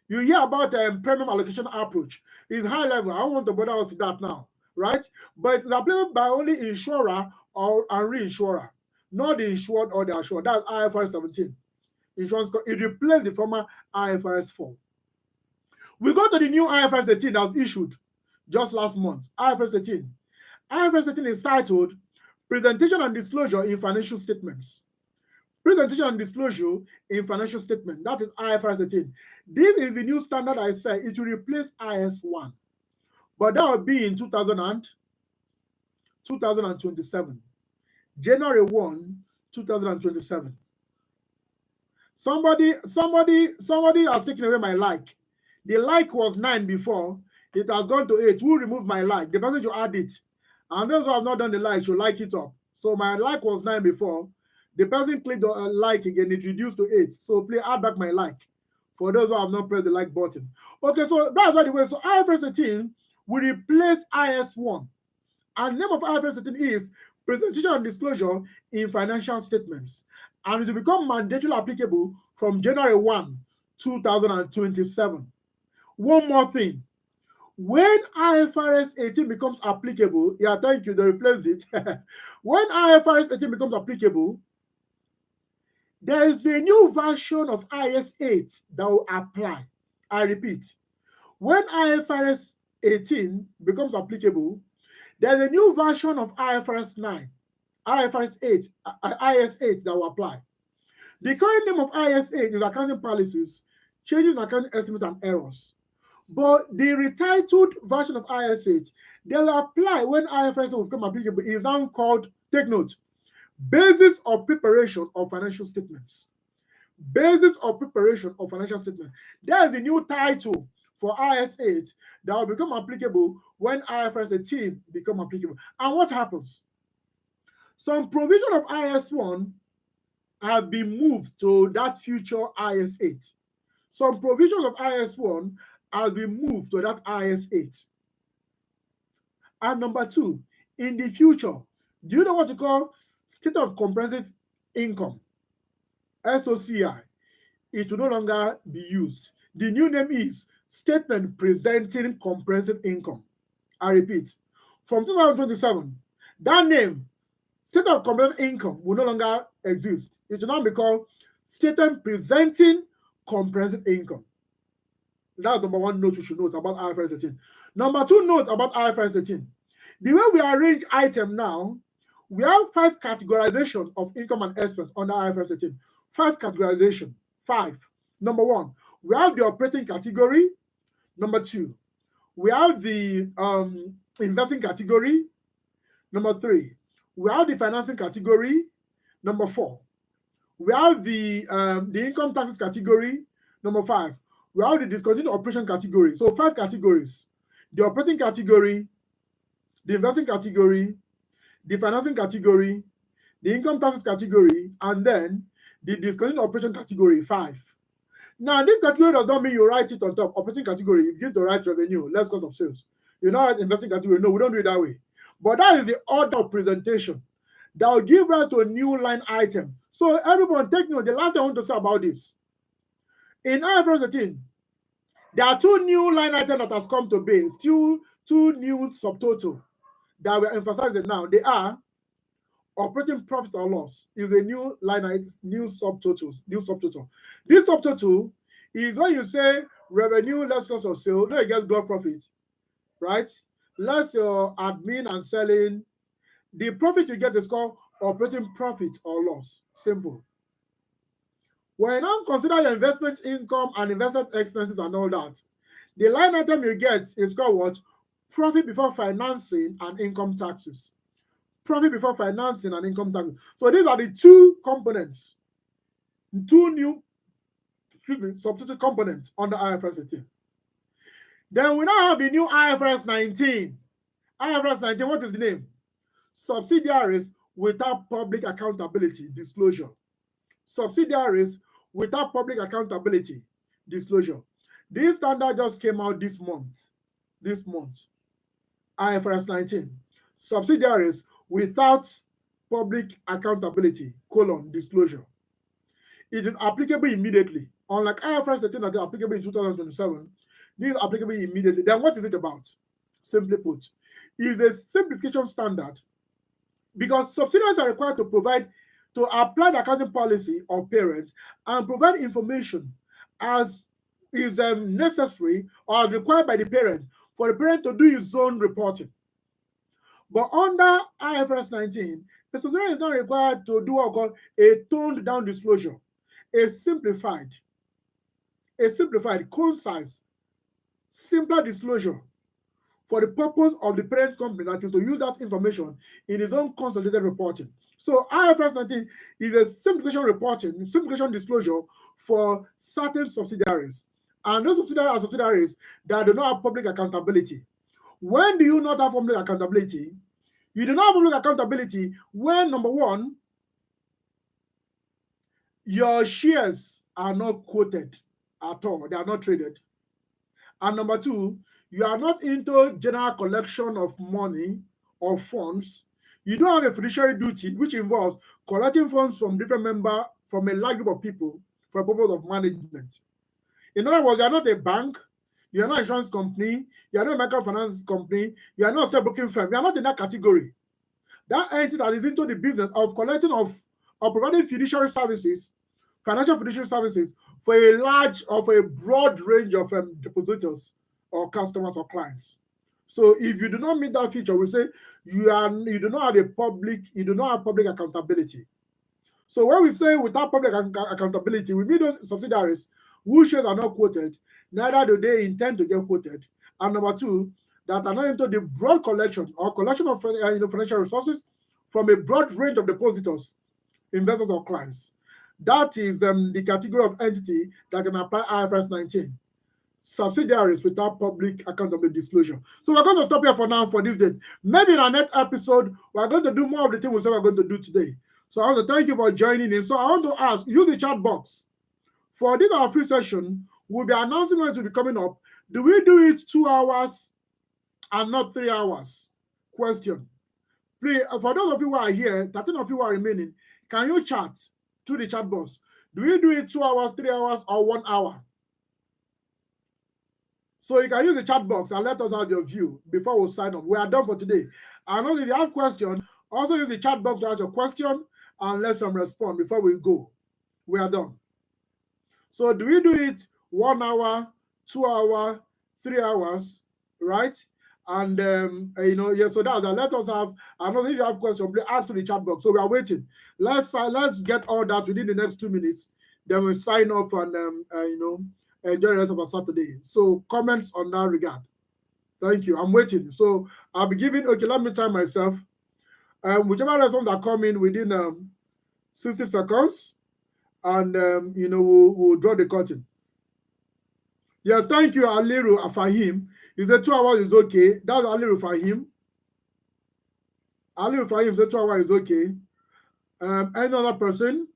You hear about premium allocation approach. It's high level. I don't want to bother us with that now, right? But it's applicable by only insurer or a reinsurer, not the insured or the assured. That's IFRS 17. Insurance, it replaced the former IFRS 4. We go to the new IFRS 18 that was issued just last month. IFRS 18. IFRS 18 is titled Presentation and Disclosure in Financial Statements. Presentation and disclosure in financial statement. That is IFRS 18. This is the new standard I said. It will replace IS 1. But that will be in 2027. January 1, 2027. Somebody has taken away my like. The like was 9 before. It has gone to 8. Who removed my like? The person should add it. And those who have not done the like should like it up. So my like was 9 before. The person clicked on like again, it reduced to 8. So please add back my like for those who have not pressed the like button. Okay, so that's by the way. So IFRS 18 will replace IS 1. And the name of IFRS 18 is Presentation and Disclosure in Financial Statements. And it will become mandatorily applicable from January 1, 2027. One more thing. When IFRS 18 becomes applicable, yeah, thank you, they replaced it. When IFRS 18 becomes applicable, there is a new version of IAS 8 that will apply. I repeat, when IFRS 18 becomes applicable, there's a new version of IFRS 9, IFRS 8, IAS 8 that will apply. The current name of IAS 8 is Accounting Policies, Changes in Accounting Estimate and Errors. But the retitled version of IAS 8, they'll apply when IFRS will become applicable, is now called, take note, Basis of preparation of financial statements. Basis of preparation of financial statements. There's the new title for IS 8 that will become applicable when IFRS 18 become applicable. And what happens? Some provision of IS 1 have been moved to that future IS 8. Some provision of IS 1 has been moved to that IS 8. And number two, in the future, do you know what you call statement of comprehensive income? SOCI. It will no longer be used. The new name is Statement Presenting Comprehensive Income. I repeat, from 2027, that name, Statement of Comprehensive Income, will no longer exist. It will now be called Statement Presenting Comprehensive Income. That's number one note you should note about IFRS 18. Number two note about IFRS 18. The way we arrange item now, we have 5 categorization of income and expense under IFRS 18. 5 categorization. 5. Number one, we have the operating category. Number two, we have the investing category. Number three, we have the financing category. Number four, we have the income taxes category. Number five, we have the discontinued operation category. So 5 categories: the operating category, the investing category, the financing category, the income taxes category, and then the discontinued operation category. 5. Now, this category does not mean you write it on top. Operating category, you begin to write revenue, less cost of sales. You know, investing category. No, we don't do it that way. But that is the order of presentation that will give rise to a new line item. So everyone take note. The last thing I want to say about this. In IFRS 18, there are 2 new line items that has come to base, two new subtotal that we're emphasizing now. They are operating profit or loss is a new line item, new subtotal. This subtotal is when you say revenue less cost of sale, no, it gets gross profit, right? Less your admin and selling. The profit you get is called operating profit or loss. Simple. When you now consider your investment income and investment expenses and all that, the line item you get is called what? Profit before financing and income taxes. Profit before financing and income taxes. So these are the 2 components, 2 new substitute components under IFRS 18. Then we now have the new IFRS 19. IFRS 19, what is the name? Subsidiaries without public accountability disclosure. Subsidiaries without public accountability disclosure. This standard just came out this month. IFRS 19. Subsidiaries without public accountability, disclosure. It is applicable immediately. Unlike IFRS 18 that is applicable in 2027, this is applicable immediately. Then what is it about? Simply put, it is a simplification standard because subsidiaries are required to apply the accounting policy of parents and provide information as is necessary or as required by the parent for the parent to do his own reporting. But under IFRS 19, the subsidiary is not required to do what we call a toned down disclosure, a simplified, concise, simpler disclosure for the purpose of the parent company, that is to use that information in its own consolidated reporting. So IFRS 19 is a simplification disclosure for certain subsidiaries. And those subsidiaries are subsidiaries that do not have public accountability. When do you not have public accountability? You do not have public accountability when, number one, your shares are not quoted at all. They are not traded. And number two, you are not into general collection of money or funds. You don't have a fiduciary duty, which involves collecting funds from different members, from a large group of people for the purpose of management. In other words, you are not a bank, you are not an insurance company, you are not a microfinance company, you are not a stockbroking firm, you are not in that category. That entity that is into the business of collecting of providing fiduciary services, financial fiduciary services for a broad range of depositors or customers or clients. So if you do not meet that feature, we say you do not have public accountability. So when we say without public accountability, we mean those subsidiaries whose shares are not quoted, neither do they intend to get quoted. And number two, that are not into the broad collection of financial resources from a broad range of depositors, investors, or clients. That is the category of entity that can apply IFRS 19. Subsidiaries without public accountable disclosure. So we're going to stop here for now for this date. Maybe in our next episode, we're going to do more of the things we said we're going to do today. So I want to thank you for joining in. So I want to ask, use the chat box. For this our free session, we'll be announcing when it will be coming up. Do we do it 2 hours and not 3 hours? Question. Please, for those of you who are here, 13 of you who are remaining, can you chat through the chat box? Do we do it 2 hours, 3 hours, or 1 hour? So you can use the chat box and let us have your view before we sign up. We are done for today. And also, if you have questions, also use the chat box to ask your question and let them respond before we go. We are done. So do we do it 1 hour, 2 hours, 3 hours, right? And so that let us have. I know if you have questions, please ask to the chat box. So we are waiting. Let's get all that within the next 2 minutes. Then we'll sign off and enjoy the rest of our Saturday. So comments on that regard. Thank you. I'm waiting. So I'll be giving. Okay, let me time myself. Whichever response that come in within 60 seconds, and we'll draw the curtain. Yes, thank you, Aliru Fahim. He said 2 hours is okay. That's Aliru Fahim. Aliru Fahim said 2 hours is okay. Any other person?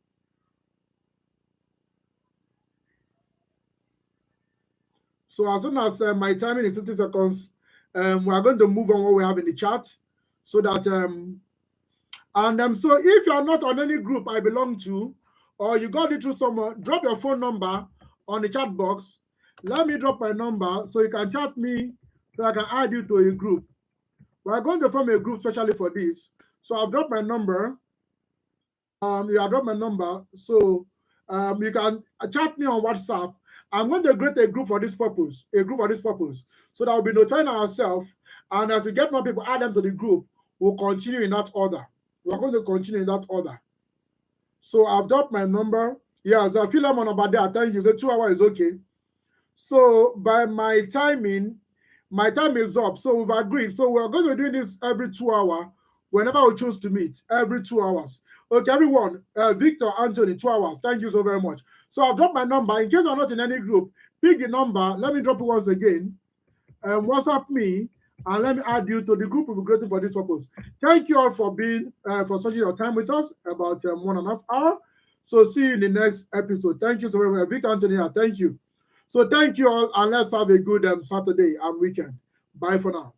So as soon as my timing is 60 seconds, we are going to move on what we have in the chat, so that so if you are not on any group I belong to, or you got it through someone, drop your phone number on the chat box. Let me drop my number so you can chat me, so I can add you to a group. We are going to form a group specially for this. So I've dropped my number. I dropped my number, so you can chat me on WhatsApp. I'm going to create a group for this purpose, so that we'll be notifying ourselves, and as we get more people, add them to the group, we'll continue in that order. We're going to continue in that order. So I've dropped my number. Yes, I feel I'm on about that. Thank you. The 2 hours is okay. So by my time is up. So we've agreed. So we're going to do this every 2 hours, whenever we choose to meet, every 2 hours. Okay, everyone. Victor, Anthony, 2 hours. Thank you so very much. So I've dropped my number. In case you're not in any group, pick the number. Let me drop it once again. WhatsApp me, and let me add you to the group we'll be creating for this purpose. Thank you all for being for spending your time with us, about 1.5 hours. So see you in the next episode. Thank you so very much. Victor, Anthony, thank you. So thank you all, and let's have a good Saturday and weekend. Bye for now.